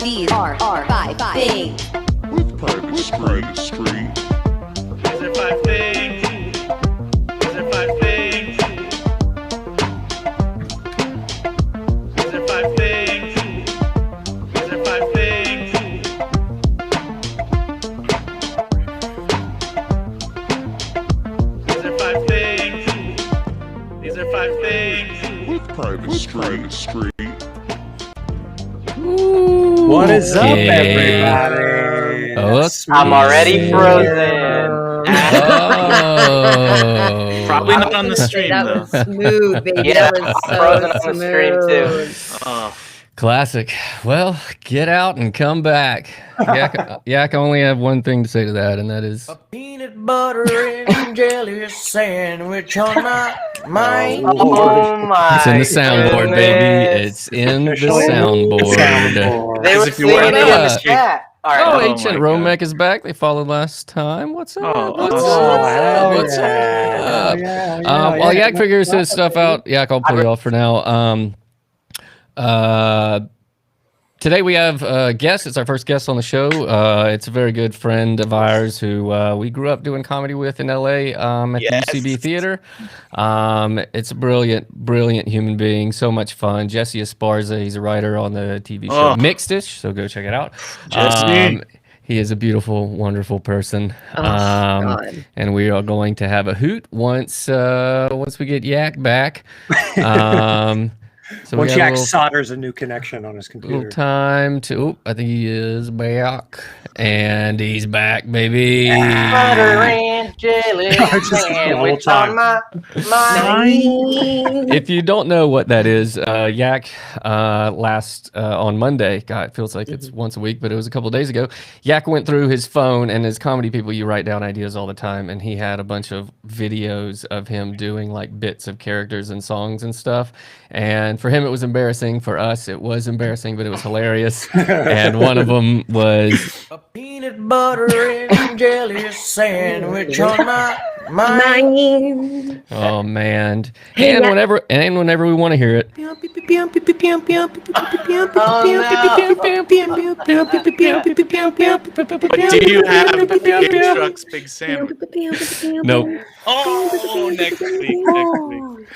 These are five things. With private street. These are five things. These are five things. These are five things. These are five things. These are five things. These are five things. With private street. What is up, everybody? I'm already frozen. Oh. Probably not on the stream, that though. was smooth, baby. Yeah, that was I'm so frozen on the smooth. stream, too. Oh. Classic. Well, get out and come back. Yak only have one thing to say to that, and that is A peanut butter and jelly sandwich on my mind. Oh my! it's in the soundboard, baby. goodness. It's in the soundboard. They were As if you singing weren't it in on the the chat. All right. Oh, Oh Ancient my God. Romek is back. They followed last time. What's up? Oh, What's awesome. up? What's up? While Yak figures his stuff out, Yak, I'll pull you off for now. Today we have a guest. It's our first guest on the show. It's a very good friend of ours who we grew up doing comedy with in LA at Yes. the UCB Theater. It's a brilliant human being. So much fun. Jesse Esparza. He's a writer on the TV show Oh. Mixed-ish, so go check it out. Jesse. He is a beautiful, wonderful person. God. And we are going to have a hoot once we get Yak back. So we Once got a Jack little- solders a new connection on his little computer. time to. Oh, I think he is back, and he's back, baby. Butter and jelly sandwich on my mind. If you don't know what that is, Yak last on Monday. God, it feels like it's once a week, but it was a couple of days ago. Yak went through his phone, and as comedy people, you write down ideas all the time, and he had a bunch of videos of him doing like bits of characters and songs and stuff. And for him, it was embarrassing. For us, it was embarrassing, but it was hilarious. And one of them was A peanut butter and jelly sandwich on my mind. Mine. oh man. Hey, And Yak. whenever we want to hear it. But do you have Big Truck's Big Sandwich? Nope. Oh, next week.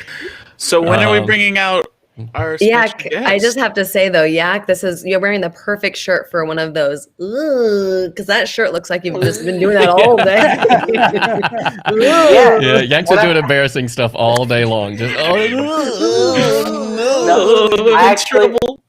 So when are we bringing out our special Yak, guest? I just have to say though, Yak, you're wearing the perfect shirt for one of those. Because that shirt looks like you've just been doing that all day. Yeah. Yeah, Yak's been doing embarrassing stuff all day long. Just No,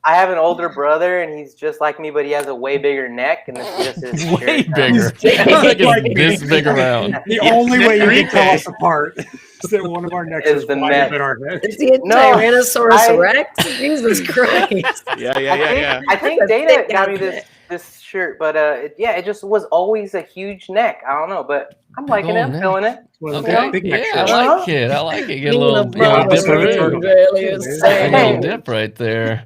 I have an older brother, and he's just like me, but he has a way bigger neck, and this is just his way shirt. bigger. It's like it's this big around. The only way you can tell us apart is that one of our necks Is is the wider neck. than our head. Is he a No, Tyrannosaurus Rex? Jesus Christ. Yeah. I think That's a Dana thick got me outfit. this shirt, but it just was always a huge neck. I don't know, but I'm liking it. I'm neck. feeling it. Well, Okay. big neck Yeah, I shirt. like it. I like it. Get a little, Peanut butter dip right and there. jelly A little sandwich. dip right there.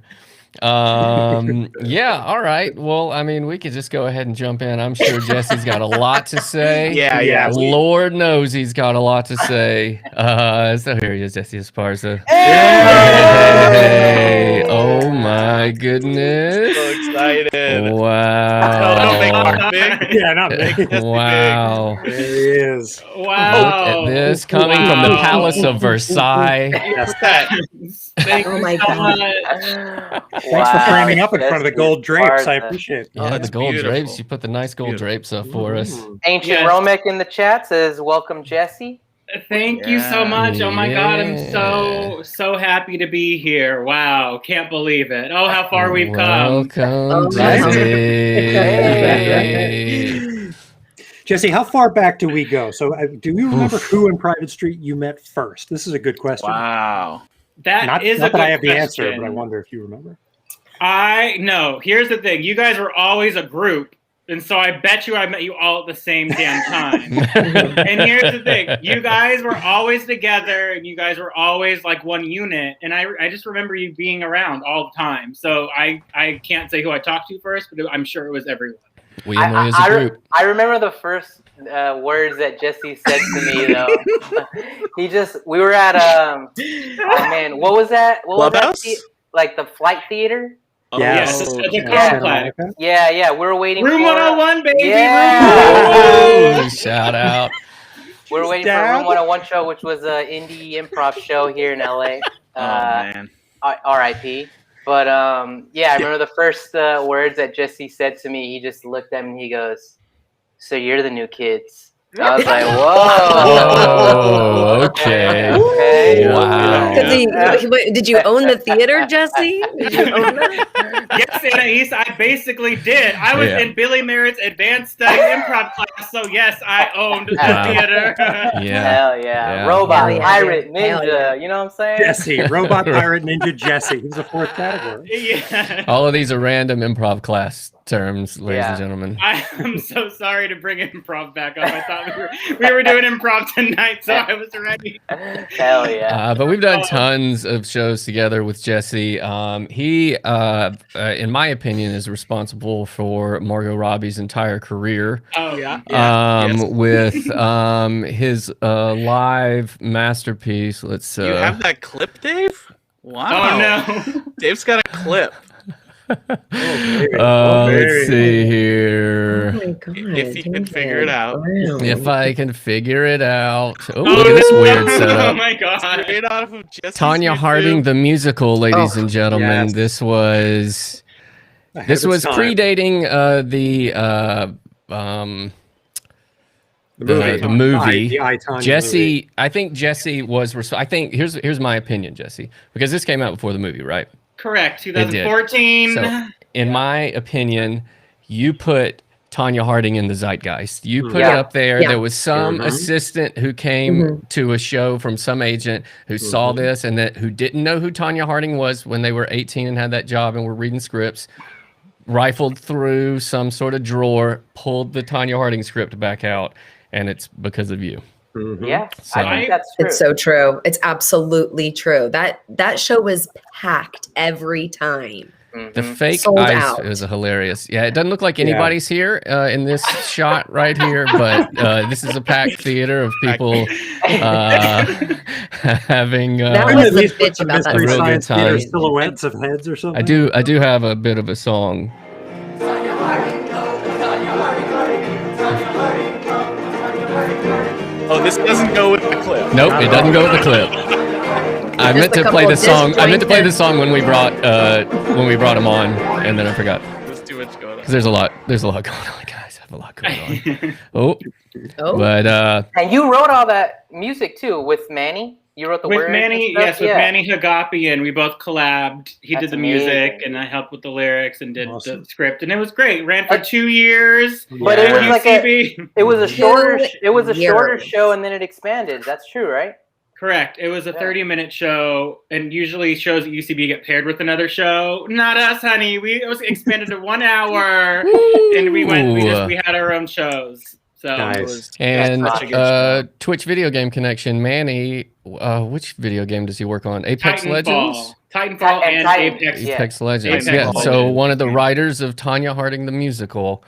Yeah, all right. Well, I mean, we could just go ahead and jump in. I'm sure Jesse's got a lot to say. Yeah. Lord knows he's got a lot to say. So here he is, Jesse Esparza. Hey! Hey! Oh my goodness. So excited. Wow. Don't make Mark big. Yeah, not big. Wow. There he is. Wow. This coming from the Palace of Versailles. Yes, that. Thank Oh you my so God. much. Thanks for framing up in front of the Jesse gold drapes. I Esparza. appreciate it. Yeah, the it's gold beautiful. drapes. You put the nice gold Beautiful. drapes up for us. Ancient Yes. Romek in the chat says, "Welcome, Jesse." Thank you so Yeah. much. Oh my God, I'm Yeah. so happy to be here. Wow, can't believe it. Oh, how far we've come. Welcome, my Jesse. Jesse, how far back do we go? So, do you remember who in Private Street you met first? This is a good question. Wow. That Not, is not a that good I have the answer, question. but I wonder if you remember. I know. Here's the thing. You guys were always a group, and so I bet you I met you all at the same damn time. And here's the thing. You guys were always together, and you guys were always like one unit. And I just remember you being around all the time. So I can't say who I talked to first, but I'm sure it was everyone. We only as a group. I remember the first words that Jesse said to me though. We were at oh man, what was that? What was that? Clubhouse? Like the flight theater? Yes, Yes. it's a Yeah. complex. Yeah. We're waiting Room for 101, baby. Yeah. Ooh, shout out. We're waiting for Room 101 show, which was an indie improv show here in LA. Man. R.I.P. But I remember the first words that Jesse said to me. He just looked at me and he goes, "So you're the new kids." I was like, "Whoa, Whoa, okay. okay." Wow. Did you own the theater, Jesse? Did you own that? Yes, Anais, I basically did. I was in Billy Merritt's advanced study improv class, so yes, I owned the theater. Yeah. Hell yeah. Robot, pirate, ninja. Yeah. You know what I'm saying? Jesse, robot, pirate, ninja, Jesse. He's a fourth category. Yeah. All of these are random improv class terms, ladies and gentlemen. I am so sorry to bring improv back up. I thought we were doing improv tonight, so I was ready. Hell yeah. But we've done tons of shows together with Jesse. He, in my opinion, is responsible for Margot Robbie's entire career. Oh yeah. With his live masterpiece. Let's. You have that clip, Dave? Wow. Oh no. Dave's got a clip. Let's see here. Oh my God, If you can figure it out. If I can figure it out. Oh, look at this weird Oh setup. my God. Straight out of Jesse's Tanya YouTube. Harding, the musical, ladies and gentlemen. yes. This was predating the movie. The I, Tanya Jesse, movie. I think Jesse was. I think here's my opinion, Jesse, because this came out before the movie, right? Correct. did. 2014. So, in my opinion, you put Tanya Harding in the zeitgeist. You put it up there. Yeah. There was some assistant who came to a show from some agent who saw this and who didn't know who Tanya Harding was when they were 18 and had that job and were reading scripts, rifled through some sort of drawer, pulled the Tanya Harding script back out, and it's because of you. Yes, So- I think that's true. It's so true. It's absolutely true. That show was packed every time. The fake Sold ice out. is hilarious. Yeah, it doesn't look like anybody's here in this shot right here, but this is a packed theater of people having. That Couldn't was at the least put bitch some about that Mystery movie. Science Real good Theater time. silhouettes of heads or something. I do have a bit of a song. Oh, this doesn't go with the clip. Nope, it doesn't go with the clip. I meant to play the song. I meant to play the song when we brought him on, and then I forgot. There's too much going on. Because there's a lot going on, guys. I have a lot going on. Oh, But And you wrote all that music too with Manny. You wrote the With words. Manny, and stuff? yes, with Manny Hagapian, we both collabed. He That's did the music, amazing. and I helped with the lyrics and did Awesome. the script, and it was great. Ran for 2 years. But it was like UCB. it was a shorter. It was a 2 shorter years. show, and then it expanded. That's true, right? Correct. It was a Yeah. 30-minute show, and usually shows at UCB get paired with another show. Not us, honey. It was expanded to 1 hour, and we had our own shows. So Nice. it was and such a good show. Twitch video game connection. Manny, which video game does he work on? Apex Legends. Titanfall and Titan. Apex. Yeah. Apex Legends. Apex Yeah. Legends. So one of the writers of Tanya Harding the musical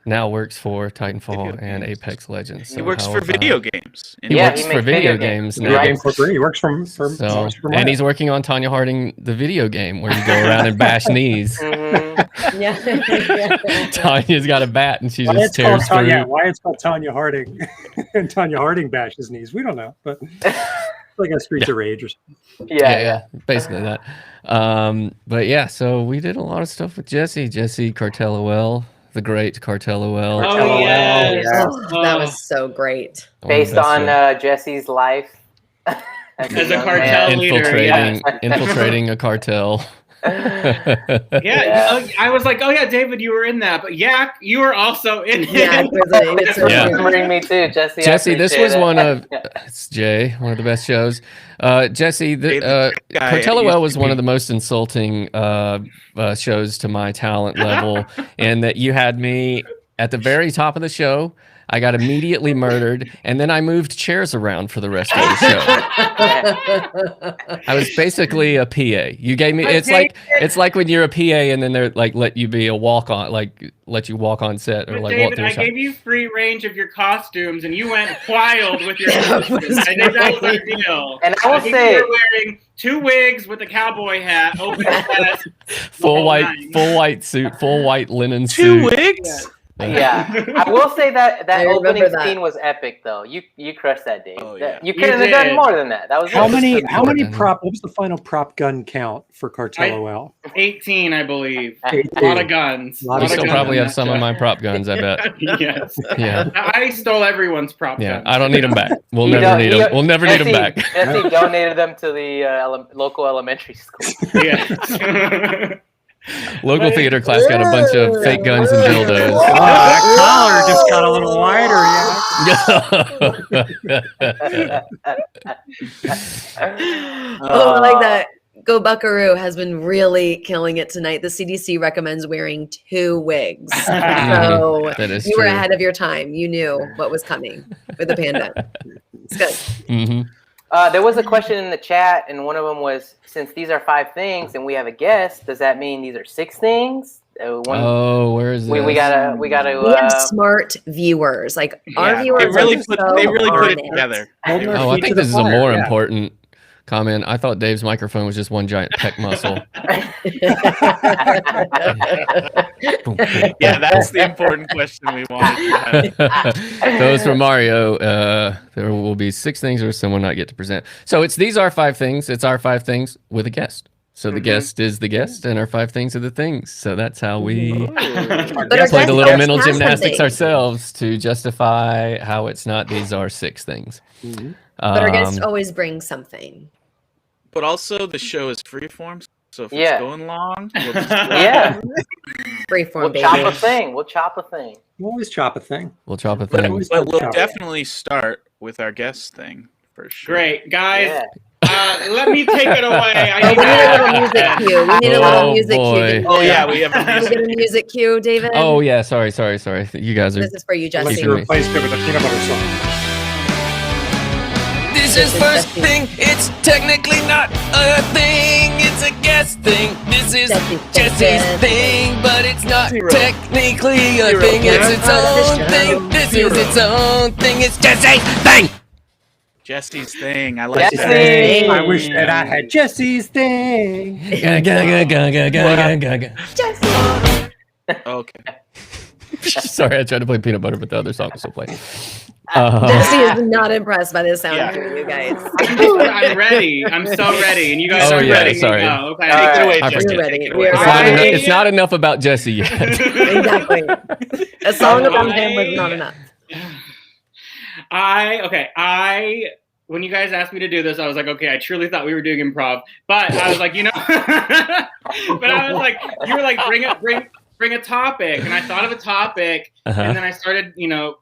now works for Titanfall and Apex Legends. He So works how for about- video games. He Yeah, works he for makes video video games games. now. Video game corporate. He works from So, works from and he's working on Tanya Harding the video game where you go around and bash knees. yeah. Tanya's got a bat and she Why just it's called tears through. Tanya? Why it's called Tanya Harding? And Tanya Harding bashes knees. We don't know, but it's like a Streets of Rage or something. Yeah, basically that. But yeah, so we did a lot of stuff with Jesse Cartello, the great Cartello. Oh yes. Oh, that was so great. Based on Jesse's life As a cartel leader, infiltrating a cartel. Yeah, I was like, oh yeah, David, you were in that, but yeah, you were also in it. Yeah, Thanks for remembering me too, Jesse. Jesse, this was one of Yeah. it's Jay, one of the best shows. Jesse, Guy Cartello was one of the most insulting shows to my talent level, and that you had me at the very top of the show. I got immediately murdered, and then I moved chairs around for the rest of the show. I was basically a PA. You gave me. It's like when you're a PA, and then they're like let you be a walk on, like let you walk on set or But like David, walk through a I shot. gave you free range of your costumes, and you went wild with your costumes. I think that was our deal. And I will think say, you were wearing 2 wigs with a cowboy hat, open chest, full white suit, full white linen 2 suit. wigs? yeah, I will say that I remember opening that. scene was epic, though. You crushed that, Dave. Oh, yeah. You couldn't have You done did. more than that. That was How it. many important. prop? What was the final prop gun count for Cartello L? 18, I believe. 18. A lot of guns. Lot We of still guns probably in have that some of show. my prop guns. I bet. Yes. Yeah. I stole everyone's prop Yeah. guns. I don't need them back. We'll You never don't- need you them. don't- We'll never need them Jesse- back. Jesse donated them to the local elementary school. Yeah. Local theater class got a bunch of fake guns and dildos. Oh, that collar just got a little wider, Oh, I like that. Go Buckaroo has been really killing it tonight. The CDC recommends wearing 2 wigs. So That is you were true. ahead of your time. You knew what was coming with the pandemic. It's good. Mm-hmm. There was a question in the chat, and one of them was, since these are 5 things and we have a guest, does that mean these are 6 things? Oh, where is it? we gotta. We have smart viewers. Like our Yeah, viewers They really are put so they really put on it together. Holding our Oh, I feet think to the this is a fire, more yeah. important comment. I thought Dave's microphone was just one giant peck muscle. Yeah, that's the important question we wanted to have. Those from Mario. There will be 6 things or someone not get to present. So these are 5 things. It's our 5 things with a guest. So the guest is the guest, and our 5 things are the things. So that's how we But our play guest the little always mental has gymnastics something. ourselves to justify how it's not. These are 6 things. But our guest Um, always brings something. But also, the show is freeform, so if Yeah. it's going long, we'll just Yeah, Freeform, we'll chop a baby. thing. We'll chop a thing. You always chop a thing. We'll chop a But, thing. always- but we'll Chop. definitely start with our guest thing for sure. Great. Guys, Yeah. let me take it away. Oh, we need a little music cue. We need a little Oh, music boy. cue. Oh yeah, we have a Can we music. get a music cue, David? Oh yeah, sorry. You guys are. This is for you, Unless Jesse. you replaced it with a peanut butter song. This is first thing. It's technically not a thing. It's a guest thing. This is Jesse's thing, but it's not Zero. technically a Zero. thing. It's Yeah. its Part of the own show. thing. This Zero. is its own thing. It's Jesse's thing. Jesse's thing. I like Jesse. that. Hey, I wish that I had Jesse's thing. Okay. Sorry, I tried to play peanut butter, but the other song was still playing. Jesse is not impressed by this sound Yeah. cue, you guys. I'm ready. I'm so ready, and you guys Oh, are yeah, ready. sorry. Oh, okay. All Take it right. away, I Jesse. We're ready. Take it We away. are It's not enough about Jesse yet. Exactly. A song about him was not enough. When you guys asked me to do this, I was like, okay, I truly thought we were doing improv, but I was like, but I was like, you were like, bring a topic, and I thought of a topic, and then I started,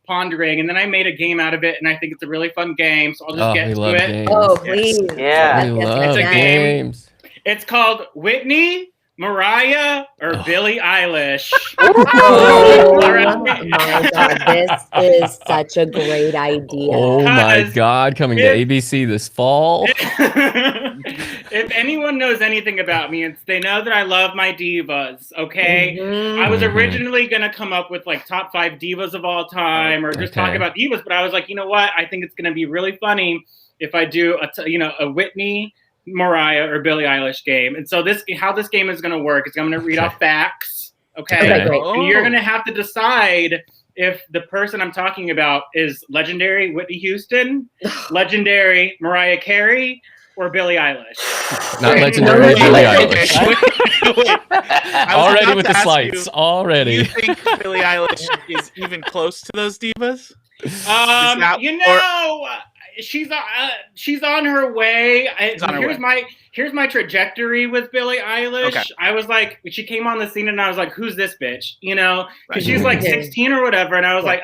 pondering, and then I made a game out of it, and I think it's a really fun game, so I'll just Oh, get we to love it. games. Oh, please. Yeah. We Yes, love It's a game. games. It's called Whitney, Mariah, or Billy Eilish. Oh All right. my God, this is such a great idea. Oh my Because God, coming to if- ABC this fall. If anyone knows anything about me, they know that I love my divas, okay? Mhm. I was Mhm. originally going to come up with like top 5 divas of all time or just talk Okay. about divas, but I was like, you know what? I think it's going to be really funny if I do a Whitney, Mariah, or Billie Eilish game. And so how this game is going to work is I'm going to read Okay. off facts, okay? Okay, great. And you're going to have to decide if the person I'm talking about is legendary Whitney Houston, legendary Mariah Carey, or Billie Eilish. Not Wait, legendary wait, Billie wait, Eilish. Wait. I was Already about with to the ask slights. you, Already. do you think Billie Eilish is even close to those divas? She's on her way. She's on her Here's my trajectory with Billie Eilish. Okay. I was like, she came on the scene and I was like, who's this bitch? Because Right. she's like Okay. 16 or whatever, and I was like,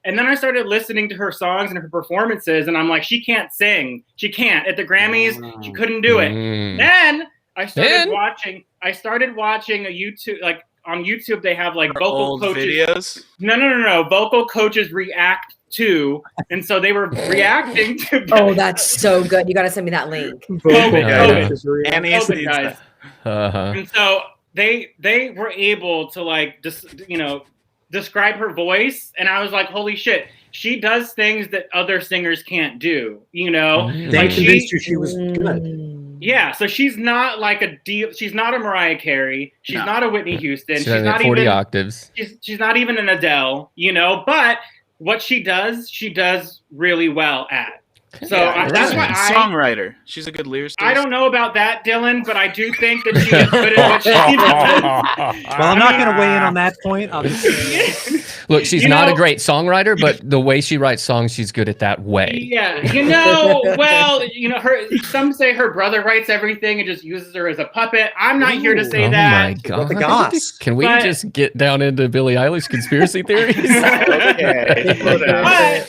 And then I started listening to her songs and her performances, and I'm like, she can't sing. She can't. At the Grammys, she couldn't do it. Mm. Then I started Then? watching a YouTube, like on YouTube they have like vocal Old coaches. videos. No. Vocal coaches react to, and so they were reacting to. Oh, that's so good. You got to send me that link. COVID. Anais COVID, needs guys. Uh-huh. And so they were able to like just describe her voice, and I was like, holy shit, she does things that other singers can't do. You know, They like convinced you she was good. Yeah, so she's not like she's not a Mariah Carey. She's not a Whitney Houston. She's She's not 40 even octaves. She's not even an Adele, you know. But what she does really well at. So that's why songwriter. She's a good lyricist. I don't know about that, Dylan, but I do think that she is good at what she does. Well, I'm not going to weigh in on that point. I'll just Look, she's not a great songwriter, but the way she writes songs, she's good at that way. Yeah, some say her brother writes everything and just uses her as a puppet. I'm not here to say that. Oh my God. the goss. Can we just get down into Billie Eilish conspiracy theories? But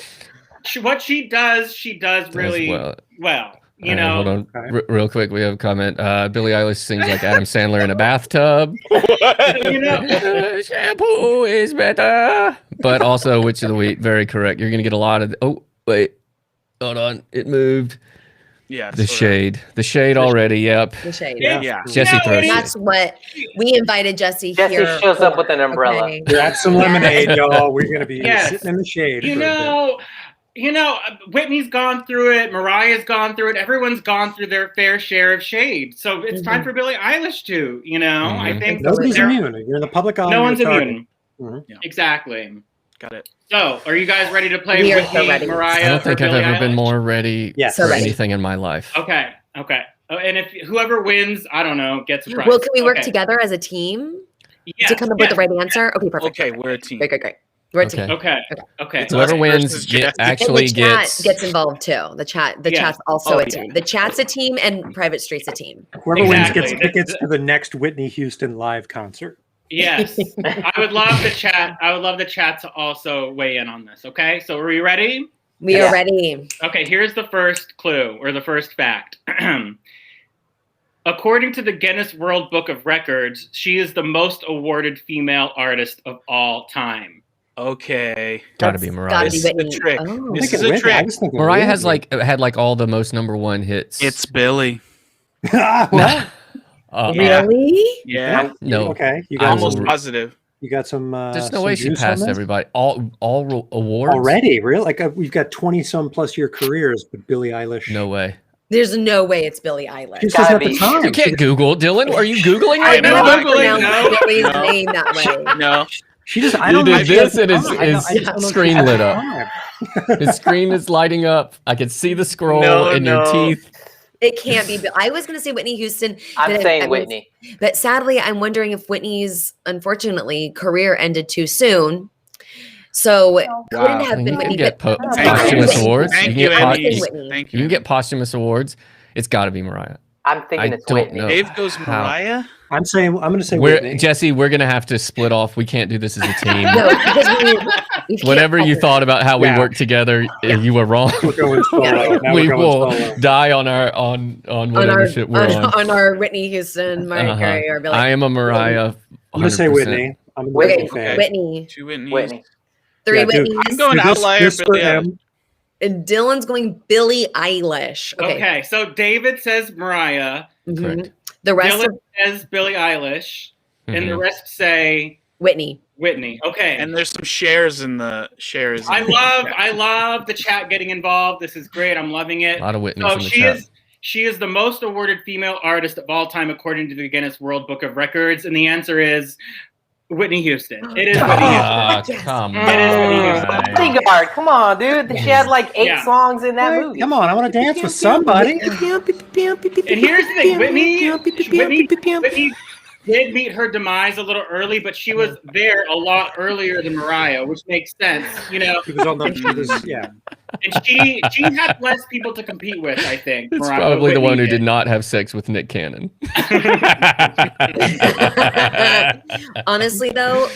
what she does really well. You know. Hold on, real quick. We have a comment. Billie Eilish sings like Adam Sandler in a bathtub. Shampoo is better. But also, Witch of the Week, very correct. You're gonna get a lot of. Oh wait, hold on, it moved. Yeah, the shade already. Yep. The shade. Yeah. Jesse throws. That's what we invited Jesse here. Jesse shows up with an umbrella. Okay. grab some lemonade, y'all. We're going to be sitting in the shade. Whitney's gone through it. Mariah's gone through it. Everyone's gone through their fair share of shade. So it's time for Billie Eilish too. I think nobody's immune. You're in the public eye. No one's immune. Yeah. Exactly. Got it. So, are you guys ready to play We are Whitney, so ready. Mariah? I don't think or I've Billie ever been Eilish? more ready So for ready. anything in my life. Okay. Oh, and if whoever wins, I don't know, gets a prize. Well, can we work together as a team to come up with the right answer? Okay, perfect. Okay, we're a team. Great. We're a team. Okay. Whoever wins versus Jesse. actually And the chat gets. gets involved too. The chat's also a team. The chat's a team, and Private Street's a team. Whoever wins Exactly. gets tickets to the next Whitney Houston live concert. Yes. I would love the chat. I would love the chat to also weigh in on this. Okay. So, are we ready? We are ready. Okay. Here's the first clue or the first fact. According to the Guinness World Book of Records, she is the most awarded female artist of all time. Okay. Gotta be Mariah. Gotta be This is a Whitney. trick. Oh. This is a trick. Mariah has had all the most #1 hits. It's Billy. Well, Really? Yeah. No. okay. You got Almost some, positive. you got some. There's no some way she juice on passed this? everybody. All awards Already, really? Like we've got 20-some plus year careers, but Billie Eilish. No way. There's no way it's Billie Eilish. She just doesn't have the be. time. You can't Google, Dylan. Are you Googling I right now? never Googling, pronounced Billie's no. name that way. No. She just. I You don't know. did if she has this and the his- time. I his just don't know if she screen has lit the up. time. The screen is lighting up. I can see the scroll No, in your no. teeth. It can't be. I was going to say Whitney Houston. I'm but saying I mean, Whitney. But sadly, I'm wondering if Whitney's, unfortunately, career ended too soon. So it couldn't have You been can Whitney. get but posthumous awards. Thank You you, can get Annie. Whitney. Thank you you. can get posthumous awards. It's got to be Mariah. I'm thinking I it's don't Whitney. know. Dave goes How? Mariah. I'm going to say Whitney. Jesse, we're gonna have to split off. We can't do this as a team. No, because we can't Whatever you help it. thought about how we Yeah. work together, you were wrong. We're going solo. Now We we're going will solo. die on our on whatever shit we're on. on our Whitney Houston, Mariah Carey, or Billie. I am a Mariah. I'm going to say 100%. Whitney. I'm a Okay, Whitney fan. Whitney. 2 Whitneys. Whitney. Three Yeah, dude, Whitneys. I'm going Dude, this- outlier. this for Billy Eilish. him. And Dylan's going Billie Eilish. Okay. Okay. So David says Mariah. Mhm. Correct. The rest Dylan of says Billie Eilish, and the Mhm. rest say Whitney. Whitney. Okay. And there's some shares in the shares. I love the chat getting involved. This is great. I'm loving it. A lot of Whitneys So in the chat. she is the most awarded female artist of all time according to the Guinness World Book of Records, and the answer is Whitney Houston. It is Whitney Houston. Ah, Yes. come It is Whitney Houston. on. Bodyguard, come on, dude. She had like 8 Yeah. songs in that Hey, movie. come on, I want to dance with somebody. And here's the thing, Whitney did meet her demise a little early, but she was there a lot earlier than Mariah, which makes sense, you know. She was on the. She was, yeah. And she had less people to compete with, I think. It's Mariah, probably the Whitney one who did. did not have sex with Nick Cannon. Honestly, though,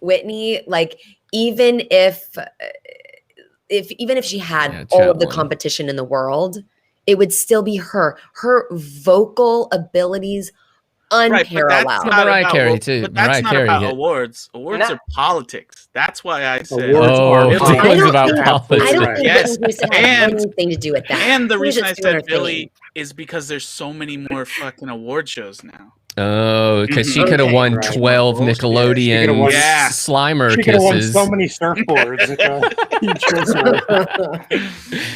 Whitney, like, even if she had Yeah, all chat of the one. competition in the world, it would still be her. Her vocal abilities Right, but that's unparalleled. not Mariah about, Carey, too. But that's Mariah not Carey about hit. awards. Awards No. are politics. That's why I said. Awards Oh, are it politics. was don't about think- politics. I don't think Yes, Whitney Houston had and- anything to do with that. And the She was reason I just doing her said Billy thing. is because there's so many more fucking award shows now. Oh, because she Mhm. could have Okay. won Right. 12 Bullshit. She could've Nickelodeon won- Yeah. Slimer She could have won kisses. so many surfboards. Each was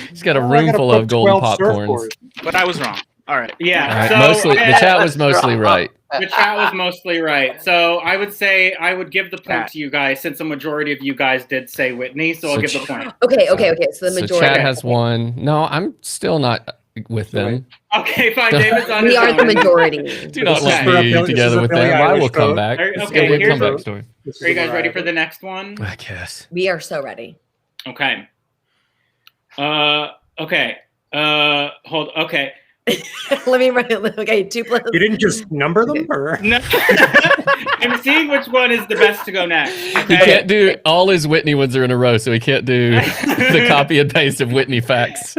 She's got a I room gotta full put of golden 12 popcorns. surfboards. But I was wrong. All right. Yeah. All right, So mostly the chat was mostly right. the chat was mostly right. So I would say I would give the point Chat. to you guys since the majority of you guys did say Whitney. So I'll So give the ch- point. Okay. So the So majority. chat has won. No, I'm still not with them. Okay, fine. David's on We his are own. the majority. Do not This is let for a me Billy- this together is a with Billy them. I Eilish will come vote. back. Okay, It's gonna be a here's comeback a- story. This is Are you guys Mariah. ready for the next one? I guess. We are so ready. Okay. Okay. Hold. Okay. Let me write it. Okay, 2 plus. You didn't just number them, or No. I'm seeing which one is the best to go next. He Okay. can't do all his Whitney ones are in a row, so he can't do the copy and paste of Whitney facts.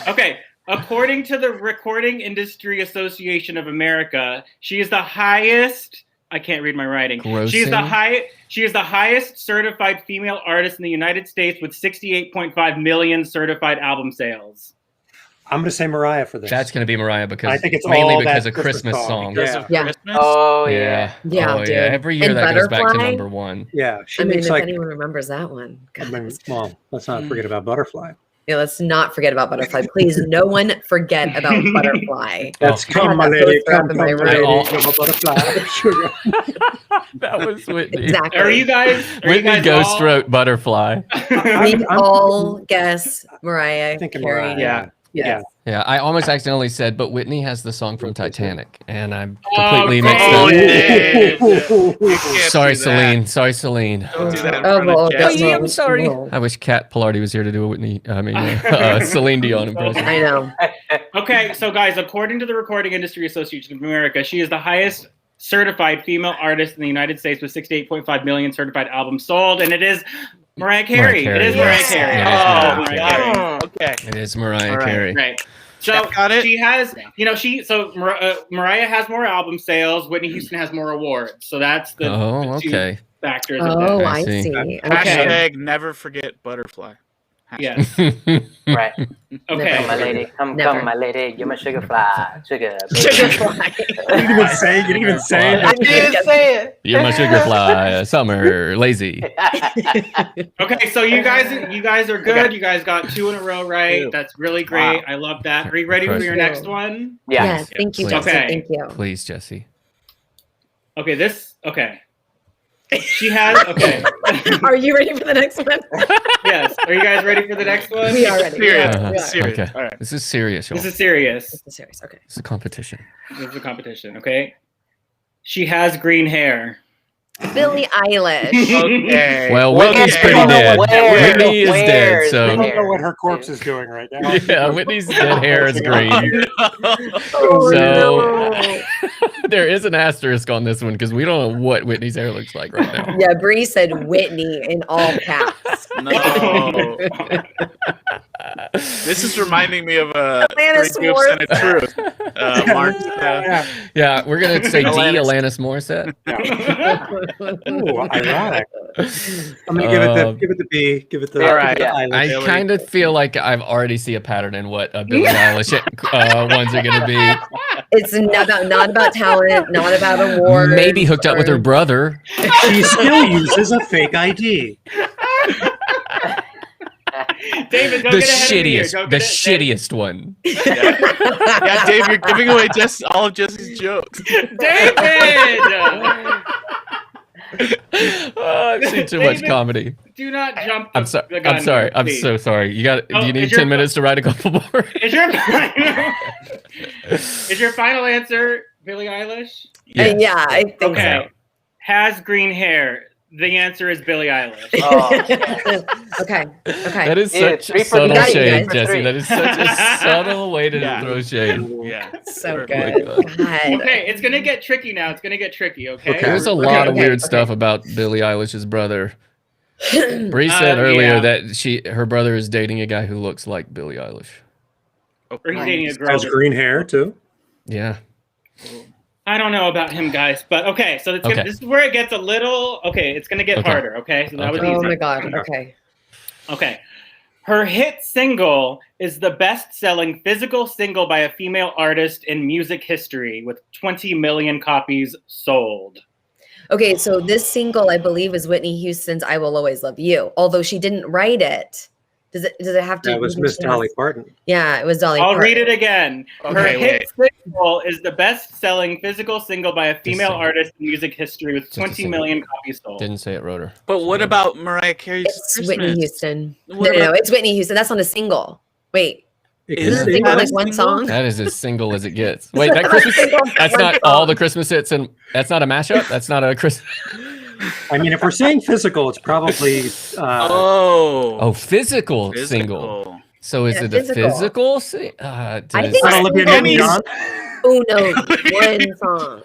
Okay. According to the Recording Industry Association of America, she is the highest. I can't read my writing. She is the Grossing? She is the highest certified female artist in the United States with 68.5 million certified album sales. I'm going to say Mariah for this. That's going to be Mariah because I think it's mainly all because that of Christmas Christmas song. songs. Because Yeah. of Yeah. Christmas. Oh yeah. Yeah. Yeah, Oh, dude. yeah. Every year And that goes back to Butterfly? number one. Yeah, she I mean, makes if like. anyone remembers that one. I God. mean, well, let's not forget about Butterfly. Yeah, let's not forget about Butterfly. Please, no one forget about Butterfly. That's I come, had my that lady, poster up come, in come, my my room. lady, All- come, a butterfly. Sugar. That was Whitney. Exactly. Are you guys? Are you Whitney guys Ghost all- wrote Butterfly. We I'm- all guess Mariah thinking Carey. Mariah. Yeah. Yeah. Yeah, I almost accidentally said, but Whitney has the song from Titanic, and I'm Oh, completely mixed oh, up. yeah. Sorry, do that. Celine. Sorry, Celine. Don't do that in Oh, front well, of that's Jesse. yeah, I'm well, sorry. well. I wish Kat Pilardi was here to do a Whitney. I mean, Celine Dion impression. I know. Okay, so guys, according to the Recording Industry Association of America, she is the highest certified female artist in the United States with 68.5 million certified albums sold, and it is Mariah Carey. Mariah It is Carey, Mariah yes. Carey. Yeah, Oh, Mariah got Carey. it. Okay. It is Mariah All right. Carey. Right. So Got it. she has, Mariah has more album sales. Whitney Houston has more awards. So that's the Oh, two okay. factors. Of Oh, that. I I see. see. Okay. Hashtag never forget Butterfly. Hashtag. Yes. Right. Okay. Come, my lady. Come, Never. come, my lady. You're my sugar fly. Sugar. Sugarfly. You didn't even say. You didn't even say. I didn't say it. You're my sugar fly, summer, lazy. Okay, so you guys are good. Okay. You guys got 2 in a row right. Ew. That's really great. Wow. I love that. Are you ready for your next one? Yeah. Yes, thank you, please. Jesse. Okay. Thank you. Please, Jesse. Okay. She has okay. Are you ready for the next one? Yes. Are you guys ready for the next one? We are ready. Serious. Uh-huh. Yeah. Serious. Okay. All right. This is serious, y'all. This is serious. This is serious. Okay. This is a competition. This is a competition, okay? She has green hair. Billie Eilish. Okay. Well, Where- Whitney's Okay. pretty dead. Where- Whitney is where dead, is so- I the don't hair? know what her corpse is doing right now. Yeah, Whitney's dead hair is green. Oh, So- no. There is an asterisk on this one because we don't know what Whitney's hair looks like right now. Yeah, Bree said Whitney in all caps. No. This is reminding me of Alanis Three Dupes and a Morissette. Truth. Mark's, Yeah. Yeah, we're gonna say D. Alanis. Alanis Morissette. Ooh, ironic. I'm gonna give it the B. Give it the. All right. give it the I Eilish. Billie. kind of feel like I've already see a pattern in what Billie Eilish ones are gonna be. It's not about talent, not about awards. Maybe hooked up with her or- brother. She still uses a fake ID. David, don't The get ahead of me here. shittiest, Don't the get it- shittiest one. Yeah, Dave, you're giving away all of Jesse's jokes. David! Oh, I've seen too much David, comedy. Do not jump I'm the sorry. gun I'm sorry. here, I'm please. so sorry. You got. Oh, Do you need is your- 10 minutes to write a couple more? Is your final answer Billie Eilish? Yeah, I think Okay. Has green hair. The answer is Billie Eilish. Oh, so. Okay. That is Yeah, such 3 for subtle 3. shade, For Jesse. 3. That is such a subtle way to Yeah. throw shade. Yeah. So Perfect. good. God. Okay, it's gonna get tricky now. It's gonna get tricky. Okay. Okay. There's a Okay, lot of okay, weird okay. stuff about Billie Eilish's brother. Bree said earlier yeah. that her brother is dating a guy who looks like Billie Eilish. Or he's dating a girl. Has green hair too. Yeah. I don't know about him, guys, but okay. So this is where it gets a little. Okay, it's gonna get harder. Okay, so that was easy. Oh my god. Okay. Okay. Her hit single is the best-selling physical single by a female artist in music history, with 20 million copies sold. Okay, so this single, I believe, is Whitney Houston's "I Will Always Love You." Although she didn't write it. Does it have to? That was Miss Dolly Parton. Yeah, it was Dolly I'll Parton. read it again. Her Okay, hit single is the best-selling physical single by a female artist in music history, with 20 million copies sold. Didn't say it, Rotor. But what about Mariah Carey's It's Christmas? Whitney Houston. What No, about- it's Whitney Houston. That's not a single. Wait. Is Isn't it a single not a like one single? song? That is as single as it gets. Wait, that Christmas. That's not all the Christmas hits, and that's not a mashup. That's not a Christmas. I mean, if we're saying physical, it's probably Oh, physical single. So is it a physical? I think Olivia Newton-John. Who knows one song?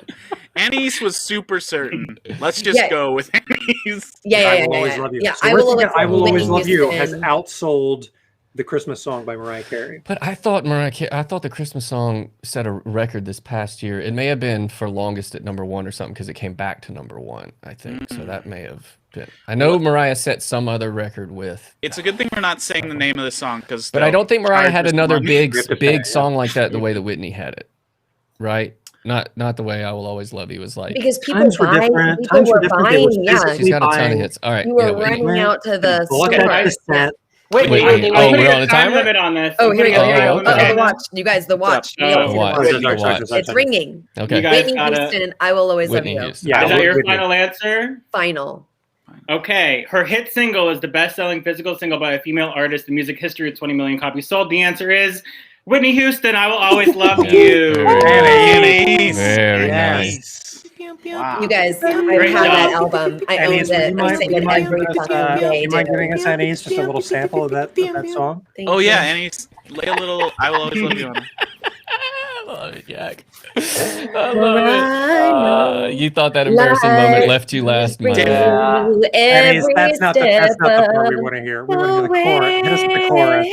Anais was super certain. Let's just go with Anais. Yeah. I Will Always Love You. Yeah, So I we're Will thinking Always I Will Love Always Love You Whitney has Houston. outsold the Christmas song by Mariah Carey. But I thought I thought the Christmas song set a record this past year. It may have been for longest at number one or something because it came back to number one, I think. So that may have been. I know Mariah set some other record with. It's a good thing we're not saying the name of the song because. But I don't think Mariah had another big have to pay, song like that the way that Whitney had it, right? Not the way I Will Always Love You was like. Because people Times were different. Times were different. They were yeah. She's got a ton of hits. All right, You were Whitney. running out to the Look store. at this. Wait, Wait, Whitney, oh, I'm we're putting on a a time timer? limit on this. Oh, here we go. Here we go. okay. The watch. You guys, the watch. Oh, Neil, the watch. watch. The watch. It's ringing. Okay. You guys Whitney got it. Houston, I Will Always Whitney Love You. Houston. Yeah, Is that your Whitney. final answer? Final. Okay. Her hit single is the best-selling physical single by a female artist in music history with 20 million copies sold. The answer is Whitney Houston, I Will Always Love You. Anais. Very Yes. nice. Wow. You guys, I have Great that job. album. I Anais, owned it. I sing it every fucking day. you mind dude. giving us Anais just a little sample of that song? Thank Oh you. yeah, Anais, lay a little. I Will Always Love You on it. I love it, Jack. I love it. You thought that embarrassing moment left you last month. Yeah. Anais, that's not the part we want to hear. We want to hear the chorus. Hit us with the chorus.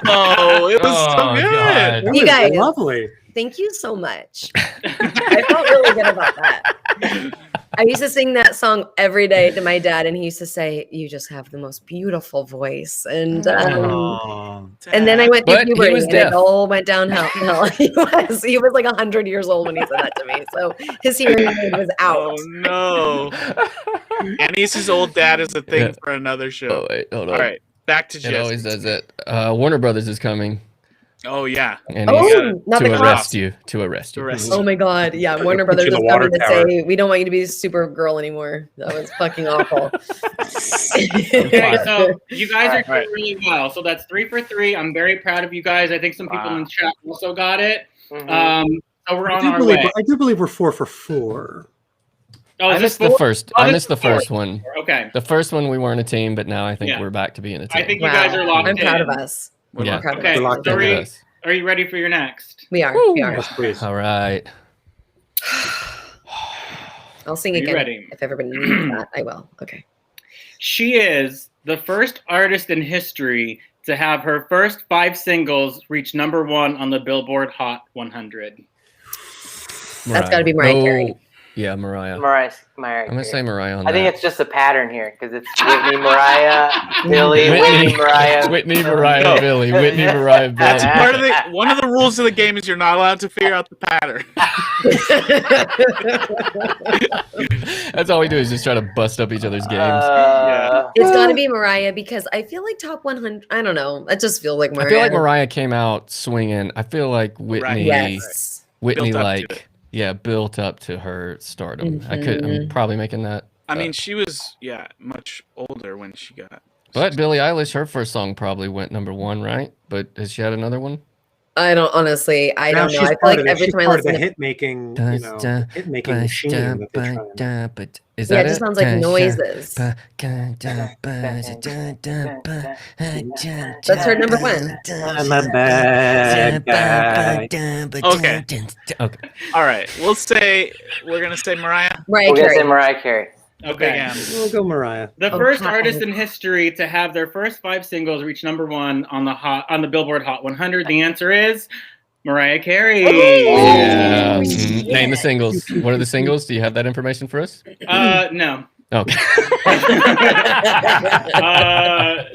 Oh, it was so good. God. That You was guys. lovely. Thank you so much. I felt really good about that. I used to sing that song every day to my dad, and he used to say, "You just have the most beautiful voice." And then I went through But he puberty, was and deaf. it all went downhill. he was like 100 years old when he said that to me. So his hearing aid was out. Oh no. Anais's old dad is a thing Yeah. for another show. Oh, wait, hold on. All right, back to It Jesse. always does it. Warner Brothers is coming Oh yeah. and Oh, he's not the to cops. arrest you. To arrest you. To arrest Oh my God. Yeah. Warner Put you Brothers in is the water coming to tower. say, we don't want you to be Supergirl anymore. That was fucking awful. Okay, so you guys are All right. doing really well. So that's 3 for 3. I'm very proud of you guys. I think some people in the chat also got it. Mhm. So we're I on our do, way. believe we're 4 for 4. Oh, I is missed this the four? first. Oh, I this missed the is four. first one. Okay. The first one we weren't a team, but now I think Yeah. we're back to being a team. I think you guys are locked I'm proud in. of us. Yeah. We're proud Okay, of We're us. locked so in. Look at us. are you ready for your next? We are. We are. Yes, please. All right. I'll sing Are you again. ready? If everybody needs that, I will. Okay. She is the first artist in history to have her first 5 singles reach #1 on the Billboard Hot 100. That's gotta be Mariah No. Carey. Yeah, Mariah. Mariah. I'm gonna say Mariah on I that. think it's just a pattern here because it's Whitney, Mariah, Billy, Whitney, Whitney, Mariah. Whitney, Mariah, Billy. Whitney, Mariah, Billy. That's part of one of the rules of the game is you're not allowed to figure out the pattern. That's all we do is just try to bust up each other's games. It's got to be Mariah because I feel like top 100. I don't know. I just feel like Mariah. I feel like Mariah came out swinging. I feel like Whitney, Yes. Whitney, Built up to like, yeah, built up to her stardom. I'm probably making that. I mean, she was much older when she got. But Billie Eilish, her first song probably went #1, right? But has she had another one? I don't honestly. I don't know. I feel like every time I listen to hit making, hit making machine that they try and- Is yeah, that it just sounds like noises. That's her #1. I'm a bad guy. Okay. Okay. All right, we're gonna say Mariah. Mariah We're gonna say Carey. Mariah Carey. Okay. We'll go Mariah. The first artist in history to have their first 5 singles reach #1 on the Billboard Hot 100. The answer is Mariah Carey. Yeah. Name the singles. What are the singles? Do you have that information for us? No. Okay.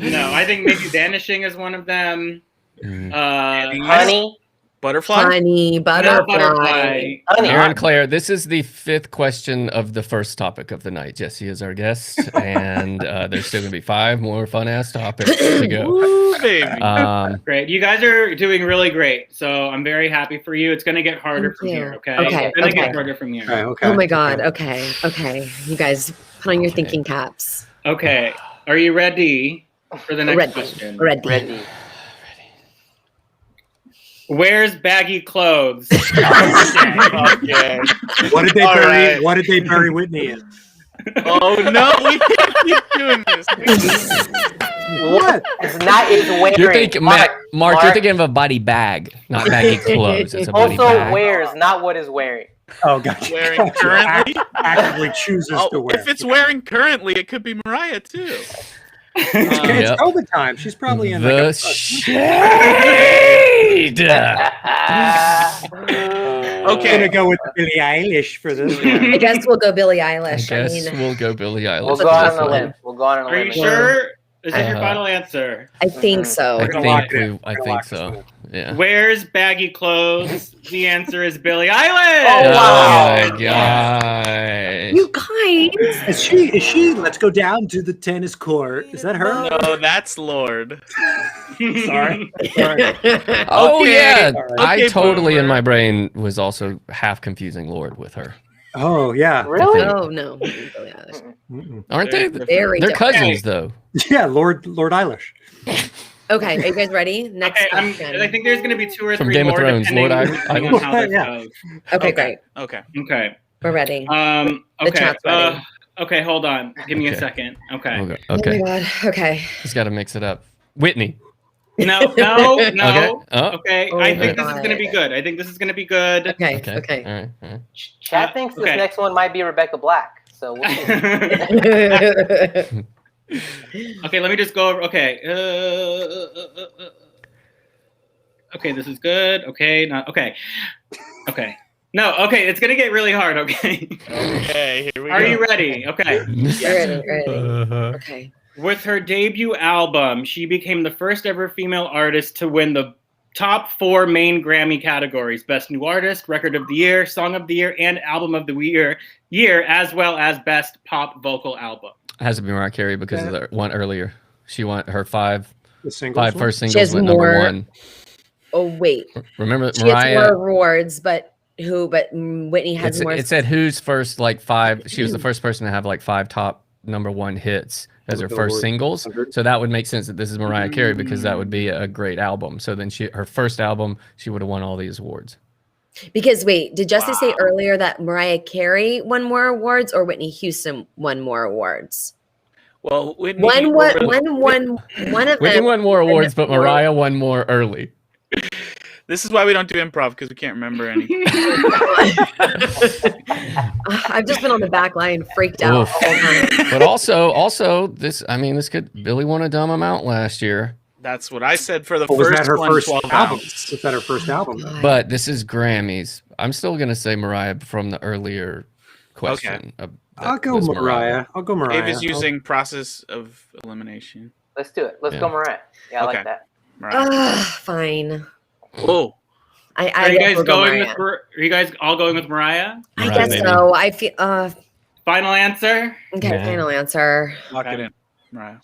No, I think maybe Vanishing is one of them. Honey. Butterfly? Honey, butterfly. Aaron Claire, this is the 5th question of the first topic of the night. Jesse is our guest, and there's still going to be 5 more fun-ass topics to go. Woo, baby. Great. You guys are doing really great, so I'm very happy for you. It's going to get harder from here, okay? It's going to get harder from here. Okay. Oh my God. Okay. You guys, put on your thinking caps. Okay. Are you ready for the next question? Ready. Wears baggy clothes? Okay. What did they bury? What did they bury Whitney in? Oh no, we can't keep doing this. What? It's wearing. You're thinking, Mark, you're thinking of a body bag, not baggy clothes. It's a body Also bag. wears, not what is wearing. Oh, gotcha. Wearing currently? Actively chooses to wear. If it's wearing currently, it could be Mariah too. It's COVID time. She's probably in the like shade. Okay. Gonna go with Billy Eilish for this one. I guess we'll go Billie Eilish. I guess we'll go Billy Eilish. We'll go out on a limb. Are you sure? Is this your final answer? I think so. I think so. Yeah. Wears baggy clothes? The answer is Billie Eilish. Oh, wow. Oh my God. You guys. Is she? Let's go down to the tennis court. Is that her? No, that's Lord. Sorry. Oh yeah. Okay, I totally boomer. in my brain was also half confusing Lord with her. Oh yeah. Really? Oh no. Billie Eilish. Aren't they? Very They're different. cousins though. Yeah, Lord Eilish. Okay, are you guys ready? Next question. I think there's going to be 2 or 3 From Game of more. Thrones, depending Lord on how this Yeah. goes. Okay, great. Okay. Okay. We're ready. Okay. chat's ready. Okay, hold on. Give me a Okay. second. Okay. Okay. Oh my God. Okay. Just got to mix it up. Whitney. No. Okay. Oh. Okay. Oh I my think this is God. going to be good. I think this is going to be good. Okay. Okay. Okay. All right. Chad thinks this okay. next one might be Rebecca Black. So we'll see. Okay, let me just go over. Okay. Okay, this is good. Okay, not okay. Okay. No, okay, it's gonna get really hard. Okay. Okay, here we go. Are you ready? Okay. Ready. Uh-huh. Okay. With her debut album, she became the first ever female artist to win the top 4 main Grammy categories: Best New Artist, Record of the Year, Song of the Year, and Album of the Year, as well as Best Pop Vocal Album. Has to be Mariah Carey because of the one earlier. She won her 5 The first She singles has went more- #1. Oh wait. Remember She has Mariah? more awards, but Whitney has more. It said who's first like 5. She was the first person to have like 5 top #1 hits as her first singles. So that would make sense that this is Mariah Carey because that would be a great album. So then her first album, she would have won all these awards. Because wait, did Jesse say earlier that Mariah Carey won more awards or Whitney Houston won more awards? Well, Whitney One of Whitney them. won more awards, but Mariah won more early. This is why we don't do improv because we can't remember anything. I've just been on the back line, freaked out Oof. the whole time. But also this. I mean, this could. Billy won a dumb amount last year. That's what I said for the Was first that her one, first 12 album? ounce. Was that her first album? But this is Grammys. I'm still gonna say Mariah from the earlier question. I'll go Mariah. Dave is using process of elimination. Let's do it. Let's go, Mariah. Yeah, I like that. Mariah. Fine. Whoa. Are you guys going with? Are you guys all going with Mariah? I guess so. I feel. Final answer. Okay, final answer. Lock it in, Mariah.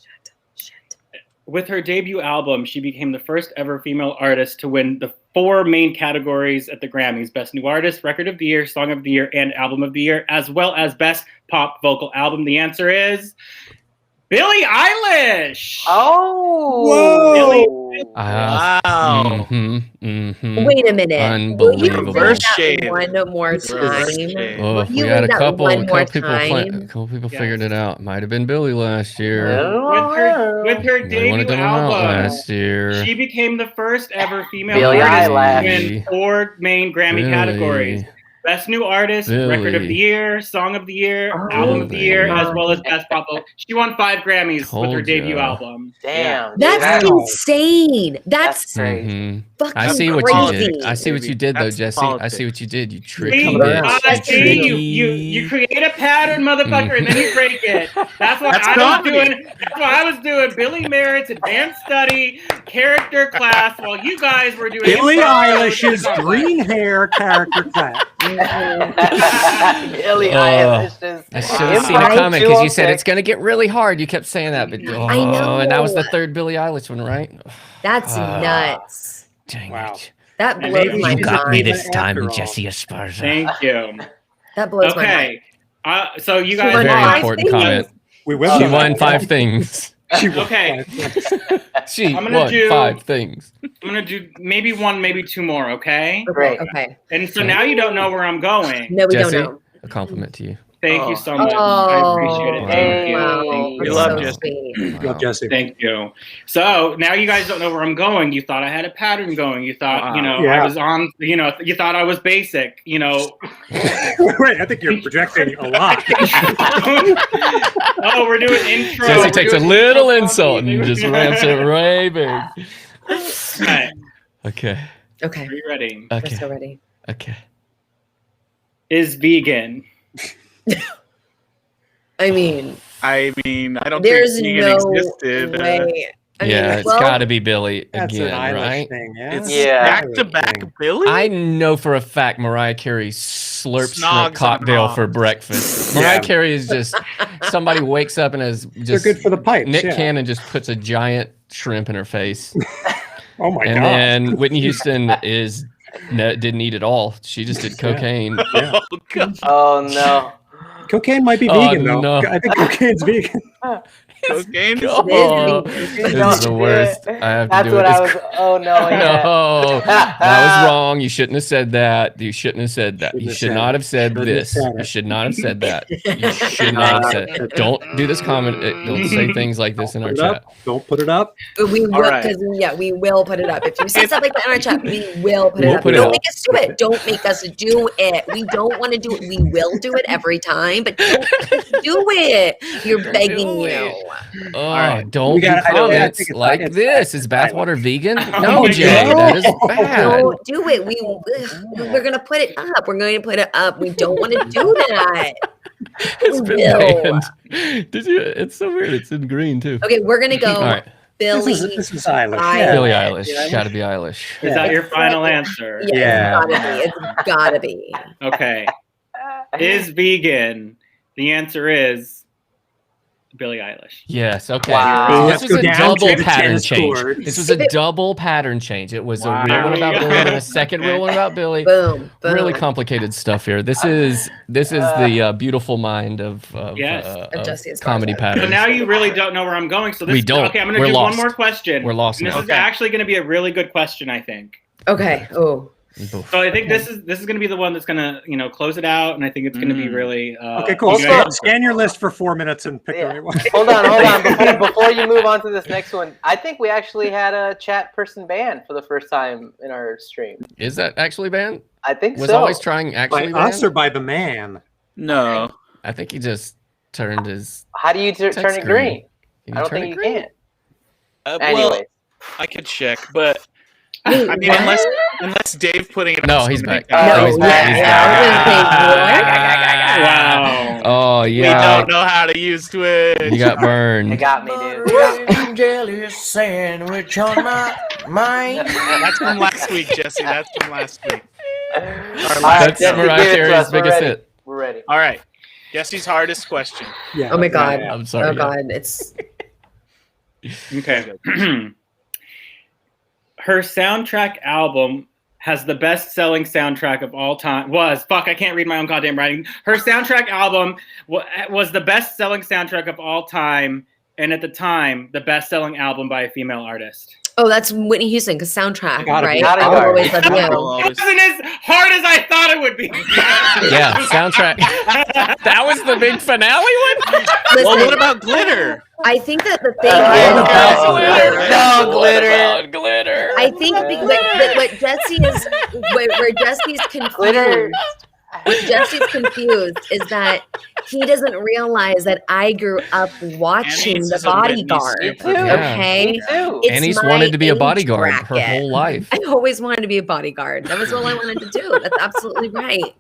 With her debut album, she became the first ever female artist to win the 4 main categories at the Grammys: Best New Artist, Record of the Year, Song of the Year, and Album of the Year, as well as Best Pop Vocal Album. The answer is Billie Eilish. Oh, Wow. Wait a minute. Unbelievable. Will you read that one more time? Oh, Will we you had read a that couple one more people time? figured it out. Might have been Billy last year. With her They wanted debut them out album, last year. she became the first ever female Billie artist to Eilish. win 4 main Grammy Billy. categories: Best New Artist, Record of the Year, Song of the Year, Album of the Year, as well as Best Pop. She won 5 Grammys with her debut album. Damn. That's insane. That's crazy. fucking I see what crazy. you did. I see what you did, though, That's Jesse. politics. I see what you did. You See, tricky I bitch. see you create a pattern, motherfucker, and then you break it. That's what That's I was comedy. doing. That's what I was doing. Billy Merritt's advanced study character class, while you guys were doing Billie improv. Eilish's green hair character class. Billy Eilish is. I should have seen a comment because you said it's going to get really hard. You kept saying that, but I know. and that was the third Billie Eilish one, right? That's nuts. Dang Wow. it. That blows maybe my you got me mind. this time, Jesse Esparza. Thank you. That blows my mind. Okay. So you She guys. won Very five important things. comment. We will. She won 5 things. She won Okay. 5 things. She I'm gonna won do- 5 things. I'm gonna do maybe 1, maybe 2 more. Okay. Great. Okay. And so now you don't know where I'm going. No, we Jesse, don't know. a compliment to you. Thank you so much. I Oh, appreciate it. Thank you. wow. Thank That's you. love so Jesse. sweet. Love Jesse. Thank you. So now you guys don't know where I'm going. You thought I had a pattern going. You thought, you know, Yeah. I was on, you know, you thought I was basic, you know. Wait, I think you're projecting a lot. Oh, we're doing intro. Jesse We're takes a doing little intro insult comedy. and just ramps it right big. All right. Okay. Okay. Are you ready? We're Okay. so ready. Okay. Is vegan. I mean, I don't there's think no vegan existed. way. I mean, Yeah, it's well, got to be Billy That's again, an Eilish right? thing, yeah. It's Yeah. back to back Billy. I know for a fact Mariah Carey slurps Snogs shrimp cocktail on for breakfast. Yeah. Mariah Carey is just somebody wakes up and has They're just good for the pipes. Nick yeah. Cannon just puts a giant shrimp in her face, Oh my and god. then Whitney Houston didn't eat it all. She just did cocaine. Yeah. Oh, God. Oh no. Cocaine might be Oh, vegan though. no. I think cocaine's vegan. Cocaine. Oh, It is this Don't is the do worst. it. I have to That's do what it. I It's was. Oh no. Yeah. No, that was wrong. You shouldn't have said that. You shouldn't have said that. You Shouldn't have should said not it. have said Shouldn't have this. said You it. should not have said that. You should not have said it. Don't do this comment. Don't say things like this in our Put it chat. up. Don't put it up. We will, right. because we will put it up. If you say something like that in our chat, we will put it We'll up. put it Don't up. make us do it. Don't make us do it. We don't want to do it. We will do it every time, but don't make us do it. You're begging you. Oh, don't We do got- I comments think it's- like it's- this. Is bathwater vegan? No, my Jay, God. that is bad. Don't do it. We're gonna put it up. We're going to put it up. We don't want to do that. It's We been will. banned. Did you? It's so weird. It's in green too. Okay, we're gonna go. All right, Billy. This is Eilish. Eilish. Yeah. Billie Eilish. Got to be Eilish. Is that your final answer? Yeah, Yeah. It's gotta be. Okay. Is vegan? The answer is Billie Eilish. Yes. Okay. Wow. This Let's was go a down double to the pattern tennis change. court. This was a double pattern change. It was a real one about Wow. Billy and a second real one about Billy. Boom. Boom. Really complicated stuff here. This is the beautiful mind of Yes. Of Jesse Esparza. comedy So patterns. now you really don't know where I'm going. So this, We don't. Okay, I'm going to We're do lost. one more question. We're lost And this now. is actually going to be a really good question, I think. Okay. Oh. So I think this is going to be the one that's going to close it out, and I think it's going to be really. Okay, cool. you guys- Scan your list for 4 minutes and pick the Yeah. right one. Hold on. Before you move on to this next one, I think we actually had a chat person banned for the first time in our stream. Is that actually banned? I think Was so. always trying By actually us banned? or by the man? No. I think he just turned his. How do you turn Text it green. green? Can I don't turn think it you green? can. Well, Anyway, I could check, but Wait, I mean, what? unless Dave putting it. No, on he's somebody back. else. No, he's back. He's back. Wow. Oh We yeah. don't know how to use Twitch. You got it burned. got me, dude. Jelly sandwich on my mind. That's from last week, Jesse. That's from last week. All right, That's Jesse, Mariah give it to Carey's us. We're biggest ready. hit. We're ready. All right. Jesse's hardest question. Yeah. Oh my god. I'm sorry. Oh yeah. god. It's Okay. Her soundtrack album has the best-selling soundtrack of all time. I can't read my own goddamn writing. Her soundtrack album was the best-selling soundtrack of all time, and at the time, the best-selling album by a female artist. that's Whitney Houston because soundtrack, Gotta be. right? Gotta I be. will always love Will you. It always- wasn't as hard as I thought it would be. Yeah, soundtrack. That was the big finale one. Well, Listen, what about glitter? I think that the thing No glitter. Glitter. I think what Jesse is where Jesse's Glitter. confused. What Jesse's confused is that he doesn't realize that I grew up watching Anais The is a Whitney Bodyguard. super fan. Okay, Me too. It's Annie's my wanted to be a age bodyguard her bracket. whole life. I always wanted to be a bodyguard. That was all I wanted to do. That's absolutely right.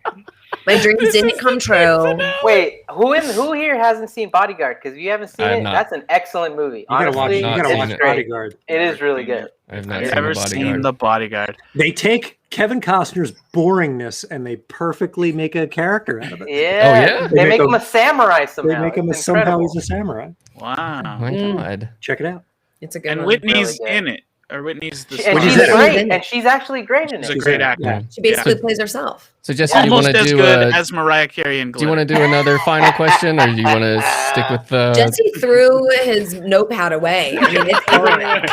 My dreams didn't come true. Wait, who here hasn't seen Bodyguard? Because if you haven't seen I have it, not. that's an excellent movie. You gotta watch. Honestly, You gotta Not watch seen it. Bodyguard. it is really good. I have not I've seen never the seen bodyguard. The Bodyguard. They take Kevin Costner's boringness and they perfectly make a character out of it. Yeah. yeah? They make him a samurai somehow. They make him It's somehow incredible. he's a samurai. Wow. My Mm. God. Check it out. It's a good And one. Whitney's Really good. in it. Or Whitney's the And Whitney's she's in it. great. And she's actually great in She's a it. great Yeah. actor. She basically plays herself. So Jesse, you want Almost to as do good a, as Mariah Carey and do you want to Glitter. do another final question, or do you want to stick with Jesse threw his notepad away. I mean, it's everywhere.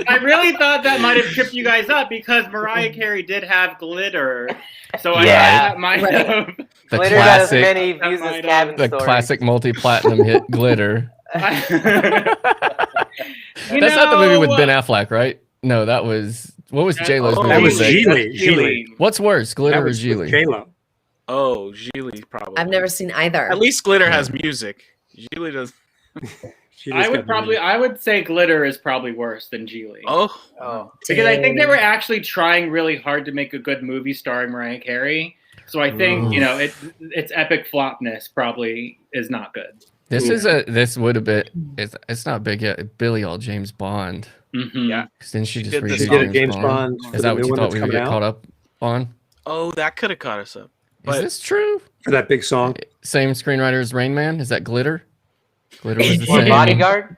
I really thought that might have tripped you guys up because Mariah Carey did have glitter. So I Yeah. thought that might Right. have. the Glitter has classic, many views as cabin the stories. classic multi-platinum hit Glitter? That's That's not the movie with Ben Affleck, right? No, that was what was J Lo's movie? That was that- Gigli. What's worse, Glitter That or was Gigli? J-Lo. Oh, Gigli probably. I've never seen either. At least Glitter has music. Gigli does. She just got married. I would say glitter is probably worse than Geely. Oh. Oh. Because I think they were actually trying really hard to make a good movie starring Mariah Carey. So I think, its epic flopness probably is not good. This would have been it's not big yet. Billy all James Bond. Mm-hmm. Yeah. Then she just did this redo song. Did a James Bond. Is that what you thought we would coming get out? caught up on? Oh, that could have caught us up. Is But this true? For that big song? Same screenwriter as Rain Man? Is that Glitter? Glitter was the Or same. Bodyguard?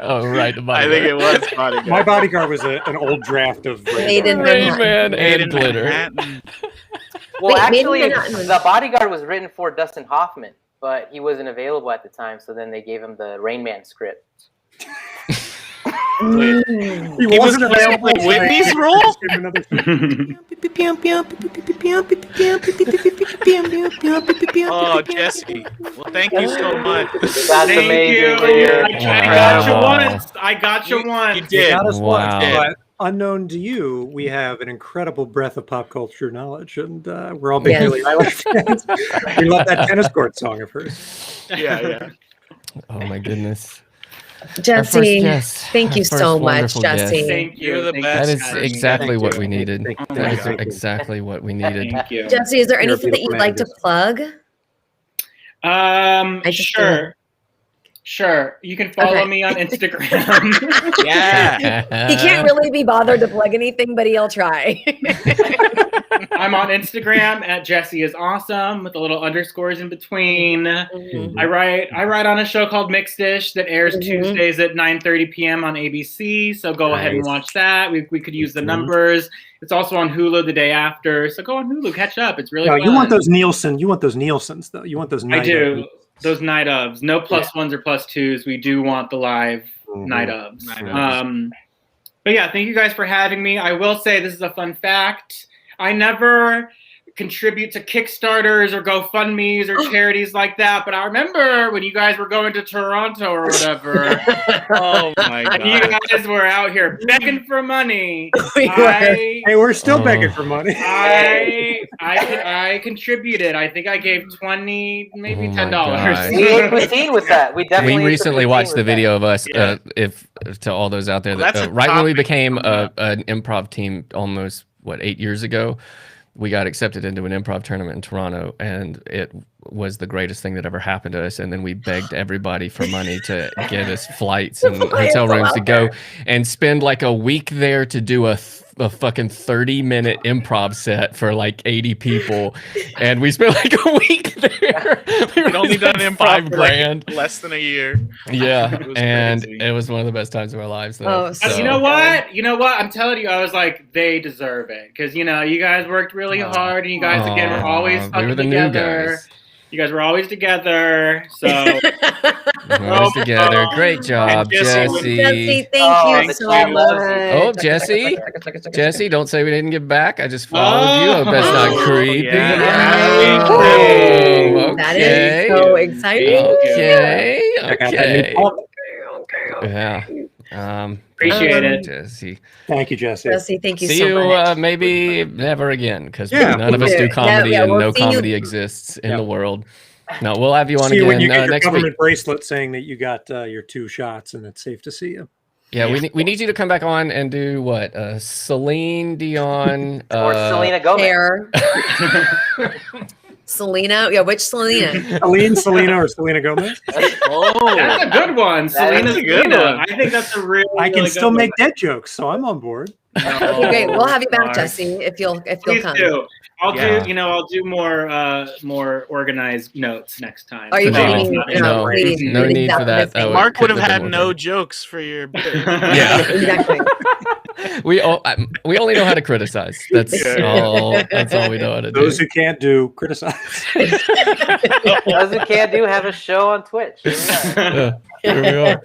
Oh, right. The I Bodyguard. think it was Bodyguard. My Bodyguard was an old draft of Made in Rain Manhattan. Man Made and in Glitter. Manhattan. Well, Wait, actually, maybe they're not- The Bodyguard was written for Dustin Hoffman, but he wasn't available at the time, so then they gave him the Rain Man script. He He was wasn't available. playing Whitney's so role? just give him another- Oh, Jesse. Well, thank you so much. That's Thank amazing. you. Dude. I got you Wow. once. I got you once. You You did. got us once, Wow. but unknown to you, we have an incredible breadth of pop culture knowledge, and we're all big Yes. Billy Eilish fans. We love that tennis court song of hers. Yeah. Oh my goodness. Our first Jesse, guest. thank you Our so first much, wonderful guest. Jesse. Thank you. You're the Thank best. That you, is guys. exactly Thank what you. we needed. Thank you. Oh That my is God. exactly what we needed. Thank you. Jesse, is there You're a anything that you'd beautiful like to man, plug? I just Sure. Sure. You can follow Okay. me on Instagram. Yeah. He can't really be bothered to plug anything, but he'll try. I'm on Instagram at Jesse is awesome with the little underscores in between. Mhm. I write on a show called Mixed Dish that airs Mhm. Tuesdays at 9:30 p.m. on ABC. So go ahead and Nice. watch that. We could use the Mhm. numbers. It's also on Hulu the day after. So go on Hulu, catch up. It's really No, fun. you want those Nielsen? You want those Nielsens though? You want those? I night do. of- Those night ofs. No plus ones or plus twos. We do want the live Mhm. night ofs. Night ofs. But yeah, thank you guys for having me. I will say this is a fun fact. I never contribute to Kickstarters or GoFundMes or charities like that. But I remember when you guys were going to Toronto or whatever, Oh my and you god. guys were out here begging for money. We were. I, Hey, we're still Oh. begging for money. I contributed. I think I gave $20, maybe Oh my $10. God. We ate poutine with that. We definitely We ate recently poutine watched with the that. video of us. Yeah. If to all those out there, Well, that, that's a right when we topic became coming up. an improv team, almost 8 years ago, we got accepted into an improv tournament in Toronto, and it was the greatest thing that ever happened to us. And then we begged everybody for money to get us flights and Fly hotel us all rooms out to go there. and spend like a week there to do a fucking 30-minute improv set for like 80 people, and we spent like a week there. We'd only done improv $5 for, like, grand. less than a year. Yeah, It was and crazy. it was one of the best times of our lives. Though. Oh, So- You know what? You know what? I'm telling you, I was like, they deserve it. Because, you guys worked really hard, and you guys, again, were always Aw, we fucking were the new together. guys. You guys were always together. So, We're always together. Great job, Jesse, when- Jesse. Jesse, thank Oh, you the so chat much. loves you. Oh, Jesse. Jesse, don't say we didn't give back. I just followed you. I hope that's not Oh, creepy. yeah. Oh, That okay. is so exciting. Okay. Check out that new Okay. pump. Yeah. Appreciate it. Jesse. Thank you, Jesse. Jesse, thank you See so you much. maybe never again because Yeah, none of us do comedy Yeah, and we'll no see you- comedy exists in the world. No, we'll have you on See you again when you get your next government week. bracelet saying that you got your 2 shots and it's safe to see you. Yeah, we need you to come back on and do what? Celine Dion Or Selena Gomez. Hair. Selena? Yeah, which Selena? Selena, or Selena Gomez? Oh, That's a good one. Selena's a good Selena. one. I think that's a really, I can really still good make one. dead jokes, so I'm on board. Okay, great. We'll have you back, Mark. Jesse, if you'll Please come. do. I'll Yeah. do. I'll do more organized notes next time. Are you No, kidding me? no, please. no Please, need for that. the same. Mark would have Could've had been no more. jokes for your bit. Yeah. Exactly. we only know how to criticize. That's all. That's all we know how to do. Those who can't do, criticize. Those who can't do have a show on Twitch. Here we are. Here we are.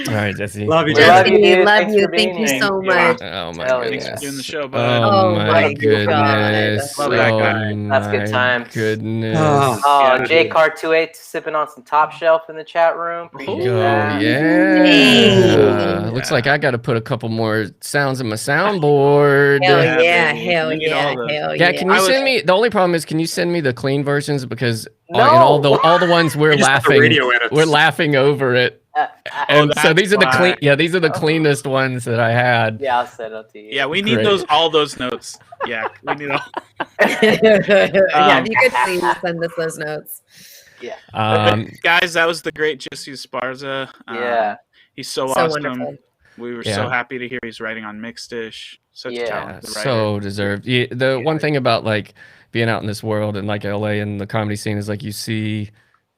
All right, Jesse. Love you, We Jesse. love you, Jesse, dude. love Thanks you. for being Thank you here. so Yeah. much. Oh my Hell yeah. goodness. Thanks for doing the show, bud. Oh, Oh my my goodness. God. Love that guy. That's good times. Goodness. Oh. Oh, Yeah. Jay Car28 sipping on some top shelf in the chat room. Appreciate Oh that. yeah. Looks like I got to put a couple more sounds in my soundboard. Hell Yeah, yeah, baby. hell We need yeah, all the- hell Yeah, yeah. can you I was- send me? The only problem is, can you send me the clean versions because No. in all the ones we're You just want the laughing, radio edits. we're laughing over it, and so that's these are the clean. why. Yeah, these are the cleanest ones that I had. Yeah, I'll send it to you. Yeah, we need Great. all those notes. Yeah, we need all. Yeah, if you could please send us those notes. Guys, that was the great Jesse Esparza. Yeah. He's so So awesome. wonderful. We were Yeah. so happy to hear he's writing on Mixedish. Such a Yeah. talented writer. So deserved. Yeah, the one thing about like being out in this world and like LA and the comedy scene is like you see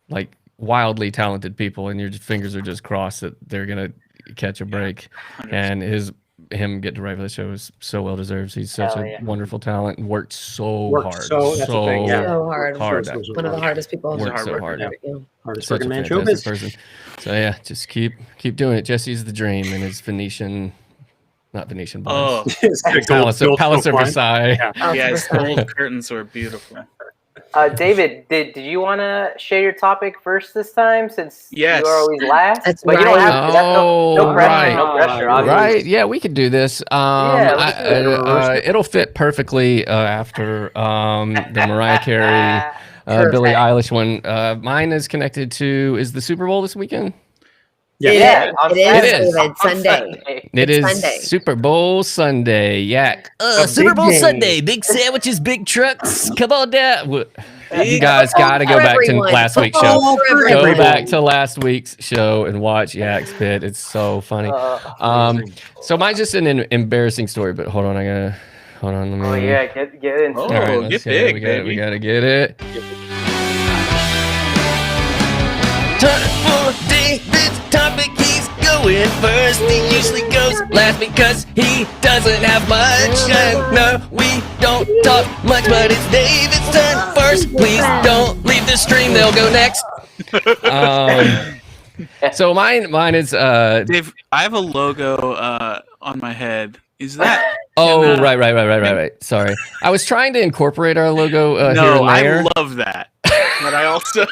like wildly talented people and your fingers are just crossed that they're gonna catch a break. 100%. And him get to write for the show is so well deserved. He's such Hell a yeah. wonderful talent and worked so Worked hard. so- that's the thing, yeah. So hard. hard. One of the hardest people. He's a Worked hard so worker, hard. yeah. Hardest Such a working man fantastic showbiz. person. So yeah, just keep doing it. Jesse's the dream and his Venetian, not Venetian Oh, blinds. It's the Palace, gold Palace of wine. Versailles. Yeah. Oh, yeah, his for sure. gold curtains were beautiful. David, did you want to share your topic first this time since Yes. you are always last? That's but you don't right. have to. Oh, No pressure. right. No pressure. Obviously. Right? Yeah, we could do this. let's do it. It'll fit perfectly after the Mariah Carey, Billy Perfect. Eilish one. Mine is connected to. Is the Super Bowl this weekend? Yeah. Yeah, on It is, It is. David. On Sunday. It It's is Sunday. Super Bowl Sunday. Yeah. A Super big Bowl game. Sunday. Big sandwiches, big trucks. Come on down. You Big guys got to go for back to everyone. last week's show. Football for Go everyone. back to last week's show and watch Yak's Pit. It's so funny. So mine's just an embarrassing story, but hold on, hold on. Let me. Oh yeah, get into Oh, it. All right, let's get see it. big, We baby. gotta get it. Time for David's topic. He's going first. He usually goes last because he doesn't have much time. No, we don't talk much, but it's David's turn first. Please don't leave the stream. They'll go next. So mine is Dave, I have a logo on my head. Is that? Oh, right. Sorry. I was trying to incorporate our logo here No, and there. I love that. But I also.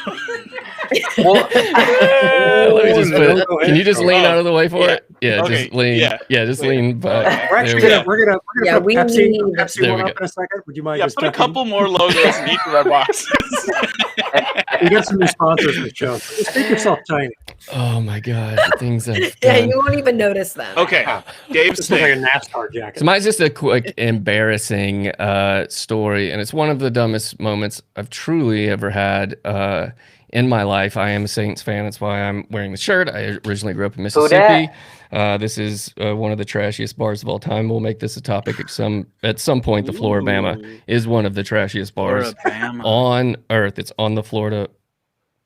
Let me just no, go can you just lean Oh, out of the way for yeah. it? Yeah, Okay, just lean. yeah. Just lean back. We're There actually we gonna, go. we're Yeah, gonna put we Pepsi, need- Pepsi There one we up go. in a second. Would you mind Yeah, just put a ducking? couple more logos in each of our boxes. We got some new sponsors for the show. So just make yourself tiny. Oh my god, the things I've Yeah, done. you won't even notice them. Okay, Dave's Just look like a thing. NASCAR jacket. So mine's just a quick embarrassing story, and it's one of the dumbest moments I've truly ever had in my life. I am a Saints fan. That's why I'm wearing the shirt. I originally grew up in Mississippi. This is one of the trashiest bars of all time. We'll make this a topic at some point. The Floribama is one of the trashiest bars Floribama. on earth. It's on the Florida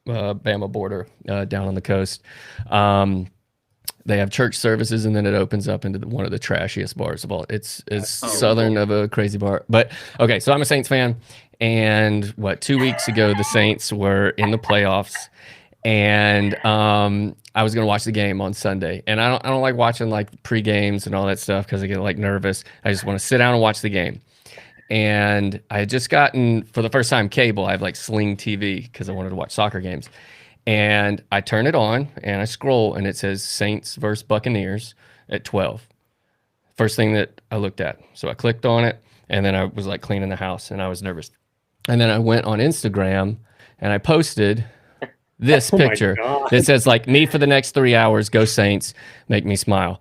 Bama border down on the coast. They have church services, and then it opens up into one of the trashiest bars of all. It's southern of a crazy bar. But okay, so I'm a Saints fan, and 2 weeks ago the Saints were in the playoffs, and I was gonna watch the game on Sunday, and I don't like watching like pre-games and all that stuff because I get like nervous. I just want to sit down and watch the game. And I had just gotten, for the first time, cable. I have like Sling TV because I wanted to watch soccer games. And I turn it on and I scroll and it says Saints versus Buccaneers at 12. First thing that I looked at. So I clicked on it and then I was like cleaning the house and I was nervous. And then I went on Instagram and I posted this picture that says like, me for the next 3 hours, go Saints, make me smile.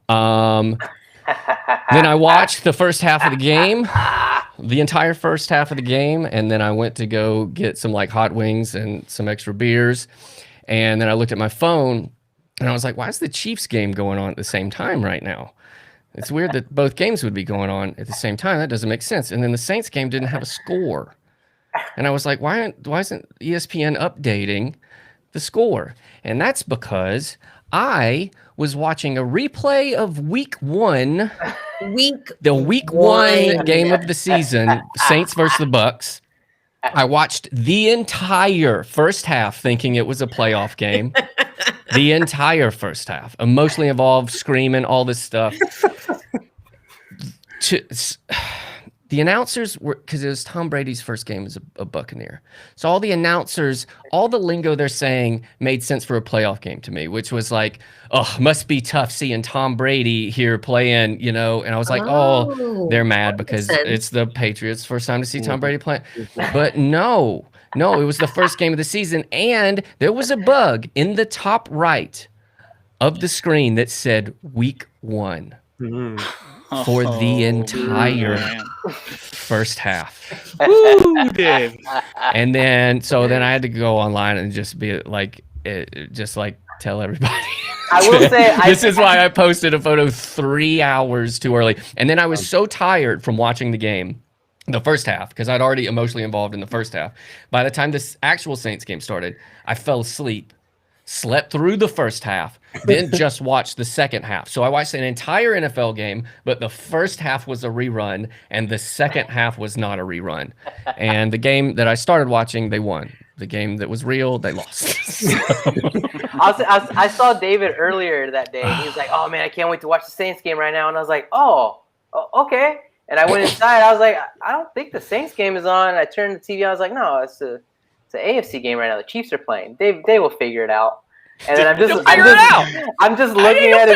Then I watched the first half of the game, the entire first half of the game, and then I went to go get some like hot wings and some extra beers. And then I looked at my phone and I was like, why is the Chiefs game going on at the same time right now? It's weird that both games would be going on at the same time. That doesn't make sense. And then the Saints game didn't have a score. And I was like, why isn't ESPN updating the score? And that's because I was watching a replay of week one game of the season, Saints versus the Bucks. I watched the entire first half thinking it was a playoff game. The entire first half. Emotionally involved, screaming, all this stuff. The announcers were, because it was Tom Brady's first game as a Buccaneer. So all the announcers, all the lingo they're saying made sense for a playoff game to me, which was like, oh, must be tough seeing Tom Brady here playing, you know? And I was like, oh, they're mad because it's the Patriots' first time to see Tom Brady play. But no, it was the first game of the season. And there was a bug in the top right of the screen that said week one. For the entire first half. Woo, Dave. And then I had to go online and just be like, tell everybody. I will say this is why I posted a photo 3 hours too early. And then I was so tired from watching the game, the first half, because I'd already emotionally involved in the first half. By the time this actual Saints game started, I fell asleep, slept through the first half, then just watched the second half. So I watched an entire NFL game, but the first half was a rerun, and the second half was not a rerun. And the game that I started watching, they won. The game that was real, they lost. I saw David earlier that day. He was like, oh, man, I can't wait to watch the Saints game right now. And I was like, oh okay. And I went inside. I was like, I don't think the Saints game is on. I turned the TV. I was like, no, it's an AFC game right now. The Chiefs are playing. They will figure it out. And then I'm just looking at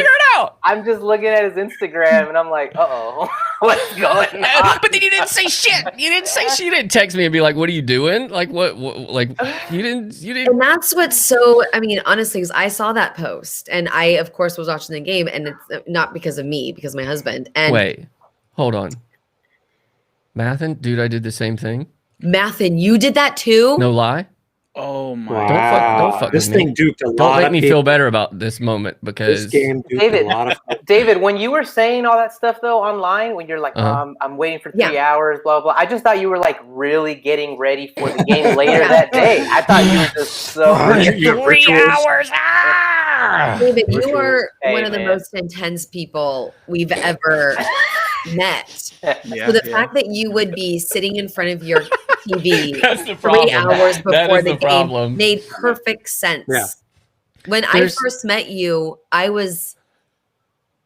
his Instagram, and I'm like, uh-oh, what's going on? But then you didn't say shit. You didn't text me and be like, what are you doing? Like, what like, you didn't. And that's what's so, I mean, honestly, because I saw that post, and I, of course, was watching the game, and it's not because of me, because of my husband. And wait, hold on. Mathin, dude, I did the same thing. Mathin, you did that too? No lie. Oh my! Wow. Don't fuck this with thing me. duked a lot. Don't make me people. feel better about this moment because This game duked a lot of. David, when you were saying all that stuff though online, when you're like, I'm waiting for 3 hours, blah blah. I just thought you were like really getting ready for the game later that day. I thought you were just so 3 hours. David, you are one of the most intense people we've ever met. So the fact that you would be sitting in front of your TV That's the 3 hours before the game problem. made perfect sense. Yeah. When I first met you, I was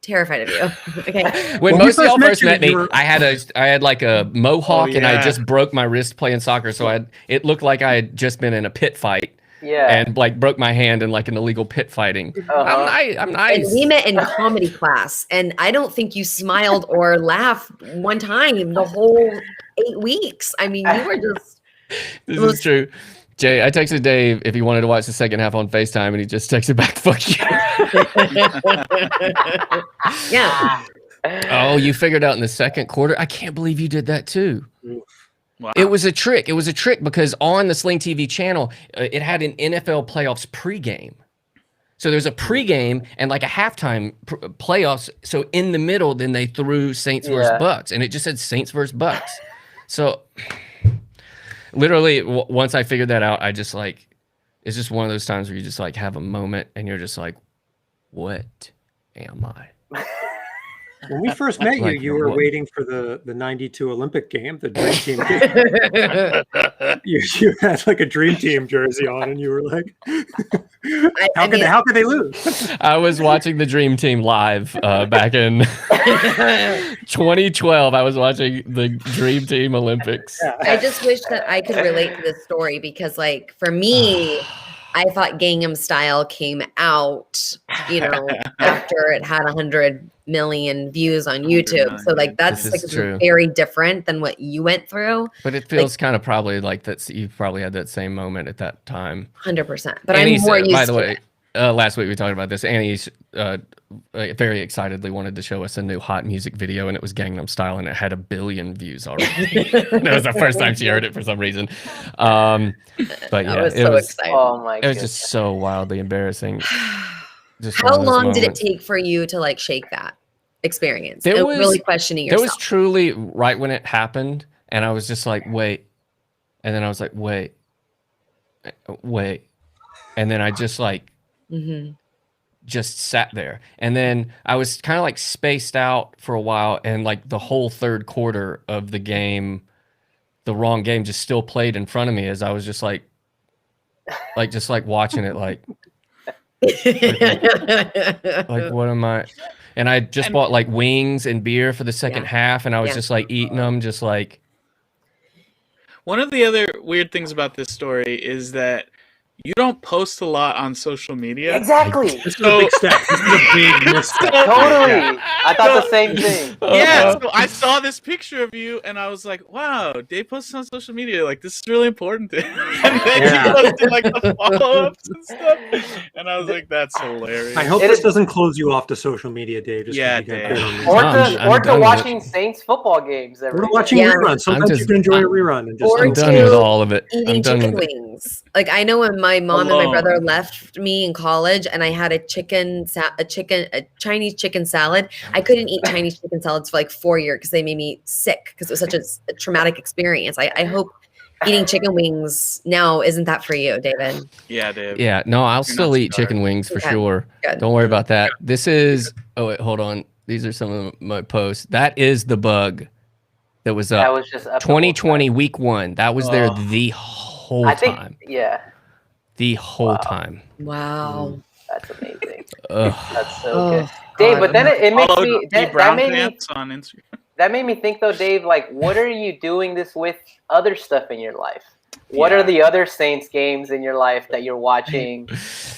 terrified of you. Okay. When most of y'all first met me, I had like a mohawk and I just broke my wrist playing soccer, so it looked like I had just been in a pit fight. Yeah. And like broke my hand in like an illegal pit fighting. I'm nice. And we met in comedy class, and I don't think you smiled or laughed one time the whole 8 weeks. I mean, you were just. This is true. Jay, I texted Dave if he wanted to watch the second half on FaceTime, and he just texted back, "Fuck you." Yeah. Oh, you figured out in the second quarter? I can't believe you did that too. Wow. It was a trick. It was a trick because on the Sling TV channel, it had an NFL playoffs pregame. So there's a pregame and like a halftime playoffs. So in the middle, then they threw Saints versus Bucks, and it just said Saints versus Bucks. So literally, once I figured that out, I just like, it's just one of those times where you just like have a moment and you're just like, what am I? When we first met you, you were waiting for the 92 Olympic game, the Dream Team game. you had like a Dream Team jersey on, and you were like, how could they lose? I was watching the Dream Team live back in 2012. I was watching the Dream Team Olympics. I just wish that I could relate to this story because, like, for me, I thought Gangnam Style came out, after it had 100 million views on YouTube. So like that's like true. very different than what you went through. But it feels kind of probably like you probably had that same moment at that time. 100%. But Annie's, I'm more used by the to way, it. last week we talked about this. Annie's very excitedly wanted to show us a new hot music video, and it was Gangnam Style, and it had 1 billion views already. That was the first time she heard it for some reason. But yeah, I was so excited. Oh my it was just so wildly embarrassing. Just How one of those long did it moments. take for you to like shake that experience? There And was- really questioning There yourself. was truly right when it happened, and I was just like, wait. And then I was like, wait. And then I just like, just sat there. And then I was kind of like spaced out for a while, and like the whole third quarter of the game, the wrong game just still played in front of me as I was just like watching it like what am I? And I just bought like wings and beer for the second half, and I was just like eating them, just like. One of the other weird things about this story is that you don't post a lot on social media. Exactly. This is a big step. This is a big misstep. Totally. I thought the same thing. Yeah, so I saw this picture of you, and I was like, wow, Dave posted on social media. Like, this is really important to him. And then you posted, like, the follow-ups and stuff. And I was like, that's hilarious. I hope this doesn't close you off to social media, Dave. Just Yeah, you got Dave. good on this. Or to watching Saints football games every We're day. watching reruns. Sometimes you can enjoy a rerun. And just I'm done with all of it. Eating chicken wings. Like I know when my mom and my brother left me in college, and I had a Chinese chicken salad. I couldn't eat Chinese chicken salads for like 4 years because they made me sick because it was such a traumatic experience. I hope eating chicken wings now isn't that for you, David? Yeah, Dave. Yeah, no, I'll still eat chicken wings for Okay, sure. good. Don't worry about that. This is. Oh wait, hold on. These are some of my posts. That is the bug that was up. That was just up 2020 week 1. That was there the whole time. The whole time. Wow. That's amazing. Ugh. That's so good. Dave, but then it makes me that made me on Instagram. That made me think though, Dave, like what are you doing this with other stuff in your life? What are the other Saints games in your life that you're watching?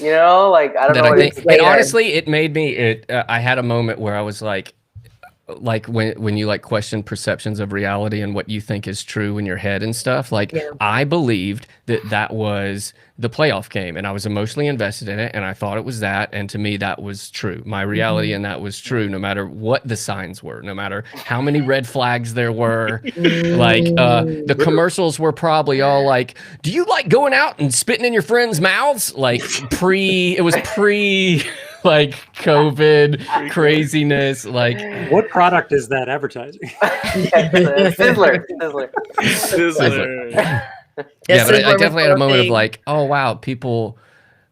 You know, like I don't know. And honestly, it made me. I had a moment where I was like when you like question perceptions of reality and what you think is true in your head and stuff. Like I believed that was the playoff game, and I was emotionally invested in it, and I thought it was that, and to me that was true. My reality and that was true, no matter what the signs were, no matter how many red flags there were. Like the commercials were probably all like, "Do you like going out and spitting in your friends' mouths?" Like it was pre. Like COVID craziness, like what product is that advertising? Sizzler. Yeah, but I definitely had a moment of like, oh wow, people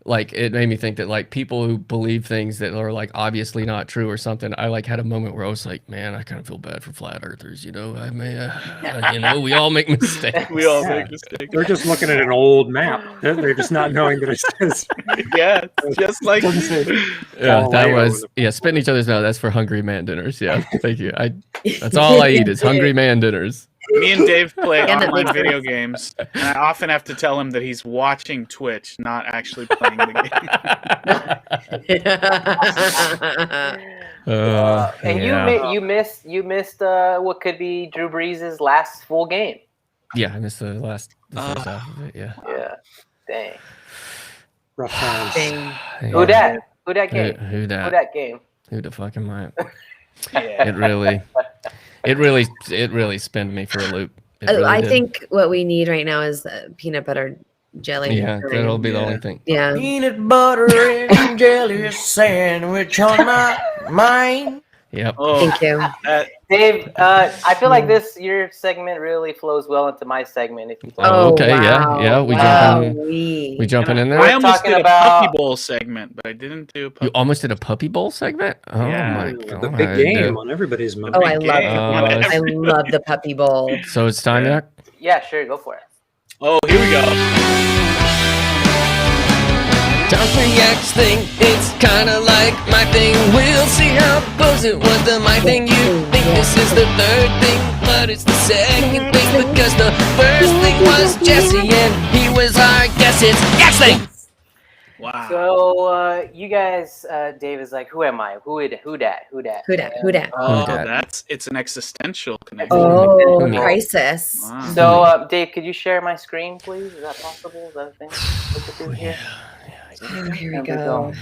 like it made me think that like people who believe things that are like obviously not true or something. I like had a moment where I was like, man, I kind of feel bad for flat earthers. You know, I may, we all make mistakes. We all make mistakes. They're just looking at an old map. They're just not knowing that it says. Yeah, just like that was spitting each other's mouth. That's for hungry man dinners. Yeah, thank you. That's all I eat is hungry man dinners. Me and Dave play online video games, and I often have to tell him that he's watching Twitch, not actually playing the game. And you missed what could be Drew Brees' last full game. Yeah, I missed the first half of it. Yeah. Yeah. Dang. Rough times. Yeah. Who that game? Who that? Who that game? Who the fuck am I? It really spun me for a loop. I think what we need right now is peanut butter jelly. Yeah, that'll be the only thing. Yeah. Peanut butter and jelly sandwich on my mind. Yep. Thank you. Dave, I feel like your segment really flows well into my segment. If you okay, wow. yeah. We jumping in there. I almost did a puppy bowl segment, but I didn't do a puppy. You almost did a puppy bowl segment? Oh my god. The big game on everybody's mind. Oh, I love the puppy bowl. So it's time, Yak? Yeah, sure, go for it. Oh, here we go. Time for Yak's thing, it's kinda like my thing. We'll see how it goes. It was my thing. You think this is the third thing, but it's the second thing because the first thing was Jesse and he was our guess. It's Yak's thing. Wow. So you guys, Dave is like, who am I? Who dat? Who dat? And, Oh, that? it's an existential connection. Oh, Who dat? crisis. Wow. So, Dave, could you share my screen, please? Is that possible? Is that a thing? We could do here? Oh, here we There we go.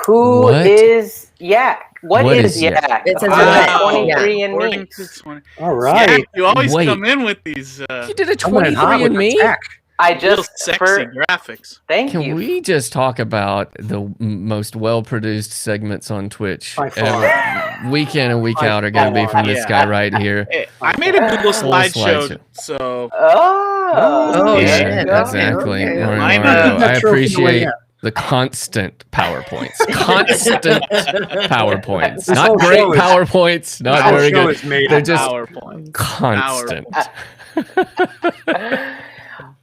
Who What? is Yak? What is Yak? Yak? It's a According to Yak. 23 According and to me. 20. All right. Yeah, you always Wait. come in with these You did a Coming in hot 23 with and the me? tech. I real just sexy graphics. Thank Can you. we just talk about the most well-produced segments on Twitch? By far. Week in and week By out are going to be from this Yeah. guy right here. Hey, I made a Google Full slideshow, slideshow. so Oh, Yeah, shit. Okay, exactly. okay. Mario, Mine Mario, is- I Trophy away appreciate yet. the constant PowerPoints. Constant PowerPoints. This Not whole great show is- PowerPoints. Not Our very show good. is made They're of just PowerPoint. constant.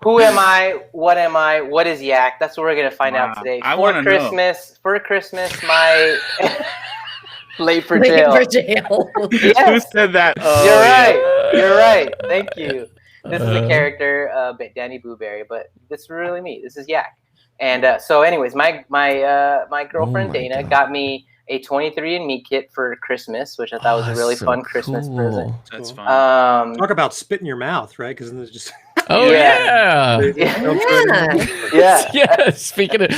Who am I? What am I? What is Yak? That's what we're gonna find out Wow. today. I For wanna know. Christmas, my late for Late jail. for jail. Who Yes, said that? you're right. You're right. Thank you. This is a Uh, character, Danny Blueberry, but this is really me. This is Yak. And so, anyways, my girlfriend Oh my Dana God. got me a 23andMe kit for Christmas, which I thought was a really so fun Christmas present. That's fine. Um, Talk about spit in your mouth, right? Because then there's just Oh Yeah. yeah. yeah. Yeah. Yeah. Speaking of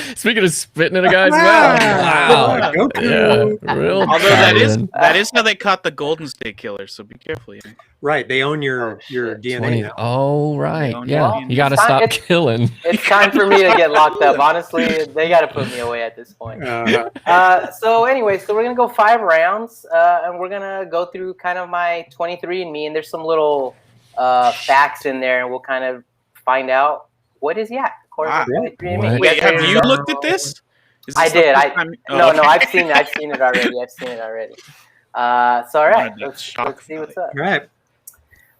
spitting in a guy's Wow. mouth. Wow. Goku. Yeah. Real Although that tie-in. is how they caught the Golden State Killer, so be careful. Yeah. Right. They own your shit. DNA 20. now. Oh right. Don't Yeah. even- You got to It's stop not- killing. It's time for me to get locked up. Honestly, they got to put me away at this point. So anyway, so we're gonna go 5 rounds, and we're gonna go through kind of my 23andMe, and there's some little facts in there, and we'll kind of find out what is Yak according Wow. to 23andMe. What? You Wait, guys have ready to you go? looked at this? Is I this the did. first time- Oh, No, okay. I've seen it. I've seen it already. I've seen it already. So all right, Wanted to let's shock see what's up. Right.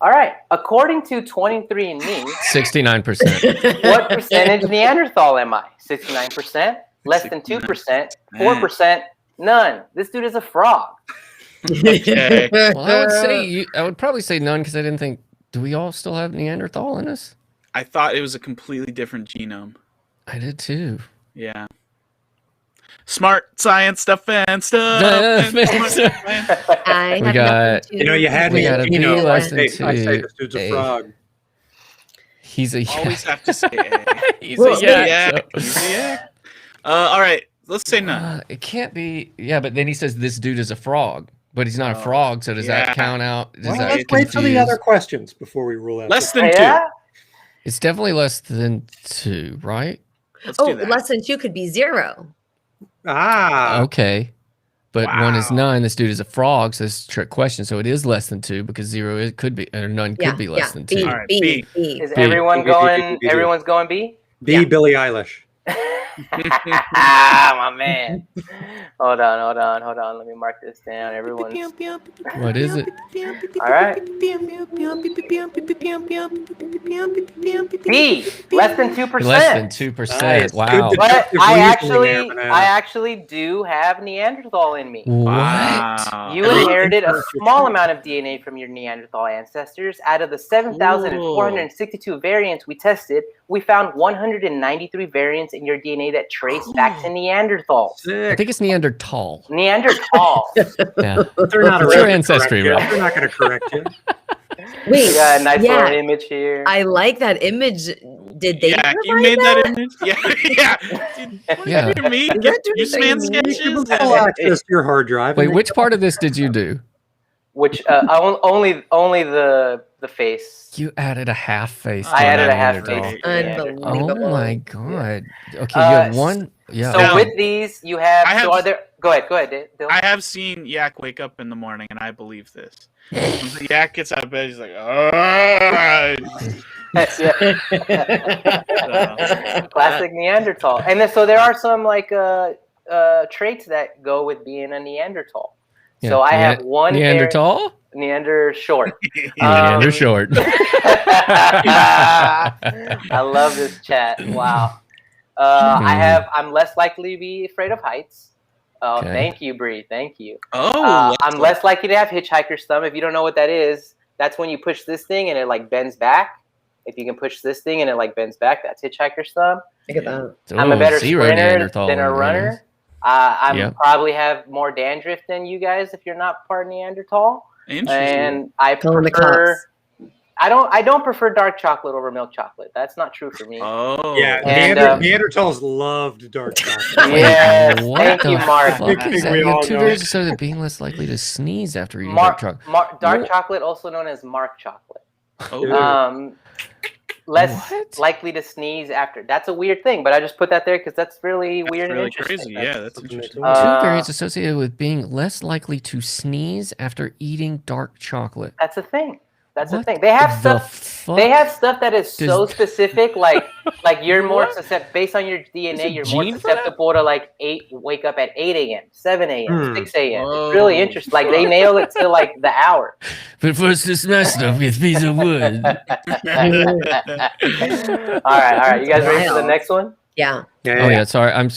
All right, according to 23andMe, 69%. what percentage Neanderthal am I? 69%, less than 2%, 4%, none. This dude is a frog. Okay. Well, I would probably say none because I didn't think. Do we all still have Neanderthal in us? I thought it was a completely different genome. I did too. Yeah. Smart science stuff and stuff. I We have got- nothing to You know, you had We me. got a You know, B I less than say this dude's a A. frog. He's a Always have to say A. He's Well, a yak. Yeah. Yeah. All right. Let's say none. It can't be. Yeah, but then he says this dude is a frog, but he's not a Oh, frog. So does yeah. that count out? Does Well, that let's wait for the confuse? other questions before we rule out. Less the- than Yeah. It's definitely less than 2, right? 2. Let's Oh, do that. less than 2 could be 0. Ah. Okay. But 1 is Wow. 9. This dude is a frog, so it's a trick question. So it is less than 2 because 0 it could be, or none Yeah, could be less than 2. B, All right, B, B. B. Is B. everyone B, B, B, going? B, B. Everyone's going B. B. Yeah. Billy Eilish. My man. Hold on. Let me mark this down. Everyone. What is it? All right. B. Less than 2%. Less than 2%. Nice. Wow. Good But deductive I reasoning there, Banana. actually do have Neanderthal in me. What? Wow. You inherited a small amount of DNA from your Neanderthal ancestors. Out of the 7,462 variants we tested, we found 193 variants in your DNA that trace back to Neanderthals. I think it's Neanderthal. Neanderthal. Yeah. They're not It's around your to ancestry, correct you. right? They're not going to correct you. Wait, We got a nice yeah, little image here. I like that image. Did they Yeah, you provide made that image. Yeah, yeah. Yeah. Did me Is get that use what man you mean? sketches? Full access to your hard drive. Wait, and which part of this did you do? Which only the face. You added a half face. I to added that a half Neanderthal. face. Unbelievable. Oh my god. Okay, you have one. Yeah. So Now- with these, you have. I have- So are there? Go ahead, Dylan. I have seen Yak wake up in the morning, and I believe this. When the Yak gets out of bed, he's like, "Alright." Classic Neanderthal. And then, so there are some like traits that go with being a Neanderthal. Yeah, So I have one Neanderthal? Neander short. Neander short. I love this chat. Wow. I'm less likely to be afraid of heights. Oh, Okay. thank you, Bree. Thank you. Oh, I'm less likely to have hitchhiker's thumb. If you don't know what that is, that's when you push this thing and it like bends back. If you can push this thing and it like bends back, that's hitchhiker's thumb. Look at that. I'm a better zero sprinter Neanderthal than a in there. runner. I probably have more dandruff than you guys if you're not part Neanderthal. Interesting. And I Calling the prefer. cops. I don't prefer dark chocolate over milk chocolate. That's not true for me. Oh. Yeah, And, Neanderthals loved dark chocolate. Yes, What thank the you, Mark. fuck is that? We You have all two know. variants associated with being less likely to sneeze after eating dark chocolate. Dark chocolate, also known as Mark chocolate. Oh. Less What? likely to sneeze after. That's a weird thing, but I just put that there because that's really weird and really interesting. crazy. Yeah, that's interesting. Two variants associated with being less likely to sneeze after eating dark chocolate. That's a thing. That's the What thing. They have the stuff. fuck? They have stuff that is Does- so specific, like you're more susceptible based on your DNA. You're more gene for that? susceptible to wake up at 8 a.m., 7 a.m., 6 a.m. Whoa. It's really interesting. Like they nail it to like the hour. But first, to smash stuff with a piece of wood. all right. You guys ready for the Wild. next one? Yeah. Oh yeah, sorry.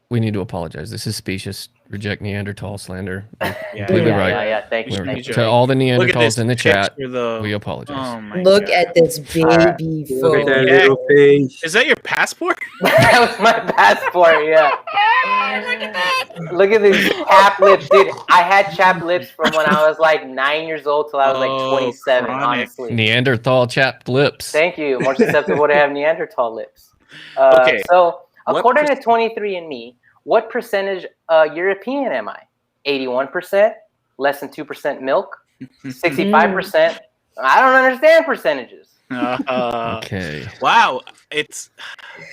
We need to apologize. This is specious. Reject Neanderthal slander. You're completely Yeah, right. yeah. Thank you. We're- Thank you. To all the Look at this Neanderthals in the chat, picture, though. we apologize. Oh my Look God. at this baby Look at fool. that Yeah. little face. Is that your passport? That was my passport. Yeah. Look at these chapped lips, dude. I had chapped lips from when I was like 9 years old till I was like Oh, 27. chronic. Honestly. Neanderthal chapped lips. Thank you. More susceptible to have Neanderthal lips. Okay. So, What according to 23andMe, what percentage European am I? 81%, less than 2% milk, 65%. I don't understand percentages. Okay. Wow, that's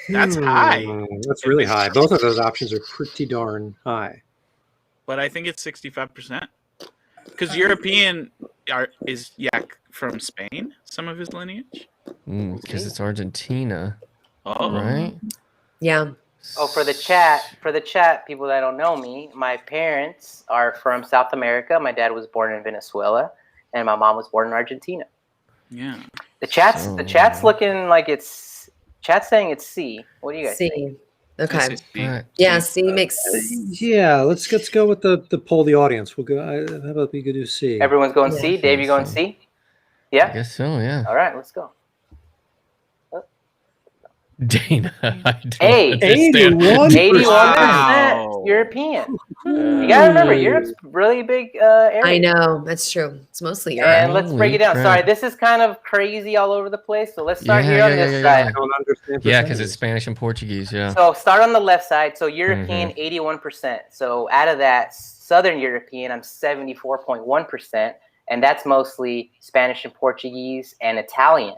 high, That's really high. Both of those options are pretty darn high. but I think it's 65%. Because European is Yak from Spain, some of his lineage. Because it's Argentina, Oh, right? Yeah. Oh, for the chat, people that don't know me, my parents are from South America. My dad was born in Venezuela, and my mom was born in Argentina. yeah. The chat's looking like chat's saying it's C. What do you guys think? C. Okay. Alright. Yeah, C makes. Yeah, let's go with the poll the audience. We'll go. How about we go do C? Everyone's going Yeah. C. Dave, you going So. C? I Yeah. guess so, yeah. All right, let's go. Dana, I don't Hey, understand. 81% Wow. European. You gotta remember, Europe's a really big area. I know. That's true. It's mostly Europe. And let's break it down. Holy Sorry, crap. this is kind of crazy all over the place. So let's start Yeah, here on yeah, this yeah, side. I don't understand. Yeah, because percentages. it's Spanish and Portuguese, yeah. So start on the left side. So European, 81%. So out of that, Southern European, I'm 74.1%. And that's mostly Spanish and Portuguese and Italian.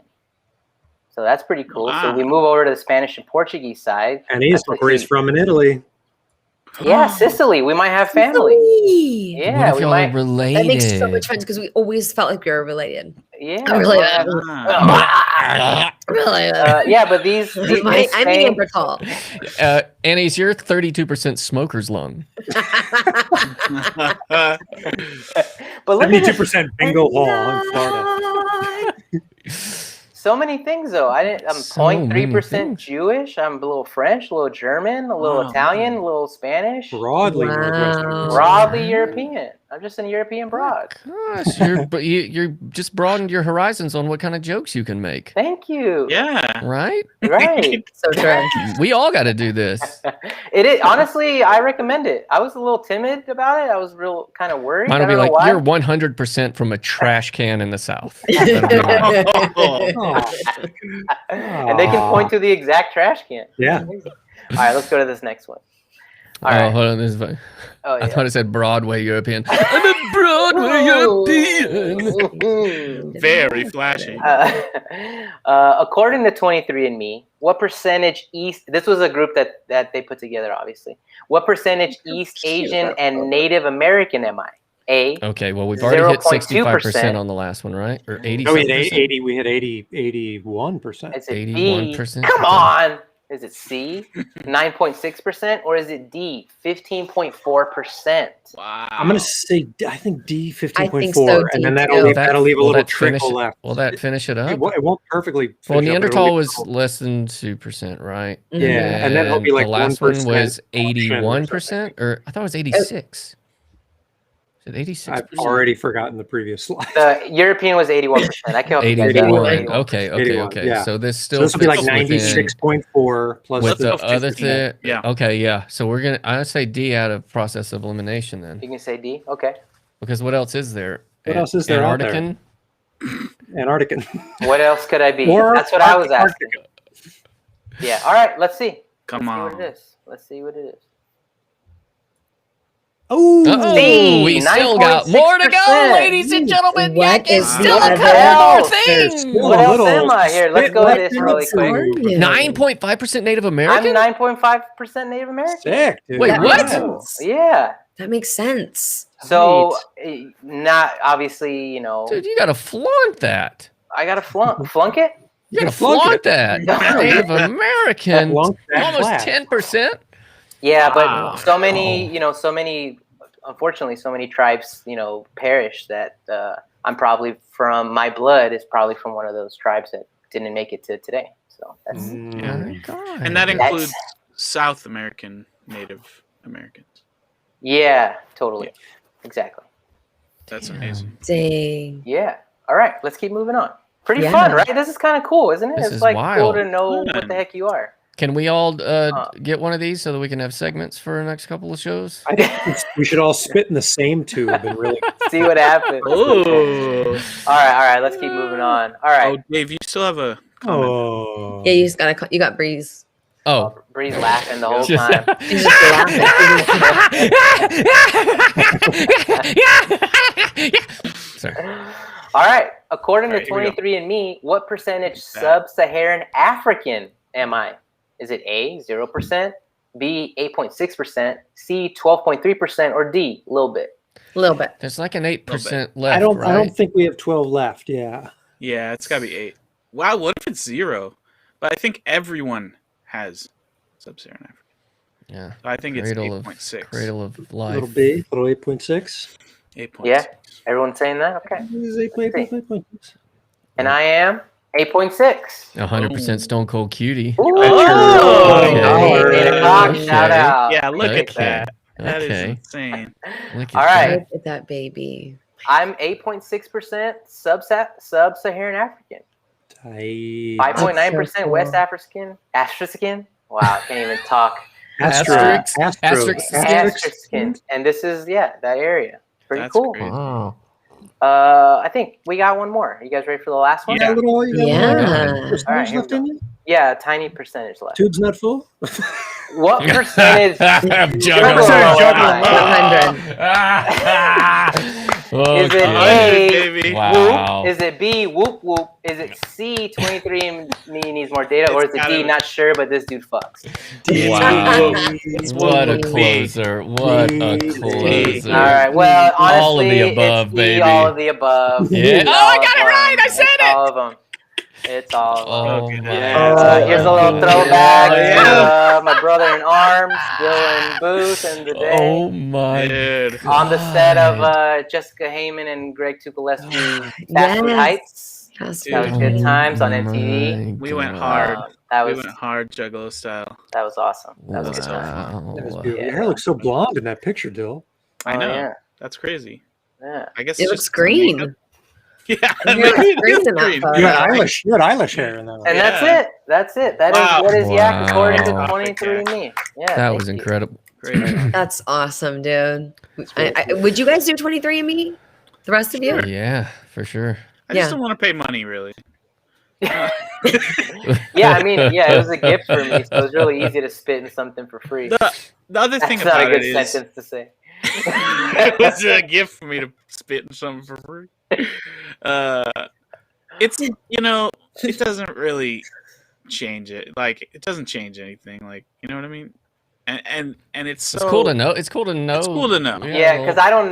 So that's pretty cool. So Wow. we move over to the Spanish and Portuguese side. And he's That's where he's from in Italy. Yeah, Sicily. We might have family. Sicily. Yeah, what if we y'all might. are related? That makes so much sense because we always felt like we were related. Yeah, I'm we related. might have- Really? yeah, but these in I'm Spain- Neanderthal. Anais, you're 32% smoker's lung. But look at this. 72% bingo hall in Florida. So many things, though. I'm So 0.3% many things. Jewish. I'm a little French, a little German, a little Wow. Italian, a little Spanish. Broadly Northwestern. Wow. Broadly European. I'm just an European broad. Gosh, but you're just broadened your horizons on what kind of jokes you can make, Thank you. Yeah. right? Right. So true. We all got to do this. It is honestly, I recommend it. I was a little timid about it. I was real kind of worried. Mine I will be don't know like, why. you're 100% from a trash can in the South. That'll be mine. Oh, And they can point to the exact trash can. Yeah. All right, let's go to this next one. All Oh, right. hold on. This is fine. Oh, I yeah. thought it said Broadway European. I'm a Broadway European. very flashy. According to 23andMe, what percentage East? This was a group that they put together, obviously. What percentage East Asian and Native American am I? A. Okay, well, we've already hit 65% 0.2%. on the last one, right? Or 80 No, we had 80. We had 81%. Is it 81%? B? Come on. Is it C, 9.6%, or is it D, 15.4%? Wow. I'm gonna say I think D 15.4, I think so, and then D, that'll too. leave a Will little that finish trickle it- left. Will that finish it up? It won't perfectly. Well, finish up, but it'll Neanderthal leave was a little- less than 2%, right? Yeah, and then it'll be like the last one 1% was option or 81%, or I thought it was 86. Is it 86%? I've already forgotten the previous slide. The European was 81%. I can help you guys. 81. 81. Okay. 81, yeah. So this So still this will be like fits within 96.4 plus with the Let's go other 15. thing. Yeah. Okay, yeah. So I'd say D out of process of elimination then. You can say D. Okay. Because what else is there? What else is there out there? Antarctican? Antarctican. What else could I be? Or That's what I was asking. Antarctica. Yeah. All right. Let's see. Come Let's see on. what it is. Let's see what it is. Oh, Oh, we still got more to go, 9.6%. ladies and gentlemen. What Yak is is still a the couple hell? more things. What else am I here? Let's go to this really quick. 9.5% Native I'm American? 9.5% Native American. sick, dude. Wait, That what? makes sense. Yeah. That makes sense. So, not obviously, you know, Dude, you gotta flaunt that. I got to flunk it. You gotta flunk flaunt it. that. Yeah. Native American, Flunk that almost flag. 10%. Yeah, Wow. but so many, unfortunately, so many tribes, perish that I'm probably from, my blood is probably from one of those tribes that didn't make it to today. So that's, And that includes South American Native Americans. yeah, totally. Yeah. Exactly. That's amazing. Dang. Yeah. All right, let's keep moving on. Pretty Yeah. fun, right? This is kind of cool, isn't it? This It's is like wild. cool to know what Fun. the heck you are. Can we all get one of these so that we can have segments for the next couple of shows? I think we should all spit in the same tube and really. See what happens. Oh. All right, let's keep moving on. All right. Oh, Dave, you still have a comment. Oh. Yeah, you got Breeze. Oh. Bree's laughing the whole Just- time. He's just laughing. Sorry. All right. According All right, to here we go. 23andMe, what percentage That. sub-Saharan African am I? Is it A, 0%, B, 8.6%, C, 12.3%, or D, a little bit? A little bit. There's like an 8% left. I don't right? think we have 12 left. Yeah. Yeah, it's got to be 8. Wow, what if it's 0? But I think everyone has Sub-Saharan Africa. Yeah. So I think it's Cradle of 8.6. Cradle of life. Little B, little 8.6. 8.6. Yeah? Everyone's saying that? Okay. This is 8.6. And I am 8.6. 100% Stone Cold Cutie. Ooh. Oh, Okay. 8 o'clock, Okay. shout out. Yeah, look at Okay. that. That is Okay. insane. Look at All right. Look at that baby. I'm 8.6% sub-Saharan African. 5.9% That's so West cool. African. Wow, I can't even talk. Asterisk. Asterisk. African. And this is, that area. Pretty That's cool. crazy. Oh. I think we got one more. You guys ready for the last one? Yeah. You got All right, percentage here we left go. in you? Yeah, a tiny percentage left. Tube's not full? What percentage? Juggalo. Juggalo. 100. Oh, Is it okay. A, baby. Wow. whoop? Is it B, whoop whoop? Is it C, 23andMe needs more data? Or is It's it D, gotta- not sure, but this dude fucks? Wow. It's What a B. closer. What a closer. All right. Well, honestly, All of the above, it's baby. E, all of the above. Yeah. It's Oh, all I got of it right. I them. said It's it. all of them. It's all of them. Oh, Okay, my yeah. Here's a God. little throwback yeah. to my brother in arms, Dylan Booth, and the day Oh my Dude. on the set of God. Jessica Heyman and Greg Tukolescu, Yes. Fast Heights. Yes, That was Dude. good times on Oh MTV. my We went God. hard. That We was went hard Juggalo style. that was awesome. That was so fun. Wow. That was beautiful. Your hair looks so blonde in that picture, Dill. I Oh, know. yeah. That's crazy. Yeah. I guess It it's looks just green. makeup. Yeah, It maybe looks it green is in that green. photo. You had Yeah, eyelash hair in that one. And Yeah. that's it. That's it. That is Wow. what is Yak according to Wow. 23andMe. Yeah. That thank was you. incredible. Great. That's awesome, dude. Would you guys do 23andMe? The rest of you? Yeah, for sure. I just Yeah. don't want to pay money, really. Yeah, I mean, yeah, it was a gift for me, so it was really easy to spit in something for free. The other thing That's not a about good it is sentence to say. it was a gift for me to spit in something for free. It's it doesn't really change it. Like it doesn't change anything. Like you know what I mean? And it's so It's cool to know. It's cool to know. It's cool to know. Yeah, because I don't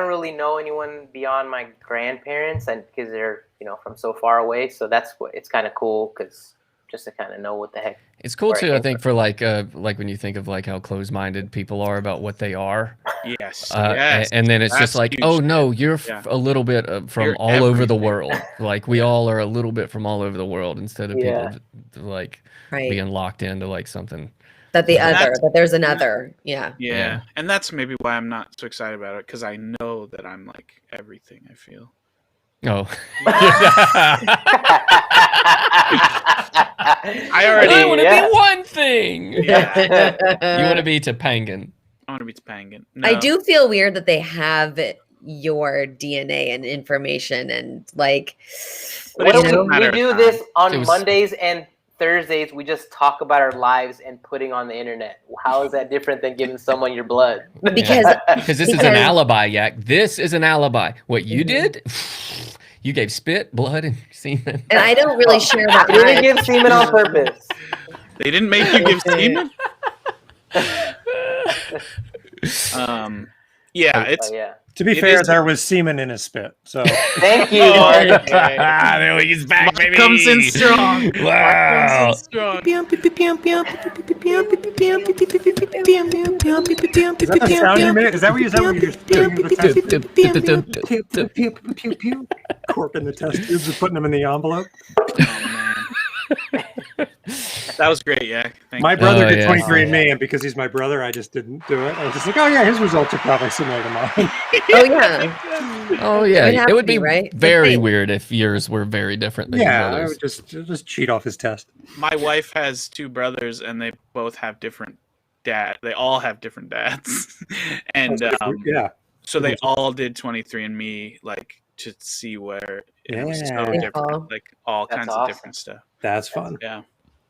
really know anyone beyond my grandparents, and because they're from so far away. So that's what it's kind of cool because just to kind of know what the heck. It's cool where I too. came I think for like when you think of like how closed-minded people are about what they are. Yes. And then it's just That's like, huge. oh no, you're Yeah. a little bit from You're all over the everything. world. Like we all are a little bit from all over the world instead of Yeah. people like Right. being locked into like something that there's another. Yeah. Yeah, and that's maybe why I'm not so excited about it, because I know that I'm like everything. I feel. Oh. I want to be one thing. Yeah. You want to be Topanga. I want to be Topanga. No. I do feel weird that they have your DNA and information and like. But What it do doesn't we matter. do this on It was- Mondays and Thursdays. We just talk about our lives and putting on the internet. How is that different than giving someone your blood? Because Because this is an alibi, Yak. This is an alibi. What you did, you gave spit, blood, and semen. and I don't really share that. I didn't give semen on purpose. They didn't make you give semen. Yeah, it's. Oh, yeah. To be It fair, is- there was semen in his spit. So Thank you, Oh, Mark. okay. There he's back, Mark comes in strong. Wow. Comes in strong. is that the sound you made? Is that what you said when you just doing the test? Corking the test tubes and putting them in the envelope? That was great, yeah. Thank My you. brother Oh, did yeah. 23andMe, and because he's my brother, I just didn't do it. I was just like, oh yeah, his results are probably similar to mine. Oh yeah. Oh yeah, It would have it to would be, be right? very Hey. weird if yours were very different than your Yeah, I brother's. would just cheat off his test. My wife has two brothers, and they both have different dad. They all have different dads, and Yeah, so they all did 23andMe, like to see where it was so Yeah. different, like all That's kinds awesome. of different stuff. that's fun. Yeah.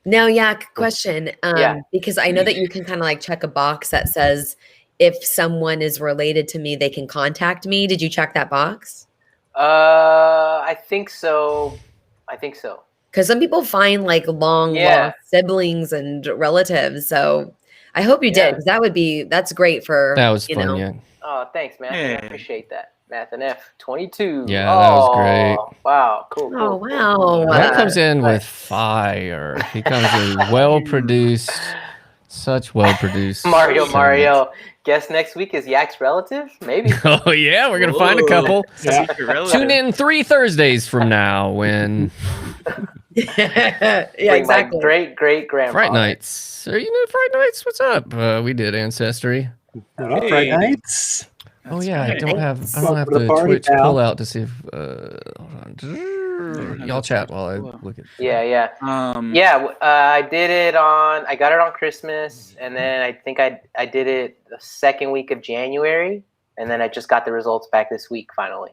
Now, Yak, question. Yeah. Because I know that you can kind of like check a box that says if someone is related to me, they can contact me. Did you check that box? I think so. Because some people find like long Yeah. lost siblings and relatives. So I hope you Yeah. did, because that's great for That was you fun, know. yeah. Oh, thanks, man. Yeah. I appreciate that. Math and F 22. Yeah, that was great. Wow, cool. Oh, cool, wow. cool. That comes in Nice. with fire. He comes with well-produced, such well-produced. Mario. Guess next week is Yak's relative? Maybe. Oh yeah, we're gonna find a Whoa. couple. Yeah. Secret relative. Tune in 3 Thursdays from now when Yeah, Bring exactly. My great grandfather. Fright Nights. Are you know Fright Nights? What's up? We did Ancestry. What up, Friday nights? Oh yeah, I right. don't have Welcome to the the party, Twitch pal. pull out to see if hold on. Y'all chat while I look at Yeah. Yeah, I did it I got it on Christmas, and then I think I did it the second week of January, and then I just got the results back this week finally.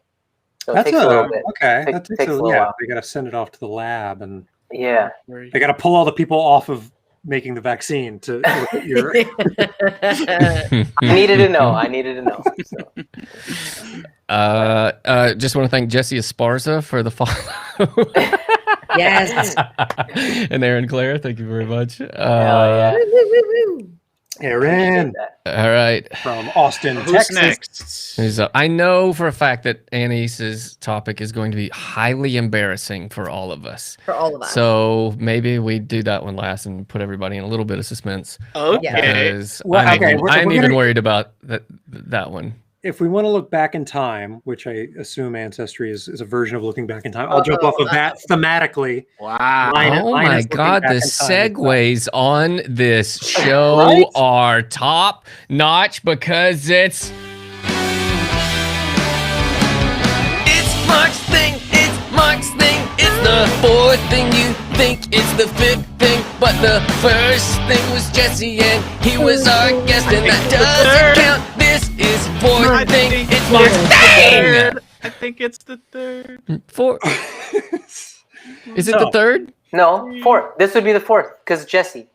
So it takes a little bit. Okay. Takes- That takes takes a a, little yeah, while. they got to send it off to the lab, and Yeah. they got to pull all the people off of making the vaccine to look at your. I needed to know. So. Just want to thank Jesse Esparza for the follow. Yes. And Aaron Claire, thank you very much. Hell yeah. Woo, woo, woo, woo. Aaron All right. from Austin, Who's Texas. next? Who's up? I know for a fact that Anais's topic is going to be highly embarrassing for all of us. For all of us. So maybe we do that one last and put everybody in a little bit of suspense. Okay. Because Well, I'm, okay, even, we're I'm even gonna- worried about that one. If we want to look back in time, which I assume Ancestry is a version of looking back in time, I'll jump off of that thematically. Wow. Mine- Oh mine my is looking God, back the in time as well. segues on this show Right? are top notch because it's Mark's thing, it's Mark's thing, it's the fourth thing you think it's the fifth thing, but the first thing was Jesse and he was our guest and that doesn't count. This is fourth thing, it's Mark's thing! I think it's the third. Four. Is it the third? No, fourth. This would be the fourth because Jesse.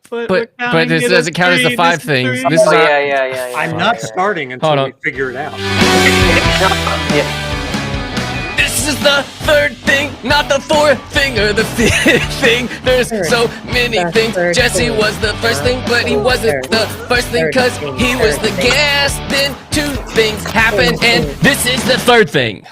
But this doesn't count as the five things. This is Oh, our, yeah. I'm not starting Hold until on. we figure it out. Yeah. This is the third thing, not the fourth thing or the fifth thing. There's so many things. Jesse was the first thing, but he wasn't the first thing because he was the guest. Then two things happened, and this is the third thing.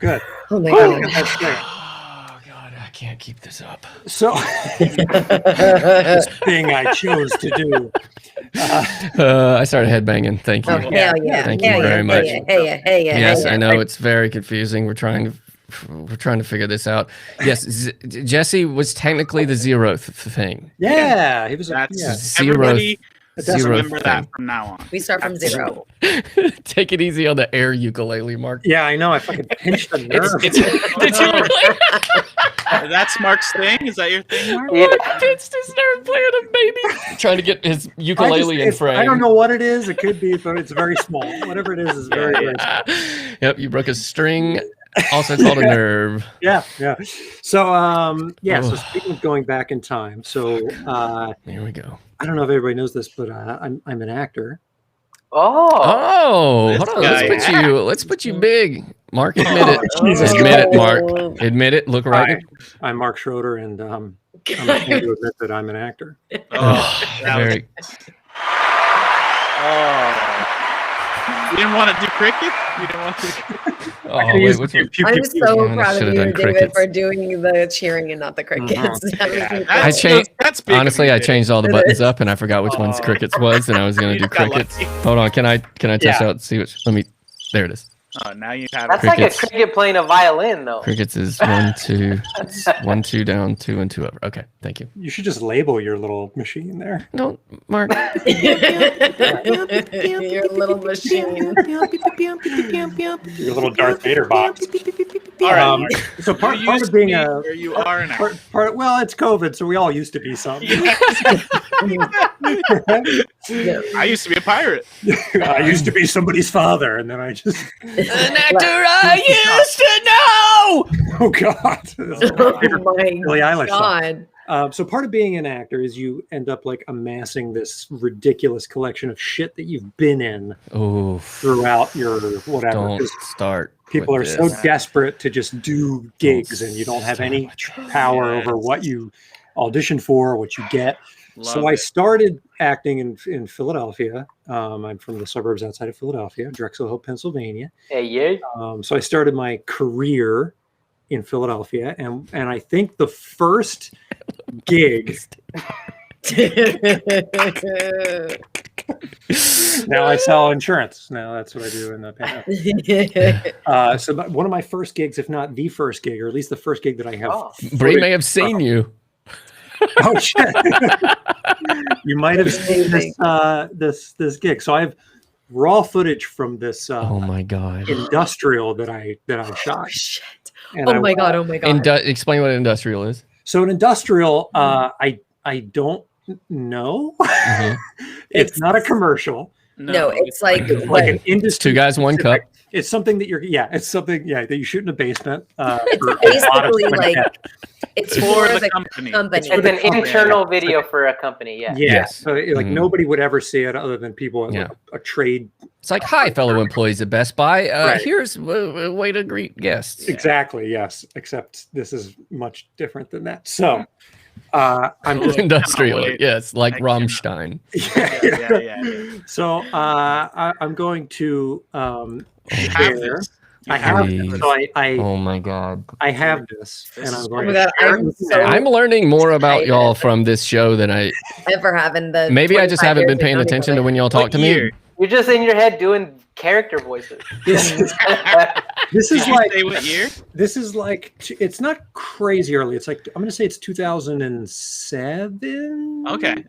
Good. Oh my Look God. at that thing. Oh God, I can't keep this up. So, this thing I chose to do. I started headbanging. Thank you. Oh, hell yeah. Thank you Hell very yeah, much. Hey yeah. Yes, hell I yeah. know it's very confusing. We're trying to we're trying to figure this out. Yes, Jesse was technically the zeroth thing. Yeah, he was. That's Zeroth. everybody. Zeroth Remember that thing. from now on. We start from That's zero. Take it easy on the air ukulele, Mark. Yeah, I know. I fucking pinched the nerve. Did you really? That's Mark's thing. Is that your thing, Mark? Yeah. Pinched his nerve playing a baby. Trying to get his ukulele in frame. I don't know what it is. It could be, but it's very small. Whatever it is very, very small. Yep, you broke a string, also called a nerve. Yeah. So, so speaking of going back in time, so Here we go. I don't know if everybody knows this, but I'm an actor. Oh. Hold on. guy. Let's put you big. Mark, admit it. Jesus Admit it, Mark. Admit it. Look right. I'm Mark Schroeder, and I'm ashamed to admit that I'm an actor. Very. You didn't want to do cricket? You didn't want to. Oh, wait, which one? I'm so Yeah, I proud should've of you, done David, crickets. for doing the cheering and not the crickets. That was incredible. I changed. That's big. Honestly, I changed all the It buttons is. up, and I forgot which ones crickets was, and I was gonna You do just got crickets. lucky. Hold on, can I test Yeah. out? See which? Let me. There it is. Oh, now you have That's it. like a Crickets. cricket playing a violin, though. Crickets is 1, 2, it's 1, 2 down, 2 and 2 over. Okay, thank you. You should just label your little machine there. No, Mark. Your little machine. Your little Darth Vader box. All right. So part You used of to being be a where you are an actor. well, it's COVID, so we all used to be something. I used to be a pirate. I used to be somebody's father, and then I just An actor I used to know. oh god. Oh my Billy Eilish song. God. So part of being an actor is you end up like amassing this ridiculous collection of shit that you've been in Oh, throughout your whatever. don't 'Cause start. people are with so this. desperate to just do gigs, and you don't have any power over what you audition for, what you get. So Love I it. started acting in Philadelphia. I'm from the suburbs outside of Philadelphia, Drexel Hill, Pennsylvania. Hey, yeah. So I started my career in Philadelphia, and I think the first gig. Now I sell insurance. Now that's what I do in the pandemic. So one of my first gigs, if not the first gig, or at least the first gig that I have. Oh. Bree may have seen you. Oh shit! You might have seen this gig. So I have raw footage from this Oh my god. industrial that I shot. Shit. And Oh my god. Oh my god. Explain what an industrial is. So an industrial, I don't know. Mhm. It's not a commercial. No, it's like It's what? like an industry. Two guys, one cup. It's something that it's something that you shoot in a basement. It's for a lot of basically different like guests. it's For for the the company. company. for It's the an company. internal video for a company, yeah. Yeah. Yes. So Mhm. nobody would ever see it other than people at Yeah. a trade. It's like, hi, fellow employees at Best Buy. Right. Here's a way to greet guests. Exactly. Yes. Except this is much different than that. So I'm just Industrial, wait. yes, like I cannot. Rammstein. Yeah. So I'm going to You have share. this. I have Please. this. So I Oh my god. have this, and I'm Oh going my to god, share it I'm with you so now. I'm learning more about excited. y'all from this show than I. ever having the. Maybe I just 25 haven't years been paying of attention to knowing when y'all talk to year? me. You're just in your head doing character voices. This is this Did is you like say what year? this is like it's not crazy early. It's like I'm going to say it's 2007. Okay.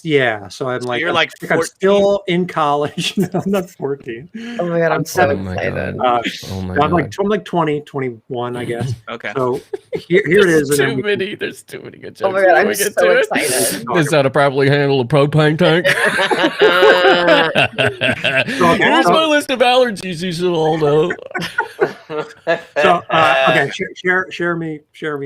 Yeah, so I'm So like you're like I'm 14? still in college. No, I'm not 14. Oh my god, I'm so Oh my excited. god. Oh my I'm god. like 20, 21, I guess. Okay. So here it is. There's And too then many. There's too many good jokes. Oh my god, I'm Before we get so to it. excited. This is how to properly handle a propane tank. Here's my list of allergies you should all know. So okay, share me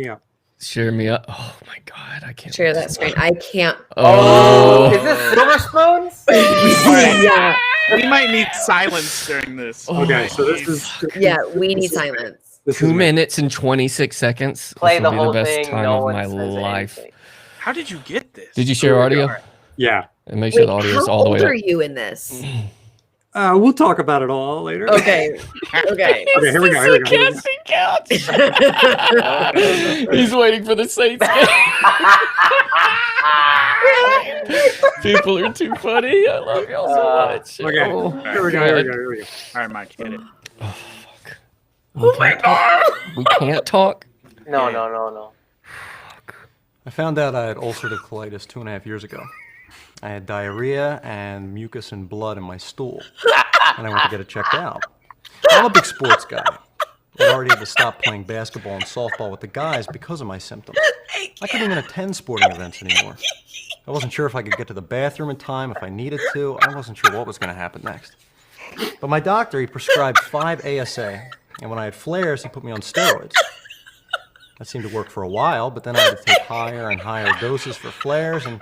up. Share me up. Oh my god, I can't Share wait that to- screen. I can't. Oh. Is this Silver Spoons? Yeah, We might need silence during this. Okay, so this is yeah, we need silence. this 2 is minutes and 26 seconds. Play This the will be whole the best thing. time No of one my says life. anything. How did you get this? Did you share audio? Yeah. And make sure Wait, the audio is how all the way old up. are you in this? We'll talk about it all later. Okay, okay. Okay, here we go. Here we go. Here we go. Couch. He's waiting for the Saints game. People are too funny. I love y'all so much. Okay. Oh, Here we go. Here we go. Here we go. All right, Mike, hit it. Oh my God. We can't talk. No. I found out I had ulcerative colitis 2.5 years ago. I had diarrhea and mucus and blood in my stool, and I went to get it checked out. I'm a big sports guy. I already had to stop playing basketball and softball with the guys because of my symptoms. I couldn't even attend sporting events anymore. I wasn't sure if I could get to the bathroom in time, if I needed to. I wasn't sure what was going to happen next. But my doctor, he prescribed 5 ASA, and when I had flares, he put me on steroids. That seemed to work for a while, but then I had to take higher and higher doses for flares, and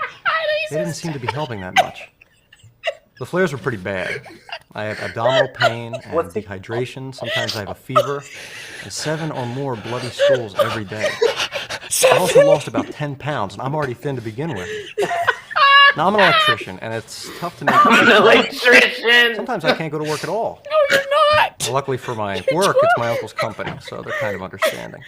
they didn't seem to be helping that much. The flares were pretty bad. I have abdominal pain and dehydration. Sometimes I have a fever, and 7 or more bloody stools every day. I've also lost about 10 pounds, and I'm already thin to begin with. Now, I'm an electrician, and it's tough to make... I'm an electrician! Sometimes I can't go to work at all. No, you're not! Well, luckily for my work, it's my uncle's company, so they're kind of understanding.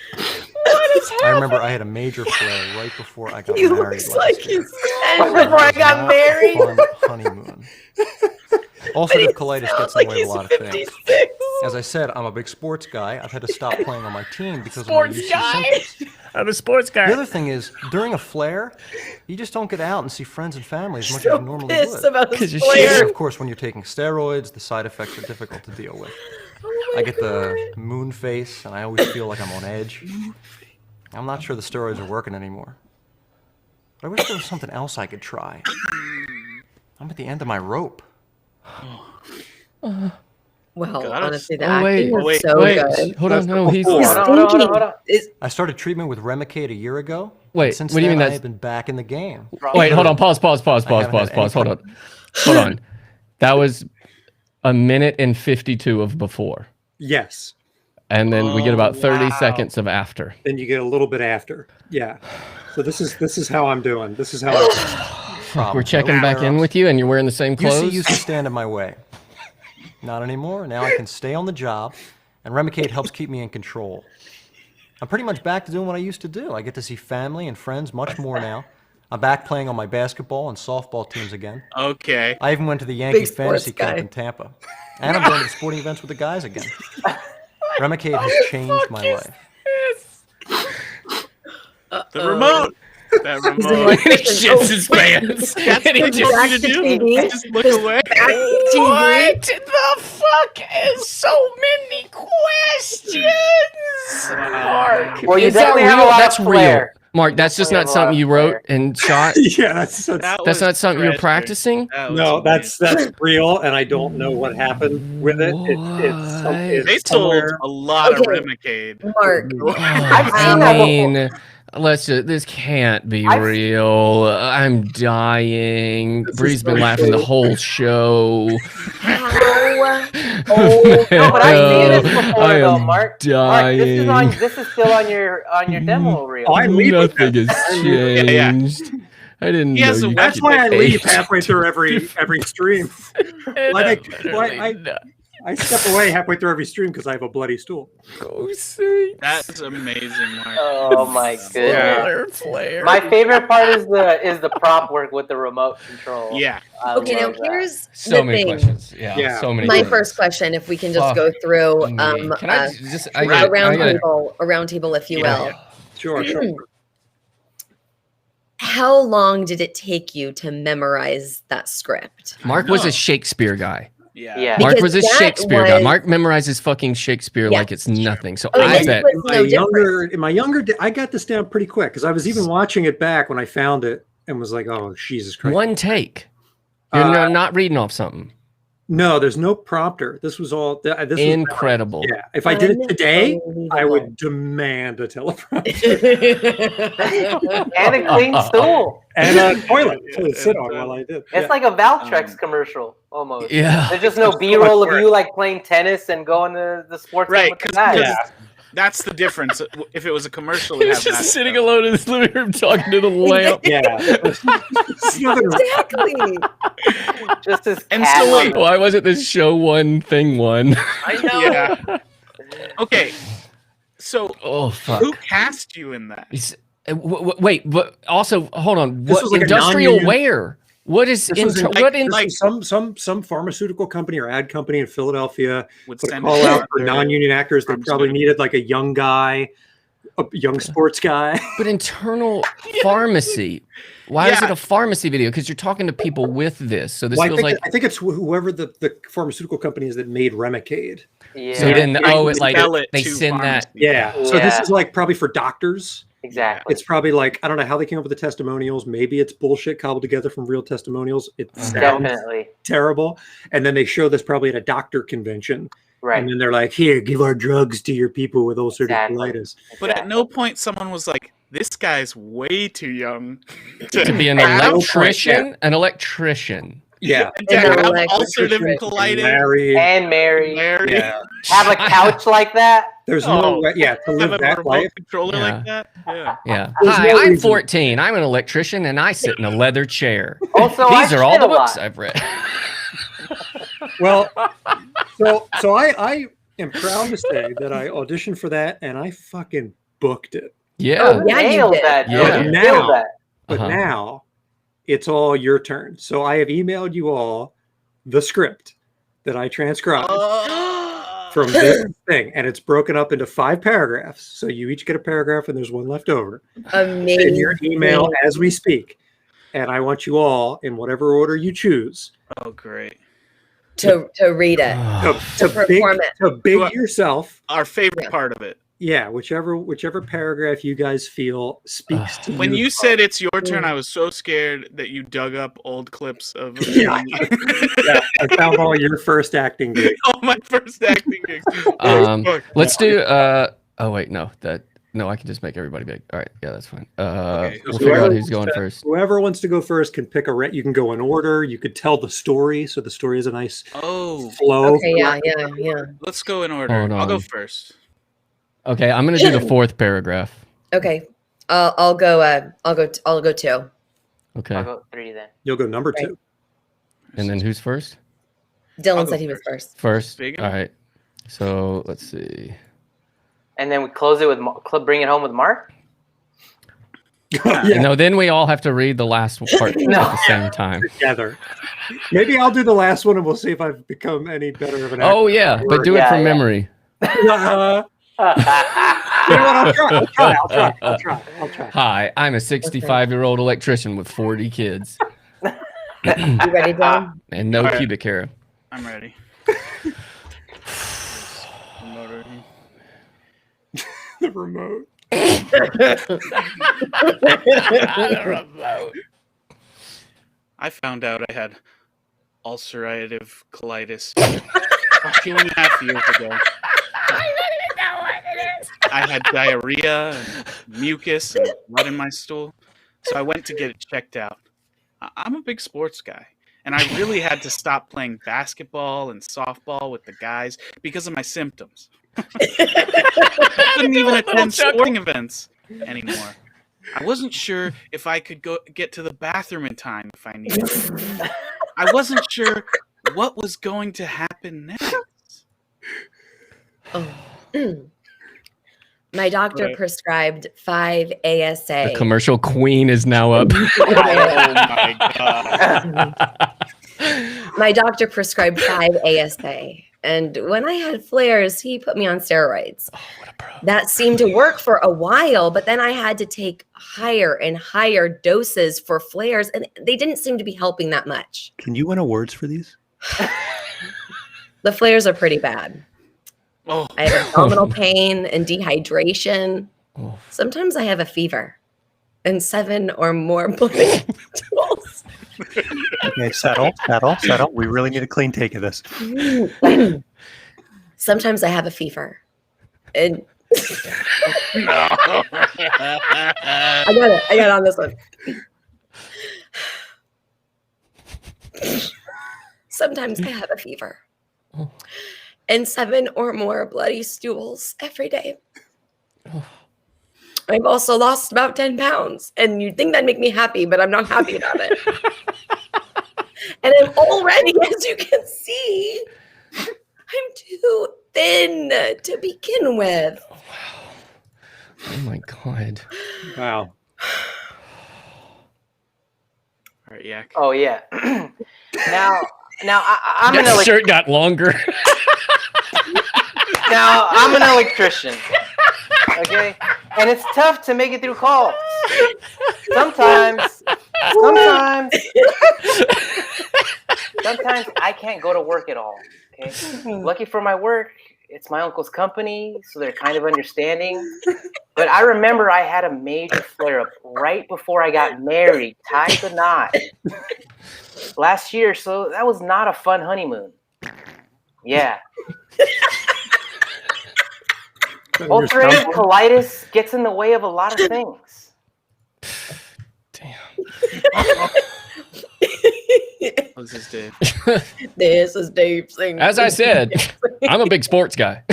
I remember I had a major flare right before I got married last year. Before I got married? Fun honeymoon. Ulcerative colitis gets in the way of a lot of things. As I said, I'm a big sports guy. I've had to stop playing on my team because of my UC symptoms. I'm a sports guy. The other thing is, during a flare, you just don't get out and see friends and family as much as you normally would. About this flare. Of course, when you're taking steroids, the side effects are difficult to deal with. I get the moon face, and I always feel like I'm on edge. I'm not sure the steroids are working anymore. But I wish there was something else I could try. I'm at the end of my rope. Well, God, honestly, the Oh, acting was wait, so good. Hold on, no, he's... Hold on. I started treatment with Remicade a year ago. Wait, and since what do you then, mean I that's- have been back in the game. Wait, hold on, pause. I haven't had any Hold on. That was 1:52 of before. Yes. And then we get about 30 wow. seconds of after. Then you get a little bit after. Yeah. So this is how I'm doing. This is how I'm doing. We're checking back in with you, and you're wearing the same clothes. UC used to stand in my way. Not anymore. Now I can stay on the job, and Remicade helps keep me in control. I'm pretty much back to doing what I used to do. I get to see family and friends much more now. I'm back playing on my basketball and softball teams again. Okay. I even went to the Yankee Big sports Fantasy Camp guy. in Tampa. And I'm going to the sporting events with the guys again. Remicade has changed my life. The remote. That remote. like, He shits his pants. That's And he what you just- want me to do. TV. Just look away. What the fuck is so many questions? Mark, Well, you is that definitely have a real? lot That's of real. flair. Mark, that's just Definitely not have a lot something of you wrote flair. and shot. Yeah, that's That That's was not something you're treasure. practicing. That was no, amazing. that's real, and I don't know what happened with it. It's They sold somewhere. a lot of Okay. Remicade. Mark, I've I seen that mean, let's just, this can't be I've- real. I'm dying. This is Bree's been so laughing the true. whole show. how? No, but I've seen this before, I though, am Mark. dying. Mark, this is still on your demo reel. Oh, I leave with Nothing that. has Yeah. changed. I didn't He know has a you web- That's why I could leave age. halfway through every stream. I step away halfway through every stream because I have a bloody stool. Go see. That's amazing, Mark. Oh my goodness. Flare. My favorite part is the prop work with the remote control. Yeah. I Okay, now love that. here's So the many thing. questions. Yeah, Yeah. so many. My questions. first question, if we can just Fuck go through Can I just? I a gotta- round I gotta- table, if you Yeah. will. Sure. How long did it take you to memorize that script? Mark was No. a Shakespeare guy. Yeah. Yeah. Mark Because was a that Shakespeare guy. was- Mark memorizes fucking Shakespeare Yeah. like it's nothing. So Oh, I this bet. was no different. In my younger, I got this down pretty quick because I was even watching it back when I found it and was like, "Oh, Jesus Christ!" One take. You're not reading off something. No, there's no prompter. This was all. This was Incredible. yeah. If I did it today, I Unbelievable. would demand a teleprompter And a clean stool. and a toilet to sit on while I did. It's like a Valtrex commercial almost. Yeah. There's just no B-roll of you like playing tennis and going to the sports game Right, with the because guys. that's the difference. If it was a commercial, it'd He's have just that sitting stuff. alone in his living room talking to the lamp. Yeah. It's nothing- Exactly. Just as And cat so wait, on the- Why wasn't this show one thing one? I know. Yeah. Okay. So Oh fuck. who cast you in that? Wait, but also hold on. This What was like a industrial non-union- where? What is This was like some pharmaceutical company or ad company in Philadelphia would put a send call out for their non-union actors. They probably pharmaceutical- needed like a young guy, a young sports guy. But internal pharmacy. Why is it a pharmacy video? Because you're talking to people with this. So this feels like I think it's whoever the pharmaceutical company is that made Remicade. Yeah. so then it like sell it they to send that. pharmacy. Yeah. So this is like probably for doctors. Exactly. It's probably like, I don't know how they came up with the testimonials. Maybe it's bullshit cobbled together from real testimonials. It sounds Definitely. terrible. And then they show this probably at a doctor convention. Right. And then they're like, here, give our drugs to your people with ulcerative Exactly. colitis. But at no point someone was like, "This guy's way too young To be an have- electrician. An electrician. Yeah. to have Electrician. ulcerative colitis." Married. And married. Larry, Yeah. Have a couch like that. There's no way. Yeah. To have live a that remote life. controller Yeah. like that. Yeah. Yeah. There's Hi, no I'm reason. 14. I'm an electrician and I sit in a leather chair. Also, These I are all shit the a books lot. I've read. Well, so I am proud to say that I auditioned for that and I fucking booked it. Yeah. Oh, yeah, you Nailed did. that. Yeah. Dude. Now- Nailed that. But Uh-huh. now it's all your turn. So I have emailed you all the script that I transcribed from this thing, and it's broken up into 5 paragraphs. So you each get a paragraph, and there's one left over Amazing. in your email as we speak. And I want you all, in whatever order you choose, Oh, great. to read it. to perform it. big yourself. Our favorite part of it. Yeah, whichever paragraph you guys feel speaks to When you. you said it's your turn, I was so scared that you dug up old clips of Yeah. Yeah, I found all your first acting gigs. all my first acting gigs. Let's do oh wait, no. I can just make everybody big. All right, yeah, that's fine. Okay, We'll figure out who's going first. Whoever wants to go first can pick a you can go in order. You could tell the story, so the story is a nice flow. Okay, yeah. Let's go in order. Hold I'll go on. first. Okay, I'm gonna do the 4th paragraph. Okay. I'll go 2. Okay. I'll go 3 then. You'll go number Right. 2. And then who's first? Dylan I'll go said he was first. First. Big. All right. So let's see. And then we close it with bring it home with Mark. Yeah, No, then we all have to read the last part at the same time. together. Maybe I'll do the last one, and we'll see if I've become any better of an actor. Oh yeah, but do it Yeah, from yeah. memory. You know what? I'll try. Hi, I'm a 65-year-old electrician with 40 kids You ready, Dylan? and no All right. pubic hair. I'm ready. Motor. The remote. I found out I had ulcerative colitis 2.5 years ago. I had diarrhea and mucus and blood in my stool. So I went to get it checked out. I'm a big sports guy. And I really had to stop playing basketball and softball with the guys because of my symptoms. I couldn't even attend sporting events anymore. I wasn't sure if I could get to the bathroom in time if I needed to. I wasn't sure what was going to happen next. My doctor Right. prescribed 5 ASA. The commercial queen is now up. Oh my god. My doctor prescribed 5 ASA. And when I had flares, he put me on steroids. Oh, what a pro. That seemed to work for a while, but then I had to take higher and higher doses for flares, and they didn't seem to be helping that much. Can you win awards for these? The flares are pretty bad. Oh, I have abdominal pain and dehydration. Oh. Sometimes I have a fever and 7 or more bloody stools. Okay, settle. We really need a clean take of this. Sometimes I have a fever. And I got it on this one. Sometimes I have a fever. And 7 or more bloody stools every day. I've also lost about 10 pounds. And you'd think that'd make me happy, but I'm not happy about it. And I'm already, as you can see, I'm too thin to begin with. Oh my god. Wow. All right, Yak. Oh yeah. now I'm That shirt got longer. Now I'm an electrician. Okay, and it's tough to make it through calls. Sometimes I can't go to work at all. Okay, lucky for my work, it's my uncle's company, so they're kind of understanding. But I remember I had a major flare-up right before I got married, tied the knot, last year. So that was not a fun honeymoon. Yeah. Ulcerative colitis gets in the way of a lot of things. This is Dave. This is Dave singing. As I said, I'm a big sports guy.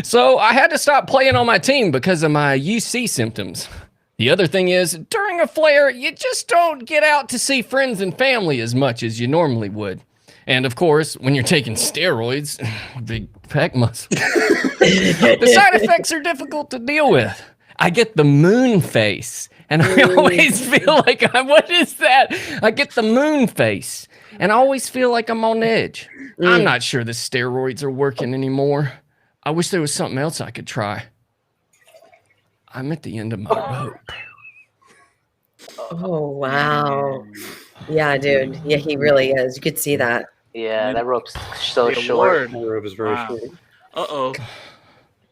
So I had to stop playing on my team because of my UC symptoms. The other thing is, during a flare, you just don't get out to see friends and family as much as you normally would. And of course, when you're taking steroids, big pec muscle, the side effects are difficult to deal with. I get the moon face, and I always feel like what is that? I get the moon face, and I always feel like I'm on edge. I'm not sure the steroids are working anymore. I wish there was something else I could try. I'm at the end of my rope. Oh, wow. Yeah, dude. Yeah, he really is. You could see that. Yeah, that rope's so short. The rope is very short. Uh-oh.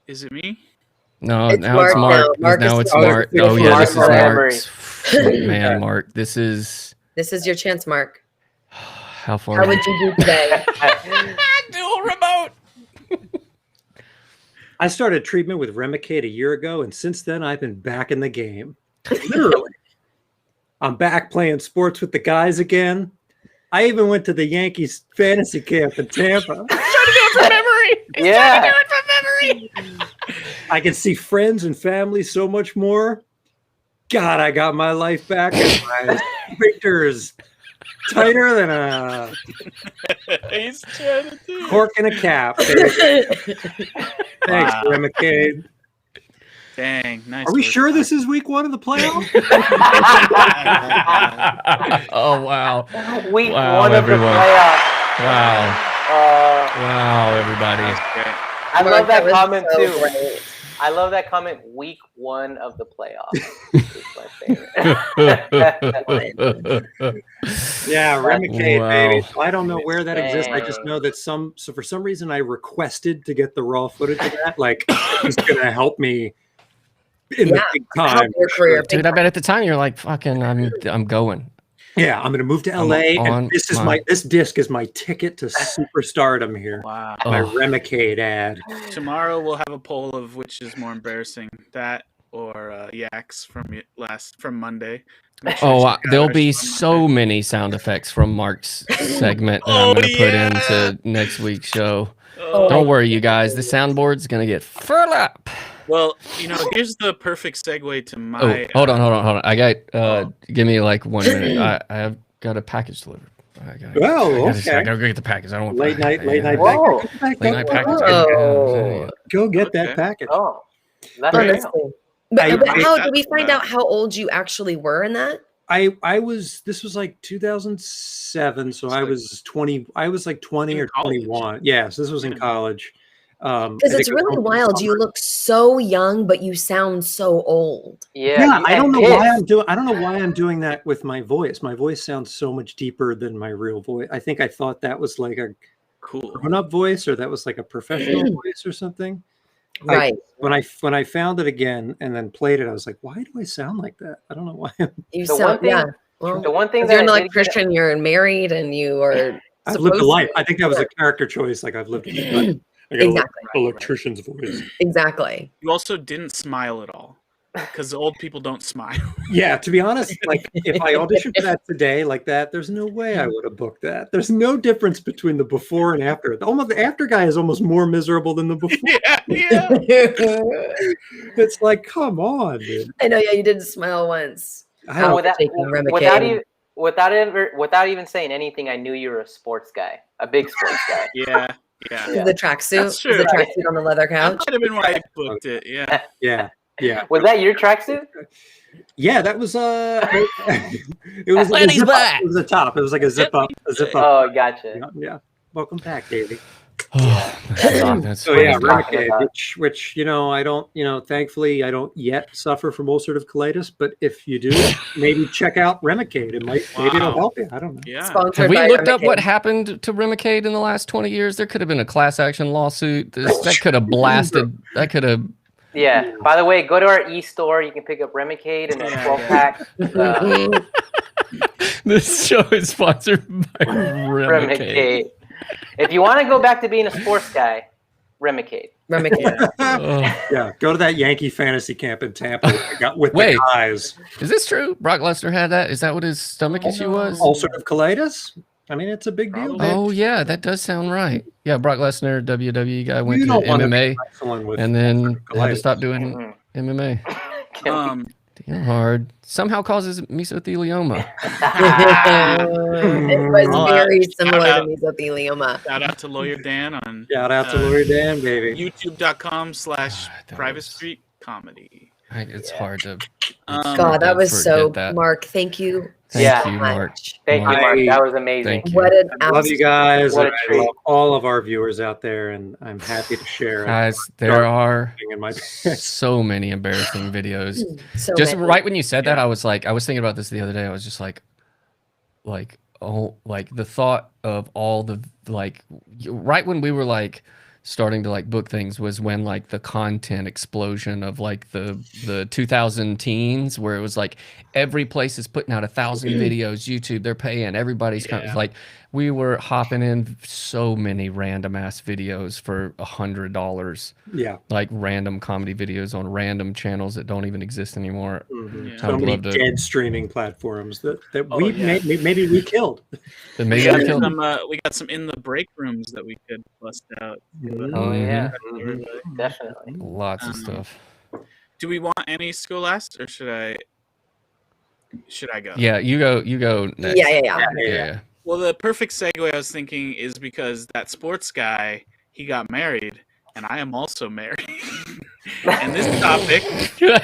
Is it me? No, It's now Mark it's Mark. now. Now it's Mark Mark. is Oh, yeah, this is forever. Mark's. Man, Mark, this is... This is your chance, Mark. How far? How would you do today? Dual remote. I started treatment with Remicade a year ago, and since then I've been back in the game. Literally. I'm back playing sports with the guys again. I even went to the Yankees fantasy camp in Tampa. Trying to do it from memory. Yeah. Trying to do it from memory. I can see friends and family so much more. God, I got my life back. And my sphincter's tighter than a He's trying to do cork in a cap. Thanks, Remicade. Dang, nice. Are we work. sure this is week 1 of the playoffs? Oh, wow. Week Wow, 1 of the everyone. playoffs. Wow. Wow, everybody. I Mark, love that was comment so too. great. I love that comment. Week 1 of the playoffs. Is my favorite. Yeah, Remicade, Wow. baby. So I don't know where that exists. I just Dang. know that for some reason I requested to get the raw footage of that. Like, it's gonna help me in the big help time. your career. Dude, I bet at the time you're like, fucking, I'm going. Yeah, I'm gonna move to I'm LA, on and this disc is my ticket to superstardom here. Wow. My Oh. Remicade ad. Tomorrow we'll have a poll of which is more embarrassing, that or Yaks from Monday. Make sure Oh, to check out there'll our be show on so Monday. many sound effects from Mark's segment that I'm Oh, going to put yeah. into next week's show. Oh, Don't worry, you guys. The soundboard's going to get full up. well, here's the perfect segue to Oh, my. hold on. I got, give me like 1 minute. I have got a package delivered. Oh, I okay. gotta go get the package. I don't want Late night Whoa. package. Late night package. Oh. Go get Okay. that package. Oh, that's But- real. Honestly. But I- how did we find out how old you actually were in that? This was like 2007, so I like- was 20. I was like 20 In or college. 21. Yeah, so this was in Yeah. college. Because it's really wild. You look so young, but you sound so old. Yeah, I don't know and why pissed. I don't know why I'm doing that with my voice. My voice sounds so much deeper than my real voice. I think I thought that was like a Cool. grown-up voice, or that was like a professional voice or something. Right. When I found it again and then played it, I was like, why do I sound like that? I don't know why. You The one sound, thing- yeah. Well, The one thing 'cause that you're an I did get- electrician, you're married, and you are. I've lived a supposed life. to- I think that was a character choice. Like I've lived. I got Exactly. electrician's voice. Exactly. You also didn't smile at all, because old people don't smile. Yeah, to be honest, like if I auditioned for that today like that, there's no way I would have booked that. There's no difference between the before and after. Almost the after guy is almost more miserable than the before. yeah. It's like, come on, dude. I know. Yeah, you did smile once. I How don't- without, taking Remicade. without even saying anything, I knew you were a sports guy, a big sports guy. Yeah. The tracksuit. That's true. The tracksuit on the leather That couch. might have been why I booked it. Yeah. yeah. Yeah. Was that your tracksuit? Yeah, that was it was like Lenny's back. it was a top. It was like a zip up. Oh, gotcha. Yeah. Welcome back, Davey. That's So yeah, what he's talking Remicade, about. which I don't, thankfully I don't yet suffer from ulcerative colitis, but if you do, maybe check out Remicade. Maybe it'll help you. I don't know. Yeah. Sponsored Have we by looked up Remicade. what happened to Remicade in the last 20 years? There could have been a class action lawsuit. That could have blasted. That could have. Yeah. By the way, go to our e-store. You can pick up Remicade and a 12-pack. This show is sponsored by Remicade. Remicade. If you want to go back to being a sports guy, Remicade. Remicade. Yeah, go to that Yankee fantasy camp in Tampa with Wait. the guys. Is this true? Brock Lesnar had that? Is that what his stomach issue was? Ulcerative colitis? I mean, it's a big deal. Oh, yeah, that does sound right. Yeah, Brock Lesnar, WWE guy, went You to don't want to MMA be someone with and then ulcerative had to colitis. stop doing MMA. Damn hard. Somehow causes mesothelioma. It was very similar shout to mesothelioma. Shout out to Lawyer Dan on Shout out to Lawyer Dan, baby. YouTube.com/Private Street Comedy. It's hard to. God, that was so, that. Mark, thank you Yeah. so you, Mark. much. Thank you, Mark. That was amazing. Thank you. What an I love you guys. What a and I treat. love all of our viewers out there, and I'm happy to share. Guys, there are in my so many embarrassing videos. So Just many. right when you said that, I was thinking about this the other day. I was just like the thought of all the right when we were starting to book things was when the content explosion of the 2000 teens, where it was every place is putting out 1,000 videos. YouTube, they're paying, everybody's kind of we were hopping in so many random ass videos for $100. Yeah. Random comedy videos on random channels that don't even exist anymore. Yeah. So many dead streaming platforms that we maybe we killed. That We maybe got we killed. we got some in the break rooms that we could bust out. Oh, yeah. Everybody. Definitely. Lots of stuff. Do we want any to go last, or should I go? Yeah, you go next. Yeah. Well, the perfect segue I was thinking is because that sports guy, he got married, and I am also married. And this topic,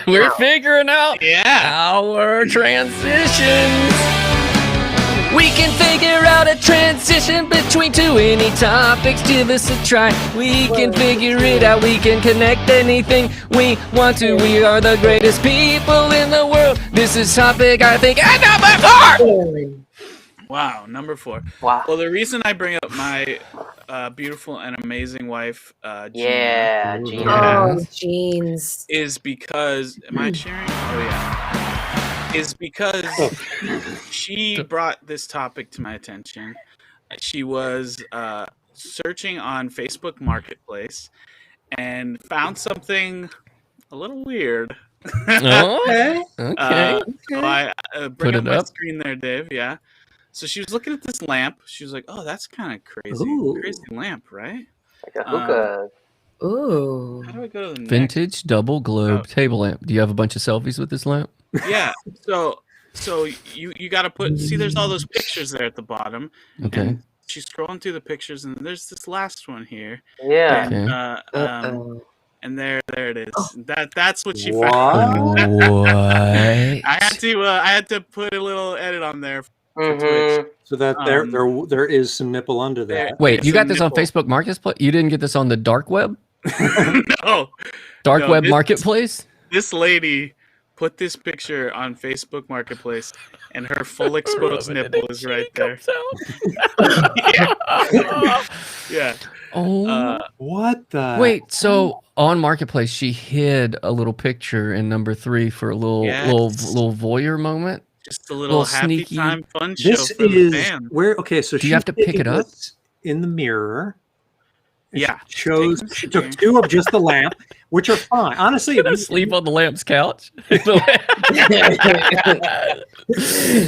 we're figuring out our transitions. We can figure out a transition between two any topics. Give us a try. We can figure it out. We can connect anything we want to. We are the greatest people in the world. This is topic, I think, and number 4. wow, number 4. Wow. Well, the reason I bring up my beautiful and amazing wife, Gina, Yeah, Gina. Oh, jeans. is because, am I sharing? Oh, yeah. Is because she brought this topic to my attention. She was searching on Facebook Marketplace and found something a little weird. Okay. So I bring up my screen there, Dave. Yeah. So she was looking at this lamp. She was like, "Oh, that's kind of crazy. Ooh. Crazy lamp, right?" Like a hookah. Ooh. How do I go to the next? Vintage double globe table lamp. Do you have a bunch of selfies with this lamp? Yeah. So you got to see. There's all those pictures there at the bottom. Okay. And she's scrolling through the pictures, and there's this last one here. Yeah. And, and there it is. That's what she What? found. What? I had to put a little edit on there. Mm-hmm. So that there is some nipple under that. Wait, It's you a got this on nipple. Facebook Marketplace? You didn't get this on the dark web? No. Dark No, web this- marketplace? This lady put this picture on Facebook Marketplace, and her full exposed nipple is right there. Yeah. Oh. What the? Wait, so on Marketplace, she hid a little picture in number 3 for a little voyeur moment. Just a little happy sneaky. time fun show This for the is fans. where. Okay, so Do you have to pick it up? in the mirror? And Yeah. She took 2 of just the lamp, which are fine. Honestly, Can I sleep on the lamp's couch? if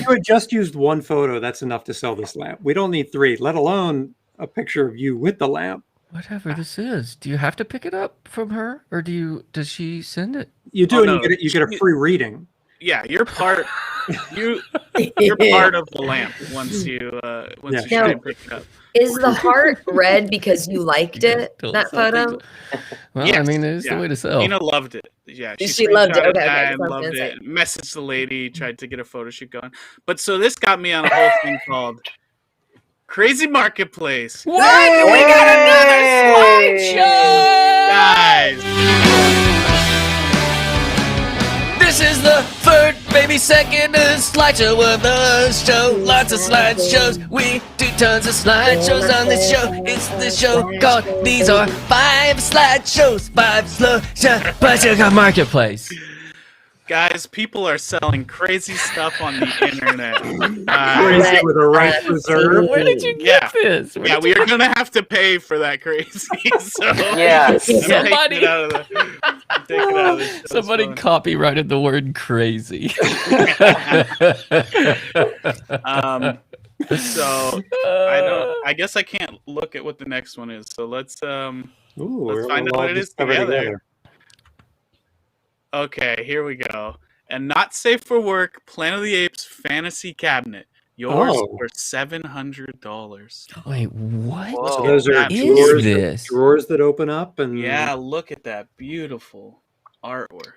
you had just used 1 photo, that's enough to sell this lamp. We don't need 3, let alone a picture of you with the lamp. Whatever this is. Do you have to pick it up from her, or does she send it? You do, Oh, and no. you get a free reading. you're part. You're part of the lamp once you try and pick it up. Is the heart red because you liked it? That photo? Well, Yes, I mean, it's the way to sell. Tina loved it. Yeah, She loved it. screenshotted Okay, that okay. and That's what I was loved gonna it. Messaged the lady, tried to get a photo shoot going. But so this got me on a whole thing called Crazy Marketplace. What? We got another slideshow! Guys. This is the third, maybe second slideshow of the show. Lots of slideshows. We do tons of slideshows on this show. It's the show called These Are 5 Slideshows. 5 slow shows. Marketplace. Guys, people are selling crazy stuff on the internet. Crazy with a right reserve. Where did you get this? Yeah, we are gonna have to pay for that crazy. So Yeah. Somebody- I'm taking it out of the show. Somebody copyrighted the word crazy. So I guess I can't look at what the next one is. So let's find out what it is together. Okay, here we go. And not safe for work, Planet of the Apes fantasy cabinet. Yours for $700. Wait, what? So those are drawers that open up, and look at that beautiful artwork.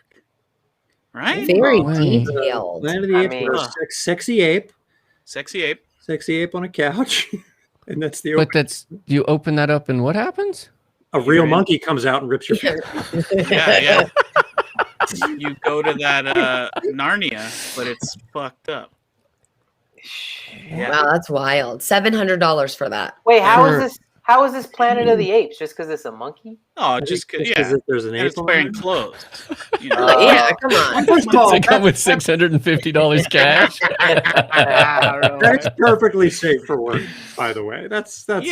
Right? Very detailed. Planet of the Apes with a sexy ape. Sexy ape. Sexy ape on a couch. And that's the But that's you open that up and what happens? A real monkey comes out and rips your face. Yeah. You go to that Narnia, but it's fucked up. Wow, that's wild. $700 for that. Wait, how is this Planet of the Apes? Just because it's a monkey? Oh, just because there's an ape it's wearing clothes. You know? Yeah, come on. First of all, Does it come with $650 cash? that's perfectly safe for work, by the way. That's fine.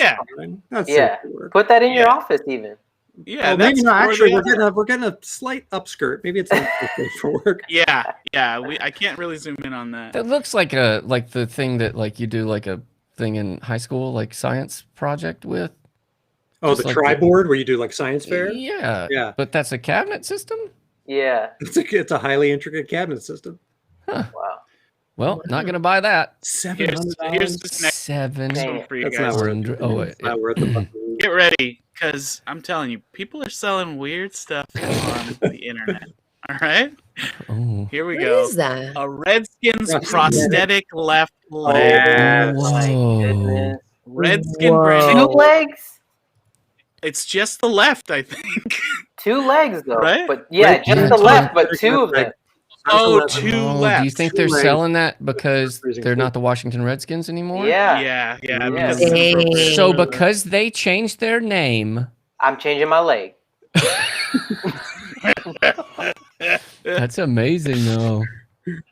That's safe for work. Put that in your office even. Yeah, well, maybe not. Actually, we're getting a slight upskirt. Maybe it's not safe for work. Yeah. I can't really zoom in on that. That looks like the thing that you do like a thing in high school, like science project with. Oh, the tri-board where you do like science fair? Yeah. But that's a cabinet system? Yeah. It's a highly intricate cabinet system. Huh. Wow. Well, not gonna buy that. $700. Here's this next $700. for you That's guys. not worth it. Oh, wait. It's not worth it. Get ready, because I'm telling you, people are selling weird stuff on the internet. All right? Oh. Here we What go. is that? A Redskins prosthetic left leg. Whoa. Redskin Two branding. legs? It's just the left, I think. 2 legs though. Right? But yeah, just the left, but 2 of them. Oh, 2 left. Do you think they're Two legs. selling that because they're not the Washington Redskins anymore? Yeah. Yeah. Because Dang. So because they changed their name, I'm changing my leg. that's amazing though.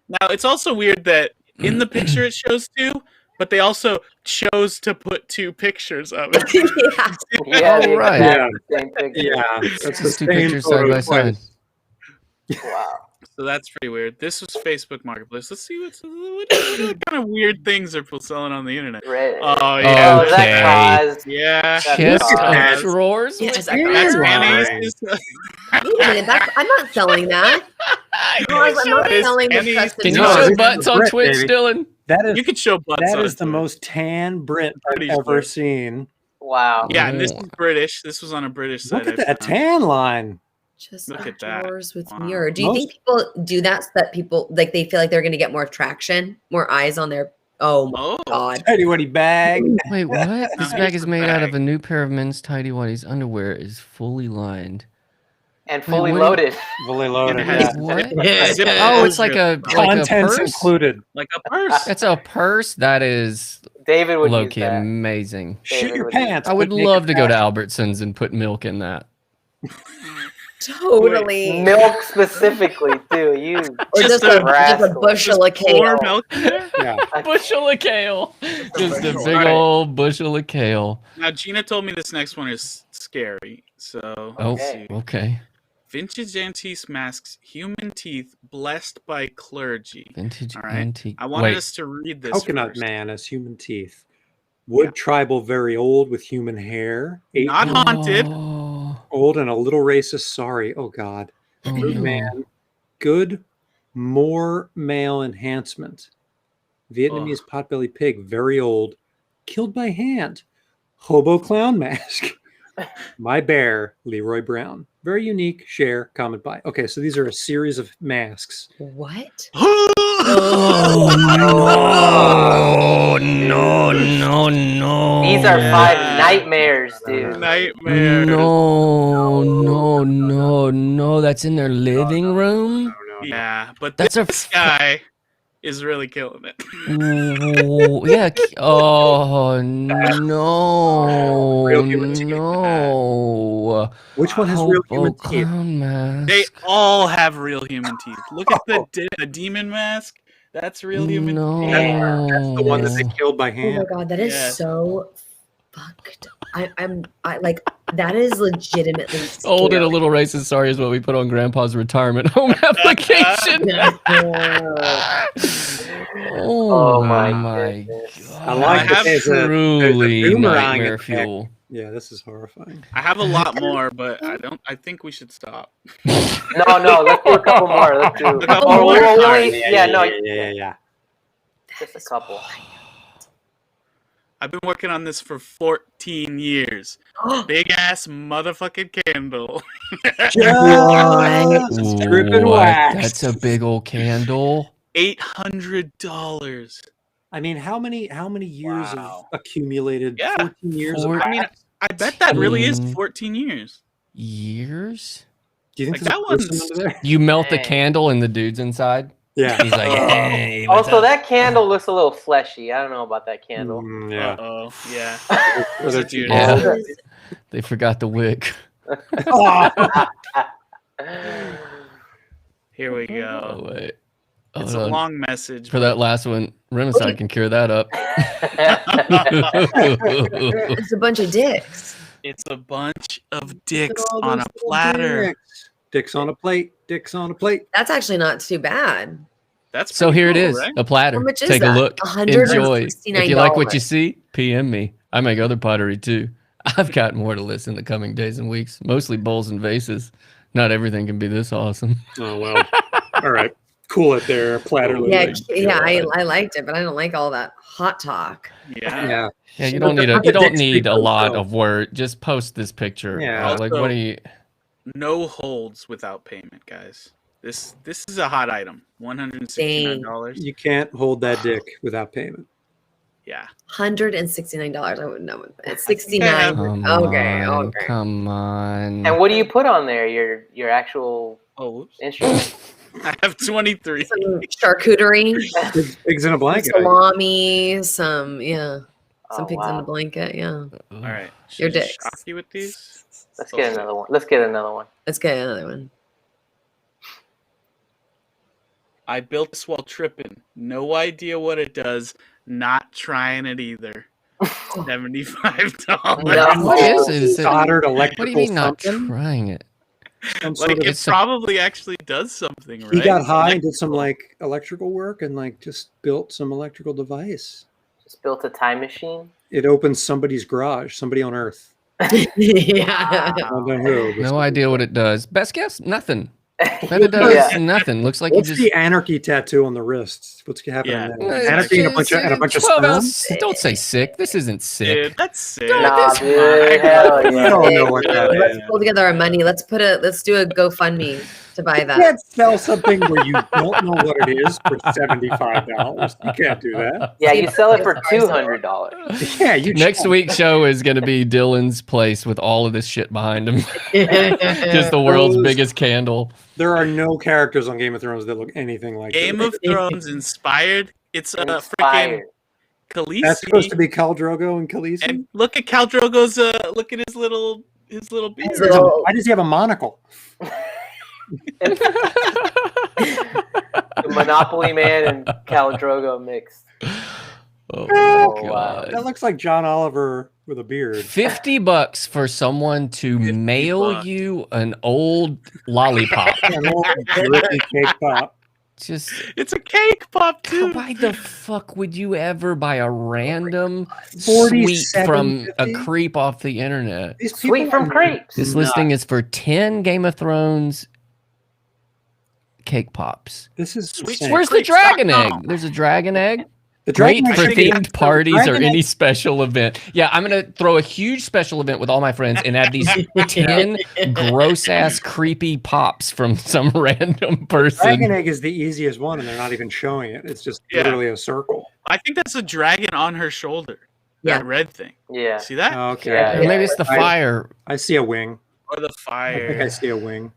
now it's also weird that in the picture it shows 2, but they also chose to put 2 pictures of it. Yeah, Oh, right. the same picture. Yeah, that's the Just two same pictures side by photo side. twice. Wow. So that's pretty weird. This was Facebook Marketplace. Let's see what kind of weird things are people selling on the internet. Red. Oh yeah, Oh, is that Cause? yeah. Chest That's of drawers. Yeah, with is that That's Cause? Anais. Wait a minute, I'm not selling that. No, I'm not This selling the Annie's- custom Can you No, show this is butts on Brit, Twitch, baby. Dylan? That is You could show butts. that on is the it. most tan Brit I've Pretty ever sure. seen. Wow. Yeah, and this is British. This was on a British site. Look at I that found. tan line. Just Look like at that. drawers with Wow. mirror. Do you think people do that so that people like they feel like they're going to get more traction, more eyes on their? Oh my Oh, god! Tidy Whitey bag. Wait, what? This Here's bag is the made out of bag. a new pair of men's tidy whities underwear. Is fully lined. And fully what- loaded. Fully loaded. It has Yeah. zip Oh, it's like closure. a Contents purse. included. like a purse. It's a purse. That is David would low use key that. amazing. Shoot your would- pants. I would but make love it to go to fast. Albertsons and put milk in that. Totally. Milk specifically too. You Or just a rascal. bushel of Pour kale. milk in there? Yeah. Bushel of kale. Just a big old bushel of kale. Now Gina told me this next one is scary. So Oh, let's see. okay. Vintage antique masks, human teeth, blessed by clergy. Vintage All right. antique. I wanted Wait, us to read this. Coconut first. man has human teeth. Wood tribal, very old with human hair. Not haunted. Oh, Old and a little racist. Sorry. Oh God. oh Good no. man. Good more male enhancement. Vietnamese potbelly pig, very old, killed by hand. Hobo clown mask. My bear, Leroy Brown. Very unique. Share, comment, buy. Okay, so these are a series of masks. What? Oh no, no, no. These are 5 nightmares, dude. Nightmares. No. That's in their living room. Yeah, but That's this guy is really killing it. Ooh, yeah. Oh no, no. Which one has real human teeth? Clown mask. They all have real human teeth. Look at the demon mask. That's real human teeth. That's the one that they killed by Oh my hand. god, that is so fucked. I like that is legitimately scary. Old and a little racist. Sorry is what we put on Grandpa's retirement home application. Oh my god. I like have that there's truly a boomerang nightmare effect. fuel. Yeah, this is horrifying. I have a lot more, but I think we should stop. No, let's do a couple more. Let's do. A couple Or more? we'll Alright, only, Yeah. just a couple. I've been working on this for 14 years. Big ass motherfucking candle. Just dripping wax. That's a big old candle. $800. I mean, how many years of accumulated? Yeah. 14 years. I mean, I bet that really is 14 years. Years? Do you think Like, there's that a person one's- under there? You melt the candle and the dude's inside? Yeah. He's like, hey. what's Also, up?" that candle looks a little fleshy. I don't know about that candle. Yeah. Uh-oh. Yeah. Are there Dude. Yeah. They forgot the wick. Here we Oh, go. wait. It's Hold a on. long message. For that last one, Renaissance can cure that up. It's a bunch of dicks. It's a bunch of dicks Look at all on a those little platter. Dicks. Dicks on a plate. Dicks on a plate. That's actually not too bad. That's So pretty here it cool, is, right? a platter. How much is Take a that? look. Enjoy. If you like what you $169. see, PM me. I make other pottery too. I've got more to list in the coming days and weeks, mostly bowls and vases. Not everything can be this awesome. Oh, well. All right. Cool it there. Platter. Yeah, I liked it, but I don't like all that hot talk. Yeah. Yeah. Yeah, you don't need a lot of word. Just post this picture. Yeah. Like what do you? No holds without payment, guys. This is a hot item. $169. You can't hold that dick without payment. Yeah. $169. I wouldn't know. It's 69. Come Okay. on, come on. And what do you put on there? Your actual instrument? I have 23. Some charcuterie, Pigs in a blanket. salami, some Oh, pigs in wow. a blanket. Yeah. All right. Your Should I dicks. shock you with these? Let's get another one. Let's get another one. Let's get another one. I built this while tripping. No idea what it does. Not trying it either. $75. What is it? Is it? Soldered What do electrical you mean not something? trying it? Some sort Like of- it probably actually does something, right? He got high and did some like electrical work and like just built some electrical device. Just built a time machine. It opens somebody's garage, somebody on Earth. Yeah. I don't know who. No idea what it does. Best guess? Nothing. Bet it does Yeah. nothing. Looks like What's you the just. anarchy tattoo on the wrist? What's happening Yeah. there? Anarchy and a bunch of 12 sperm? ounce. Don't say sick. This isn't sick. Dude, that's sick. Nah, this- dude. Hell I yeah. don't know what that Let's is. pull together our money. Let's do a GoFundMe to buy You that. can't sell something where you don't know what it is for $75. You can't do that. Yeah, you sell it for $200. Yeah, you Next week's show is going to be Dylan's place with all of this shit behind him. Just the world's Those- biggest candle. There are no characters on Game of Thrones that look anything like Game this. of Thrones inspired. It's a freaking Inspired. Khaleesi. That's supposed to be Khal Drogo and Khaleesi. And look at Khal Drogo's. Look at his little beard. Why does he have a monocle? The Monopoly Man and Khal Drogo mixed. Oh, Oh, my wow. God. That looks like John Oliver with a beard. $50 for someone to mail bucks. you an old lollipop. An old drippy cake pop. Just It's a cake pop how, too. why the fuck would you ever buy a random sweet from a $47.50? creep off the internet? These Sweet people from are crepes. This listing is for 10 Game of Thrones cake pops. This is insane. Where's the dragon egg? There's a dragon egg. The dragon Wait egg for should be- themed parties or dragon any egg- special event. Yeah, I'm gonna throw a huge special event with all my friends and have these 10 gross ass creepy pops from some random person. Dragon egg is the easiest one, and they're not even showing it. It's just literally a circle. I think that's a dragon on her shoulder. Yeah. That red thing. Yeah. See that? Okay. Yeah, Or maybe it's the fire. I see a wing. Or the I think I fire. see a wing.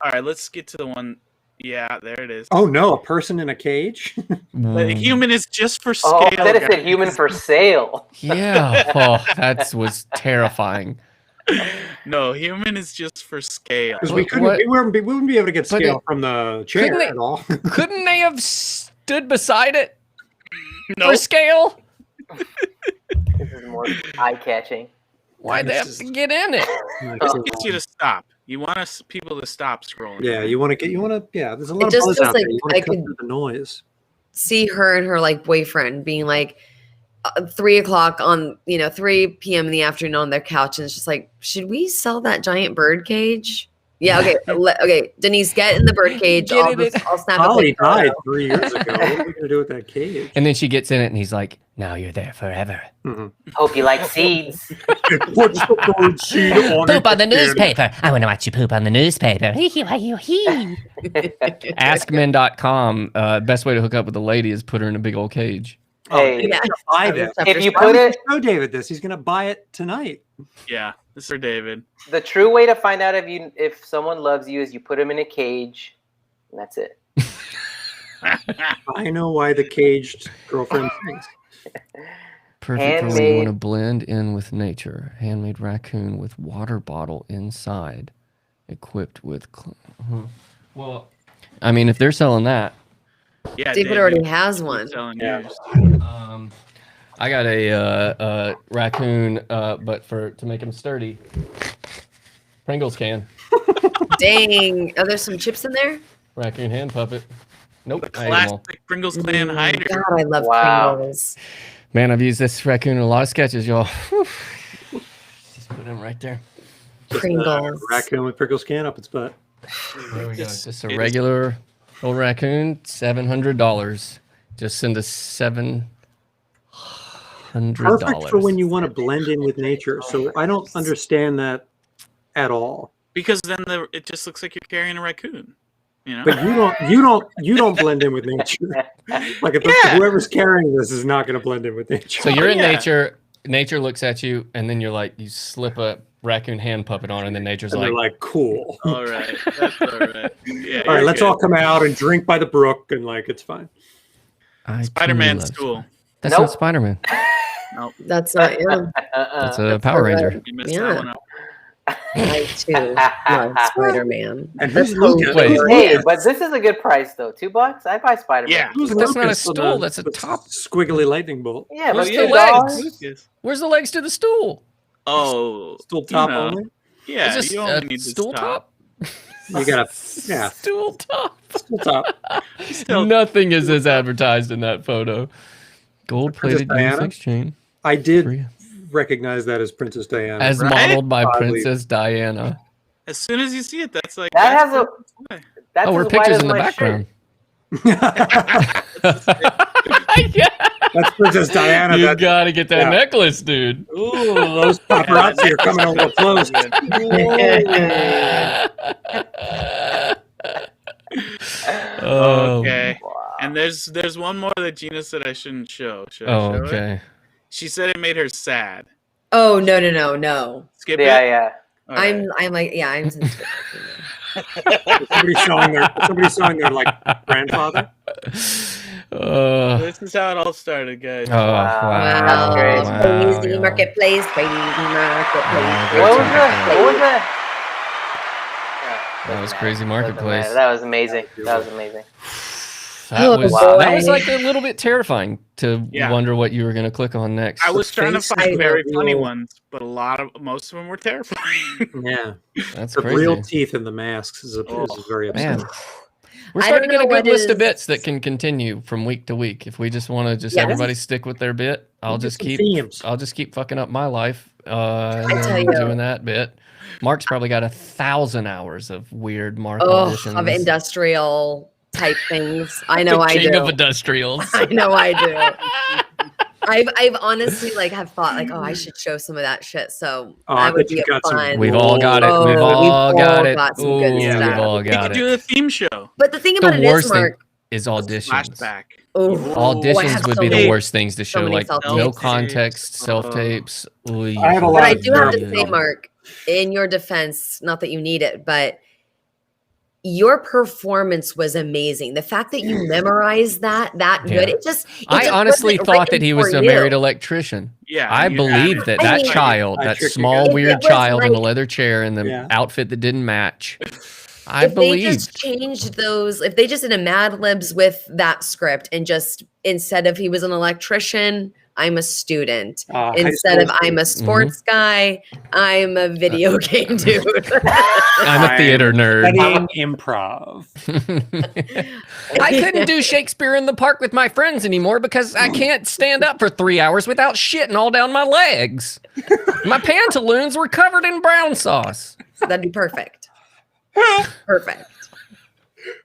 All right, let's get to the one. Yeah, there it is. Oh no, a person in a cage? The human is just for scale. Oh, that is guys. said human for sale. Yeah. Oh, that was terrifying. No, human is just for scale. Because we wouldn't be able to get But scale from the chair couldn't at all. Couldn't they have stood beside it No, for scale? This is more eye-catching. Why'd they have to get in it? this gets you to stop. You want people to stop scrolling. Yeah, there's a lot It of just buzz feels out like there. You want I to cut could- through the noise. See her and her like boyfriend being like 3 o'clock on 3 p.m. in the afternoon on their couch, and it's just like, should we sell that giant bird cage? Yeah, okay, okay. Denise, get in the bird cage. I'll snap a Holly picture. died 3 years ago. What are we gonna do with that cage? And then she gets in it and he's like, now you're there forever. Hope you like seeds. What's the bird seed on Poop on the it? newspaper. I want to watch you poop on the newspaper. Askmen.com. Best way to hook up with a lady is put her in a big old cage. Hey, Yeah. Buy this. if you Why put would it, show David this, he's gonna buy it tonight. Yeah, this is for David. the true way to find out if someone loves you is you put them in a cage, and that's it. I know why the caged girlfriend sings. Perfect for when you Handmade. want to blend in with nature. Handmade raccoon with water bottle inside, equipped with. Well, I mean, if they're selling that, Yeah, David already has one. Selling Yeah. yours. I got a raccoon, but to make him sturdy, Pringles can. Dang. Are there some chips in there? Raccoon hand puppet. Nope. The I ate 'em all. classic Pringles Clan hider. God, I love Wow. Pringles. Man, I've used this raccoon in a lot of sketches, y'all. Whew. Just put him right there. Pringles. Raccoon with Pringles can up its butt. There we go. Just a regular old raccoon, $700. Just send us $700. Perfect for when you want to blend in with nature. So I don't understand that at all. Because then it just looks like you're carrying a raccoon. You know? But you don't blend in with nature. Like if whoever's carrying this is not going to blend in with nature. So you're in Yeah. nature. Nature looks at you, and then you're like, you slip a raccoon hand puppet on, and then nature's And like, they're like, cool. All right. That's all right. Yeah, All right, you're let's good. all come out and drink by the brook, and like it's fine. I Spider-Man truly love stool. Spider-Man. That's Nope. not Spider-Man. Nope. That's not yeah. That's a That's Power all right. Ranger. You missed Yeah. that one up. I too love Spider-Man. And That's who's Lucas? Wait. Hey, but this is a good price though. $2. I'd buy Spider-Man. Yeah. Who's But that's not a Lucas with stool, the- that's a with top. squiggly lightning bolt. Yeah, but Where's the $2. legs? Where's the legs to the stool? Oh. Stool top you know. only. Yeah, Is this you a only need the stool top? You gotta Stool top. stool top. Still, Nothing is as advertised in that photo. Gold-plated Princess Diana? unisex chain. I did Free. recognize that as Princess Diana. As Right? modeled by Oddly. Princess Diana. as soon as you see it, that's like That that's has the- That's Oh, we're as white pictures as in the my background. That's Princess Diana. You That, gotta get that yeah. necklace, dude. ooh, those paparazzi are coming a little close. Oh, Okay. And there's one more that Gina said I shouldn't show. Should I Oh, show it? okay. She said it made her sad. Oh no. Skip Yeah, it. yeah. All right. I'm like I'm sensitive. Somebody's showing their like grandfather. This is how it all started, guys. Oh, wow. Great. Crazy yeah. marketplace, crazy marketplace. What was that? What was that? That was Crazy Marketplace. That was amazing. That was amazing. That was boy. that was like a little bit terrifying to Yeah. wonder what you were gonna click on next. I was trying to face find of very the funny real- ones, but most of them were terrifying. Yeah, That's the crazy. real teeth in the masks is very Man, upsetting. we're I starting to don't get a know good what list of is- bits that can continue from week to week. If we just want to just Yes. everybody stick with their bit, I'll Get just some keep themes. I'll just keep fucking up my life and I tell then you. doing that bit. Mark's probably got 1,000 hours of weird Mark Oh, auditions. of industrial type things. I know the I king do. of industrials. I know I do. I've honestly have thought I should show some of that shit. So that would be fun. We've all got it. We've all got it. Got some good Ooh, stuff. we've all We got could it. do a theme show. But the thing about The it is, worst thing Mark, is auditions. Flashback. Auditions would be the worst things to show. many Like self-tapes. no context, self tapes. I have a lot. But I do have to say, Mark, in your defense, not that you need it, but your performance was amazing. The fact that you memorized that good, it just. I honestly thought that he was a married electrician. Yeah, I believed that that child, that small weird child in the leather chair and the outfit that didn't match. I believed. They just changed those, if they just did a Mad Libs with that script and just instead of he was an electrician, I'm a student. Instead of I'm a sports guy, I'm a video game dude. I'm a theater nerd. Studying improv. I couldn't do Shakespeare in the Park with my friends anymore because I can't stand up for 3 hours without shitting all down my legs. My pantaloons were covered in brown sauce. So that'd be perfect. Perfect.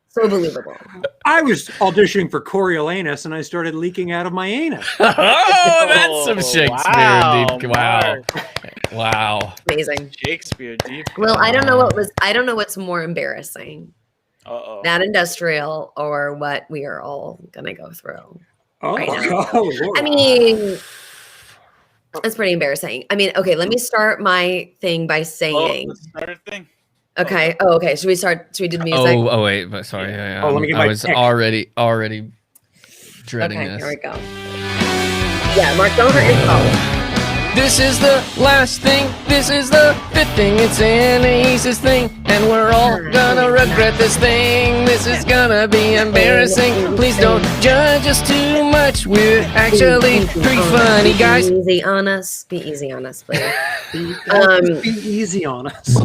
So believable. I was auditioning for Coriolanus and I started leaking out of my anus. Oh, that's some Shakespeare deep. Wow. Wow. Amazing. Shakespeare deep. Well, I don't know what's more embarrassing. That industrial or what we are all gonna go through. Right now. I mean, it's pretty embarrassing. I mean, okay, let me start my thing by saying Let's start a thing. Okay. Oh, okay. Should we start? Should we do the music? Oh wait, but sorry. let me get I my was pick. already dreading Okay, this. here we go. Yeah, Mark, don't hurt yourself. This is the last thing. This is the fifth thing. It's Anais' thing. And we're all gonna regret this thing. This is gonna be embarrassing. Please don't judge us too much. We're actually pretty funny, guys. Be easy on us. Be easy on us, please. Be easy on us.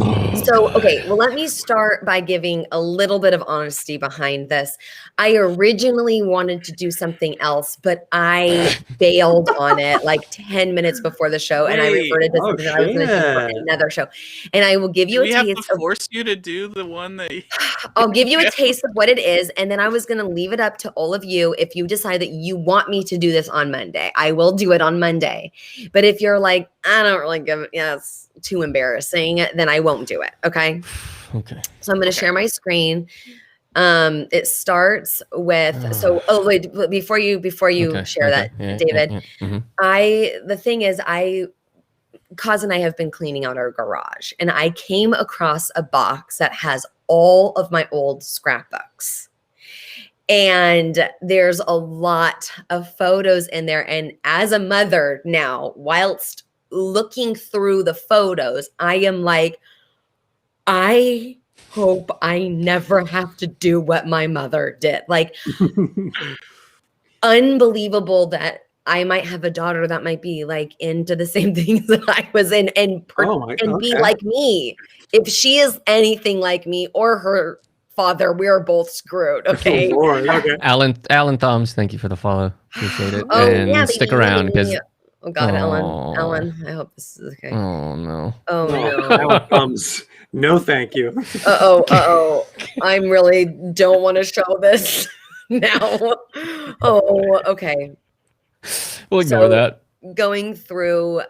So, okay, well, let me start by giving a little bit of honesty behind this. I originally wanted to do something else, but I bailed on it like 10 minutes before the show, and I reverted to something that I was going to do for another show. And I will give you Do we a have taste to of. force you to do the one that I'll give you a taste of what it is, and then I was going to leave it up to all of you. If you decide that you want me to do this on Monday, I will do it on Monday. But if you're like, I don't really give it, it's too embarrassing, then I won't do it. Okay. Okay. So I'm going to share my screen. It starts with before you share that, David. The thing is, Kaz and I have been cleaning out our garage, and I came across a box that has all of my old scrapbooks. And there's a lot of photos in there. And as a mother now, whilst looking through the photos, I am like, I hope I never have to do what my mother did. Like, unbelievable that I might have a daughter that might be like into the same things that I was in and be like me. If she is anything like me or her father, we are both screwed. Okay. Oh, Lord. Okay. Alan Thumbs, thank you for the follow. Appreciate it. Oh, and yeah, stick around because. Oh God, Ellen, I hope this is okay. Oh no. Oh no. Alan Thumbs. No, thank you. Uh-oh. I really don't want to show this now. Oh, okay. We'll ignore that. Going through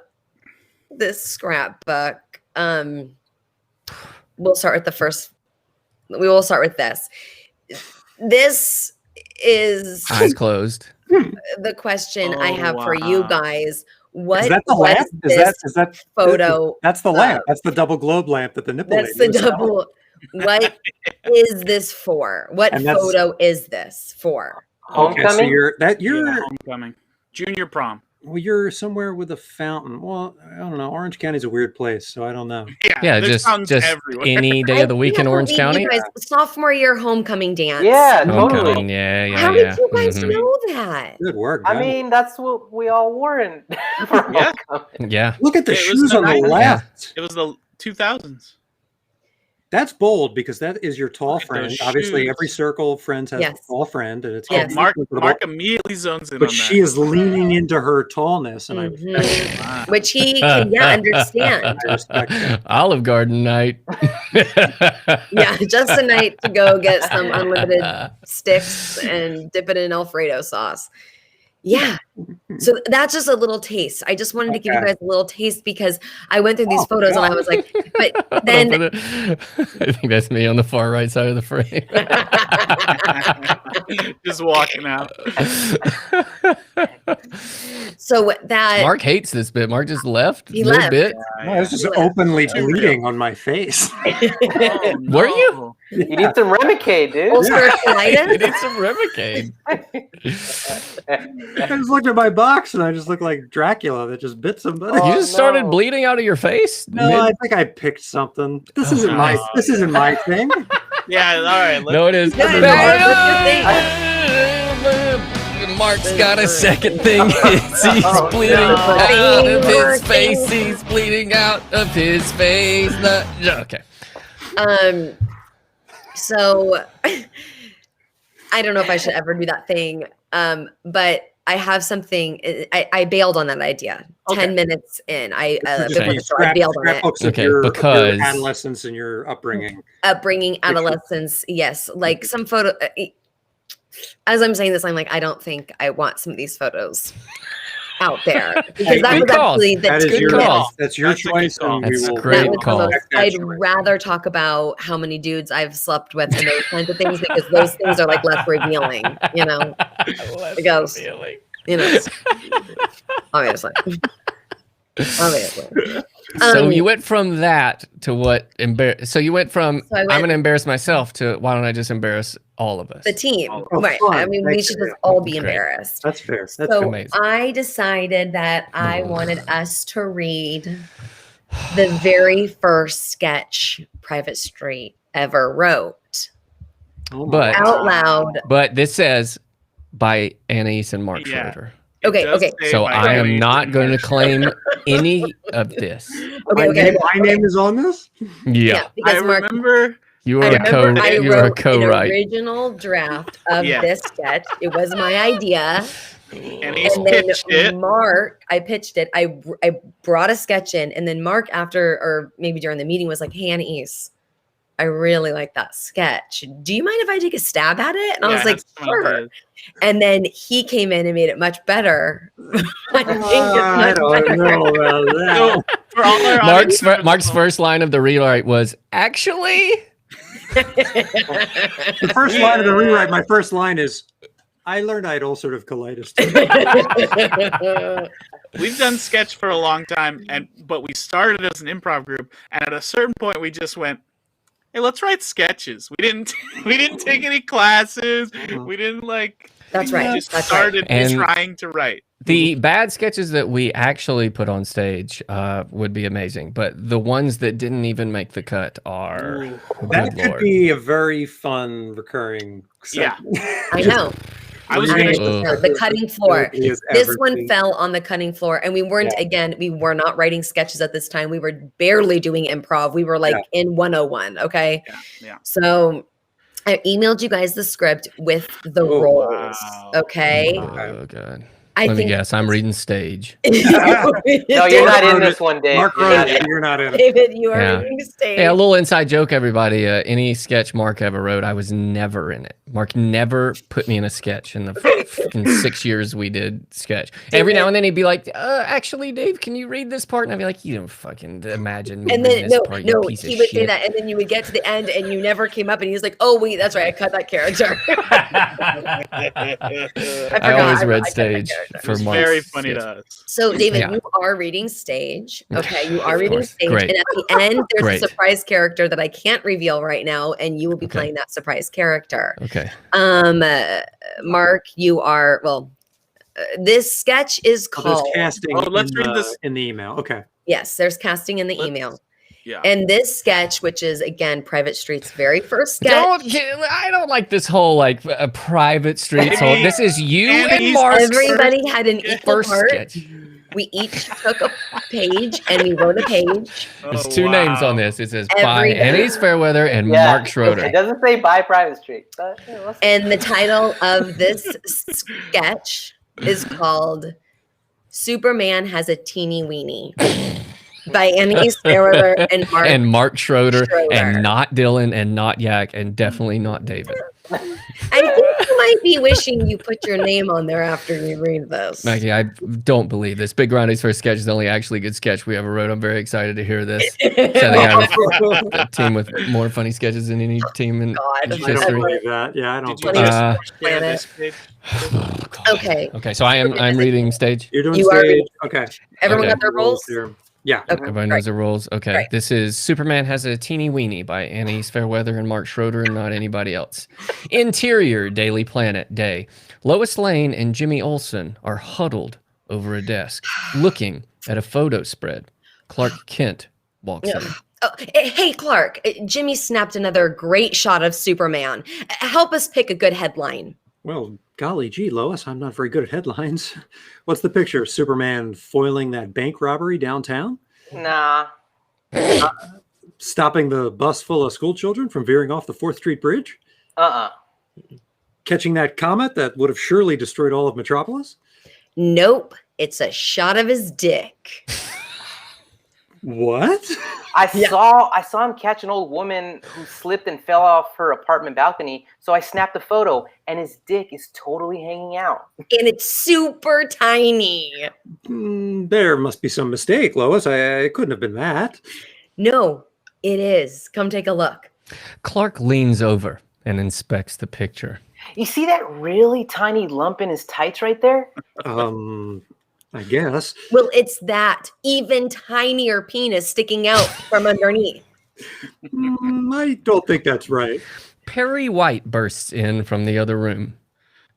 this scrapbook, we'll start with we will start with this. This is eyes closed. The question I have for you guys. What is that the lamp? Is that photo? That's the lamp. That's the double globe lamp that the nipple. That's the double. What is this for? What photo is this for? Homecoming. Okay, so you're homecoming. Junior prom. Well, you're somewhere with a fountain. Well, I don't know. Orange County's a weird place, so I don't know. Yeah, just any day of the week in Orange County. Guys, sophomore year homecoming dance. Yeah, homecoming. totally. Yeah. How did you guys know that? Good work. I mean, that's what we all wore in. Yeah. Look at the shoes on the left. It was the 2000s. That's bold because that is your tall friend. Obviously, shoes. every circle of friends has a tall friend, and it's Mark immediately zones in. But on she that. is leaning into her tallness, and which he can understand. Olive Garden night. Yeah, just a night to go get some unlimited sticks and dip it in Alfredo sauce. Yeah. So that's just a little taste. I just wanted to give you guys a little taste because I went through these photos and I was like, but then I think that's me on the far right side of the frame. Just walking out. So that Mark hates this bit. Mark just left. He left. Bit. No, I was just openly bleeding on my face. Oh, Were you? You need some Remicade, dude. ulcerative You colitis. need some Remicade. I just looked at my box and I just looked like Dracula that just bit somebody. You just started bleeding out of your face? No, I think I picked something. This isn't my thing. Yeah, all right. No, it is. No, Mark's got a second thing. He's bleeding out of his face. He's bleeding out of his face. Okay. So I don't know if I should ever do that thing. But I have something. I bailed on that idea. 10 minutes in, I before the show, I bailed on it. Okay, your because adolescence and your upbringing. Adolescence, yes. Like some photo. As I'm saying this, I'm like, I don't think I want some of these photos out there because that was actually that's good your call. That's your choice. And That's we will great that call. was I'd rather talk about how many dudes I've slept with and those kinds of things because those things are like less revealing, you know. Because you know, obviously. So you went from that to what So you went from I'm going to embarrass myself to why don't I just embarrass all of us? The team, right? Fun. I mean, we should just all be embarrassed. That's fair. That's So amazing. I decided that I wanted us to read the very first sketch Private Street ever wrote but out loud. But this says by Anais and Mark Schroeder. Okay. So I am not going to claim any of this. My name is on this. Yeah. Because I Mark, remember. You are a wrote co-write. an original draft of this sketch. It was my idea. And he's And then pitched it. Mark, I pitched it. I brought a sketch in, and then Mark, after or maybe during the meeting, was like, "Hey, Anais, I really like that sketch. Do you mind if I take a stab at it?" And I was like, "Sure." And then he came in and made it much better. I don't know about that. So, for all our Mark's first line of the rewrite was actually. The first line of the rewrite, my first line is, I learned I had ulcerative colitis. We've done sketch for a long time, but we started as an improv group, and at a certain point, we just went, "Hey, let's write sketches." We didn't take any classes. We didn't like. That's right. We just That's started right. trying to write. The bad sketches that we actually put on stage would be amazing, but the ones that didn't even make the cut are That could be a very fun recurring segment. Yeah. I know. I was gonna gonna the cutting floor. This one everything. fell on the cutting floor, and we weren't we were not writing sketches at this time. We were barely doing improv. We were like in 101. Okay. Yeah. So I emailed you guys the script with the roles. Wow. Okay. Oh god. I Let me think guess. I'm reading stage. No, you're not in this one, Dave. Mark wrote it. You're not in it. David, you are Yeah. reading stage. Hey, a little inside joke, everybody. Any sketch Mark ever wrote, I was never in it. Mark never put me in a sketch in the fucking 6 years we did sketch. Every now and then he'd be like, actually, Dave, can you read this part? And I'd be like, you don't fucking imagine me And reading then this part, you piece he of would shit. say that, and then you would get to the end, and you never came up, and he was like, "Oh wait, that's right, I cut that character." I always read stage for It's Mark's very funny sketch. to us. So, David, Yeah. you are reading stage. Okay, you are Of reading course. stage, Great. and at the end, there's Great. a surprise character that I can't reveal right now, and you will be Okay. playing that surprise character. Okay. Mark, you are this sketch is There's called. casting let's read this. in the email. Okay. Yes, there's casting in the email. Yeah. And this sketch, which is again Private Street's very first sketch. I don't like this whole like private streets. Whole, this is you and Mark. Everybody had an equal first part. sketch. We each took a page and we wrote a page. There's two names on this. It says by Everybody. Anais Fairweather and Mark Schroeder. It doesn't say by Private Street. But, And the title of this sketch is called Superman Has a Teeny Weenie. by Anais Fairweather and Mark. And Mark Schroeder, Schroeder. and not Dylan, and not Yak, and definitely not David. I think you might be wishing you put your name on there after you read this. Maggie, I don't believe this. Big Ronnie's first sketch is the only actually good sketch we ever wrote. I'm very excited to hear this. Setting out a team with more funny sketches than any team in God, I don't history. believe that. Yeah, I don't. Did you believe just that. share this page? Okay. Okay, so I'm reading stage. You're doing You are stage. reading- Okay. Everyone Okay. got their roles? Here. Yeah. Okay. Everybody knows the rules. Okay, Right. this is Superman Has a Teeny Weenie by Anais Fairweather and Mark Schroeder, and not anybody else. Interior, Daily Planet, day. Lois Lane and Jimmy Olsen are huddled over a desk, looking at a photo spread. Clark Kent walks in. Oh, hey, Clark. Jimmy snapped another great shot of Superman. Help us pick a good headline. Well, golly gee, Lois, I'm not very good at headlines. What's the picture? Superman foiling that bank robbery downtown? Nah. Stopping the bus full of school children from veering off the 4th Street Bridge? Catching that comet that would have surely destroyed all of Metropolis? Nope. It's a shot of his dick. What? I saw him catch an old woman who slipped and fell off her apartment balcony. So I snapped a photo, and his dick is totally hanging out. And it's super tiny. There must be some mistake, Lois. It couldn't have been that. No, it is. Come take a look. Clark leans over and inspects the picture. You see that really tiny lump in his tights right there? I guess. Well, it's that even tinier penis sticking out from underneath. I don't think that's right. Perry White bursts in from the other room.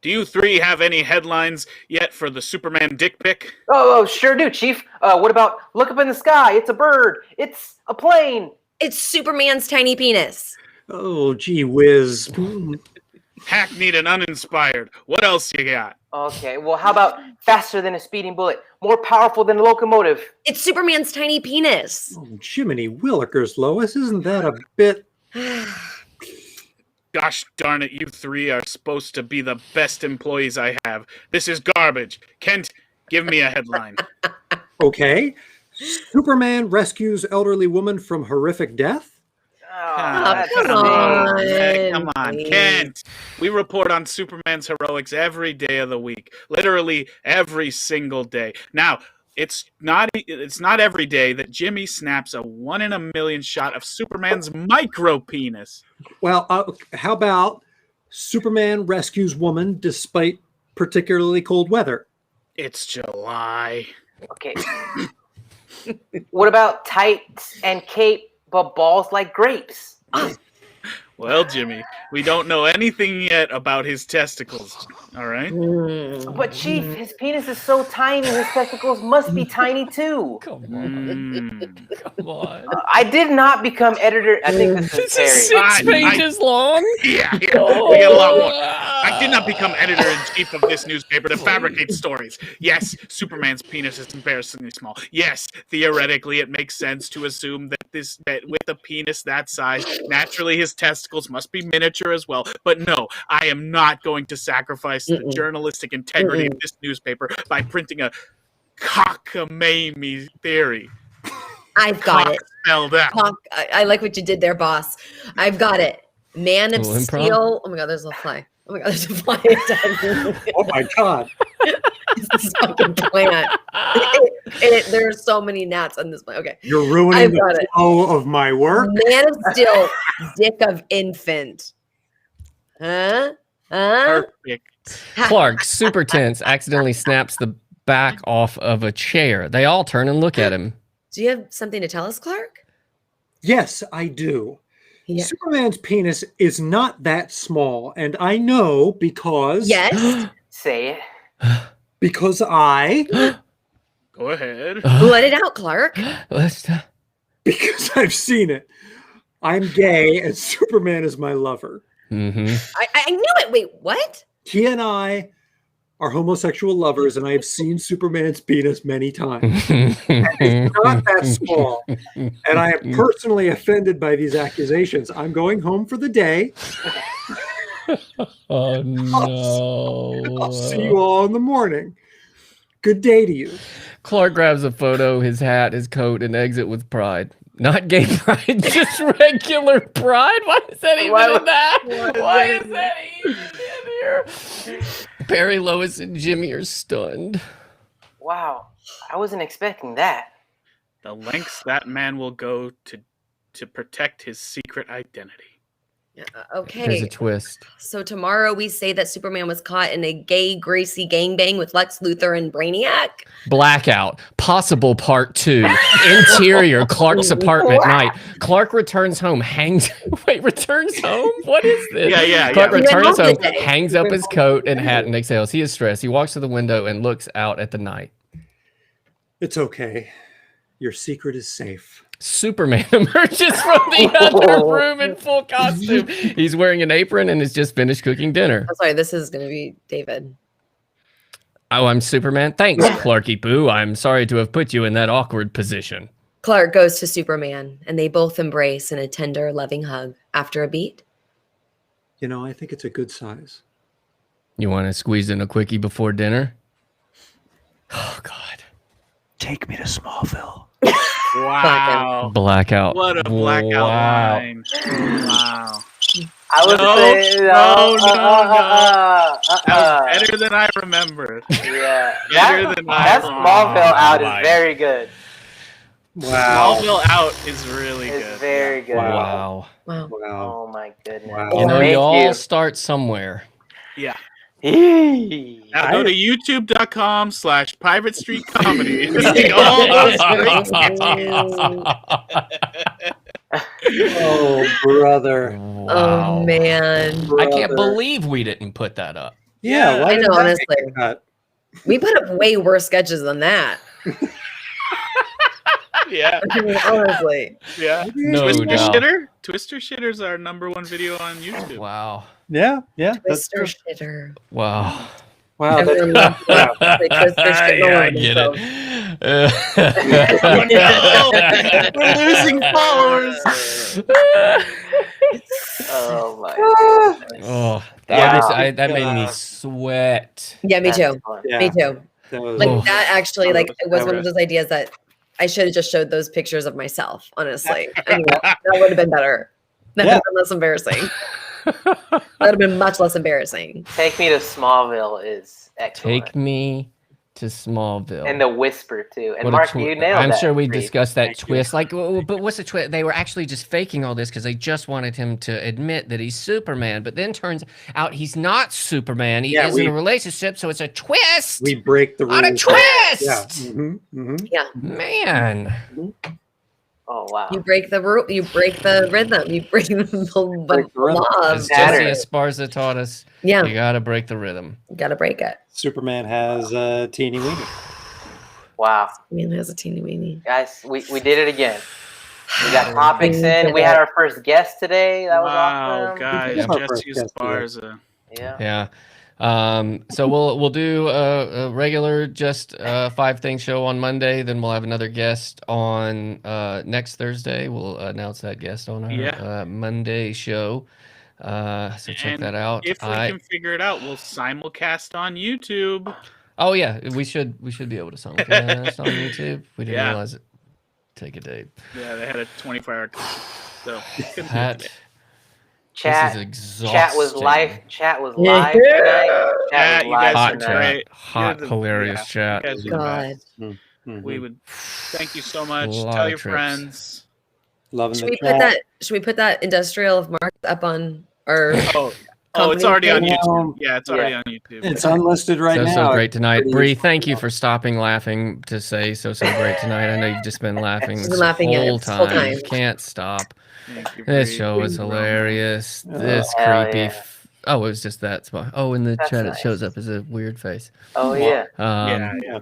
Do you three have any headlines yet for the Superman dick pic? Oh, sure do, Chief. What about look up in the sky? It's a bird. It's a plane. It's Superman's tiny penis. Oh, gee whiz. Hackneyed and uninspired. What else you got? Okay, well, how about faster than a speeding bullet, more powerful than a locomotive? It's Superman's tiny penis. Oh, Jiminy Willikers, Lois. Isn't that a bit... Gosh darn it, you three are supposed to be the best employees I have. This is garbage. Kent, give me a headline. Okay. Superman rescues elderly woman from horrific death? Come on. Come on, Kent. We report on Superman's heroics every day of the week. Literally every single day. Now, it's not every day that Jimmy snaps a 1 in a million shot of Superman's micro penis. Well, how about Superman rescues woman despite particularly cold weather? It's July. Okay. What about tights and cape, but balls like grapes? Well, Jimmy, we don't know anything yet about his testicles, all right? But Chief, his penis is so tiny, his testicles must be tiny too. Come on. Come on. I did not become editor. I think this is Terry. 6 pages long? Yeah, we get a lot more. I did not become editor-in-chief of this newspaper to fabricate stories. Yes, Superman's penis is embarrassingly small. Yes, theoretically, it makes sense to assume that with a penis that size, naturally his testicles must be miniature as well. But no, I am not going to sacrifice the journalistic integrity of this newspaper by printing a cockamamie theory. I've got it. Spelled out. I like what you did there, boss. I've got it. Man of Improv. Steel. Oh my God, there's a fly. Oh my God, there's a fly. Oh my God. This fucking plant. There's so many gnats on this plant. Okay. You're ruining I've the got it. flow of my work. Man of Steel, dick of infant. Huh? Perfect. Clark, super tense, accidentally snaps the back off of a chair. They all turn and look at him. Do you have something to tell us, Clark? Yes, I do. Yeah. Superman's penis is not that small, and I know because... Yes. Say it. Because I... Go ahead. Let it out, Clark. Because I've seen it. I'm gay, and Superman is my lover. Mm-hmm. I knew it. Wait, what? He and I are homosexual lovers, and I have seen Superman's penis many times. And it's not that small. And I am personally offended by these accusations. I'm going home for the day. Oh, no. I'll see you all in the morning. Good day to you. Clark grabs a photo, his hat, his coat, and exit with pride. Not gay pride, just regular pride. Why is that even in that? Why is that even in here? Perry, Lois, and Jimmy are stunned. Wow, I wasn't expecting that. The lengths that man will go to protect his secret identity. Okay. There's a twist. So tomorrow we say that Superman was caught in a gay, greasy gangbang with Lex Luthor and Brainiac. Blackout. Possible part 2. Interior. Clark's apartment night. Clark returns home. Returns home? What is this? Yeah. Clark He went returns home home, today. hangs up his coat and hat, and exhales. He is stressed. He walks to the window and looks out at the night. It's okay. Your secret is safe. Superman emerges from the other room in full costume. He's wearing an apron and has just finished cooking dinner. I'm sorry, this is going to be David. Oh, I'm Superman? Thanks, Clarky Poo. I'm sorry to have put you in that awkward position. Clark goes to Superman, and they both embrace in a tender, loving hug. After a beat, You know, I think it's a good size. You want to squeeze in a quickie before dinner? Oh, God. Take me to Smallville. Wow. Blackout. What a blackout line. Wow. I was saying, no. That was better than I remembered. Yeah, Better than that Smallville out is very good. Wow. Smallville out is really It's good. very good. Wow. wow. Oh my goodness. Wow. You know, Thank you all you. start somewhere. Yeah. Eee. Now go to youtube.com/Private Street Comedy to see all those great Oh, brother. Wow. Oh, man. I can't believe we didn't put that up. Yeah, why I did know, that honestly. make the cut? We put up way worse sketches than that. Yeah. Honestly. Yeah. No Twister doubt. Shitter. Twister Shitter's our #1 video on YouTube. Wow. Yeah, that's Twister shitter. Wow. wow. Everyone loves that. Like, Twister shit all Yeah, I over get themselves. it. We're losing followers. Oh my. Oh, Wow. that made me sweat. Yeah, me That's too. fun. Yeah, Me too. that was, Like Oh. that actually, like it was That one of was- those ideas that I should have just showed those pictures of myself. Honestly, I mean, that would have been better. That would have been less embarrassing. That would have been much less embarrassing. Take Me to Smallville is excellent. Take me to Smallville. And the whisper too. And What a Mark, twi- you nailed I'm that. sure we Reed. discussed that Thank you. twist. Like, but what's the twist? They were actually just faking all this because they just wanted him to admit that he's Superman. But then turns out he's not Superman. He Yeah, is in a relationship, so it's a twist. we break the rules. on a twist. Yeah. Yeah, Man. Oh wow. you break the rule. You break the rhythm. You break the Break the rhythm. law. As of- Saturn. Jesse Esparza taught us, Yeah, you gotta break the rhythm. you gotta break it. Superman has a teeny weeny. Wow. I mean, it has a teeny weeny. Guys, we did it again. We got topics in. We had our first guest today. That was Wow, awesome. guys, Yeah. Jesse Esparza. Yeah. Yeah. So we'll do a regular just 5 thing show on Monday. Then we'll have another guest on next Thursday. We'll announce that guest on our Monday show. So check And that out. If we can figure it out, we'll simulcast on YouTube. Oh yeah, we should be able to simulcast on YouTube. We didn't Yeah. realize it. Take a day. Yeah, they had a 24-hour. So That Chat. this is exhausting. Chat was live. Chat was Yeah. live tonight. Yeah, Chat you was guys live are hot tonight. chat, great. hot, You're the- hilarious yeah, chat. you guys are the God. best. Mhm. We would thank you so much. Lot Tell of your trips. friends. Loving Should the we chat. put that? Should we put that industrial of Mark up on our? Oh, it's already on Yeah. YouTube. Yeah, it's already on YouTube. It's unlisted right now. So great tonight, Pretty- Bree. Thank you for stopping laughing to say so great tonight. I know you've just been laughing She's this been laughing at whole it this whole time. time. Can't stop. Thank you, This Bree. show is hilarious. This hell creepy. yeah. Oh, it was just that spot. Oh, in the That's chat nice. it shows up as a weird face. Oh yeah. Yeah, Um, yeah.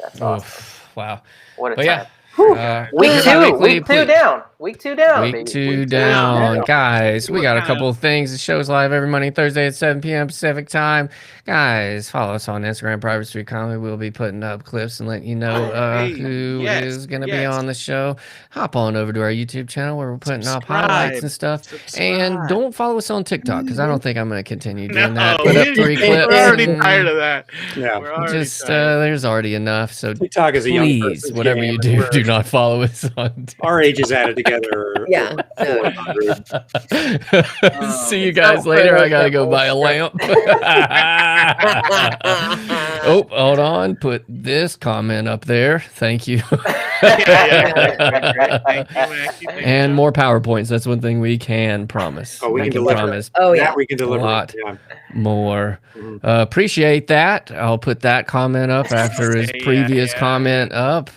That's awesome. oof, wow. What a But time. Week Week two Weekly, down. Week 2 down. Week baby. 2 down, guys. We got a couple of things. The show's live every Monday, Thursday at 7 p.m. Pacific time. Guys, follow us on Instagram, Private Street Comedy. We'll be putting up clips and letting you know who is going to be on the show. Hop on over to our YouTube channel where we're putting up highlights and stuff. And don't follow us on TikTok because I don't think I'm going to continue doing that. Put up 3 clips. We're already tired of that. Yeah. We're already Just tired. there's already enough. So TikTok is a young please, person's whatever game, you and do, we're- do not follow us on TikTok. Our ages added together. Yeah. 400. See you guys later. I gotta go buy a lamp. Oh, hold on. Put this comment up there. Thank you. Thank you, Mackie. And more PowerPoints. That's one thing we can promise. Oh, we can can deliver. promise Oh, yeah. That we can deliver. a lot Yeah. more. Mhm. Appreciate that. I'll put that comment up after his Yeah, previous yeah. comment up.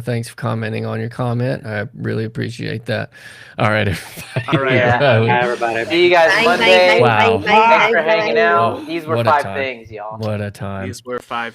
Thanks for commenting on your comment. I really appreciate that. All right, everybody. All right. Yeah. Bye, everybody. See you guys Bye, Monday. Wow. Thanks for hanging bye. out. Oh, These were what a 5 time. things, y'all. What a time. These were 5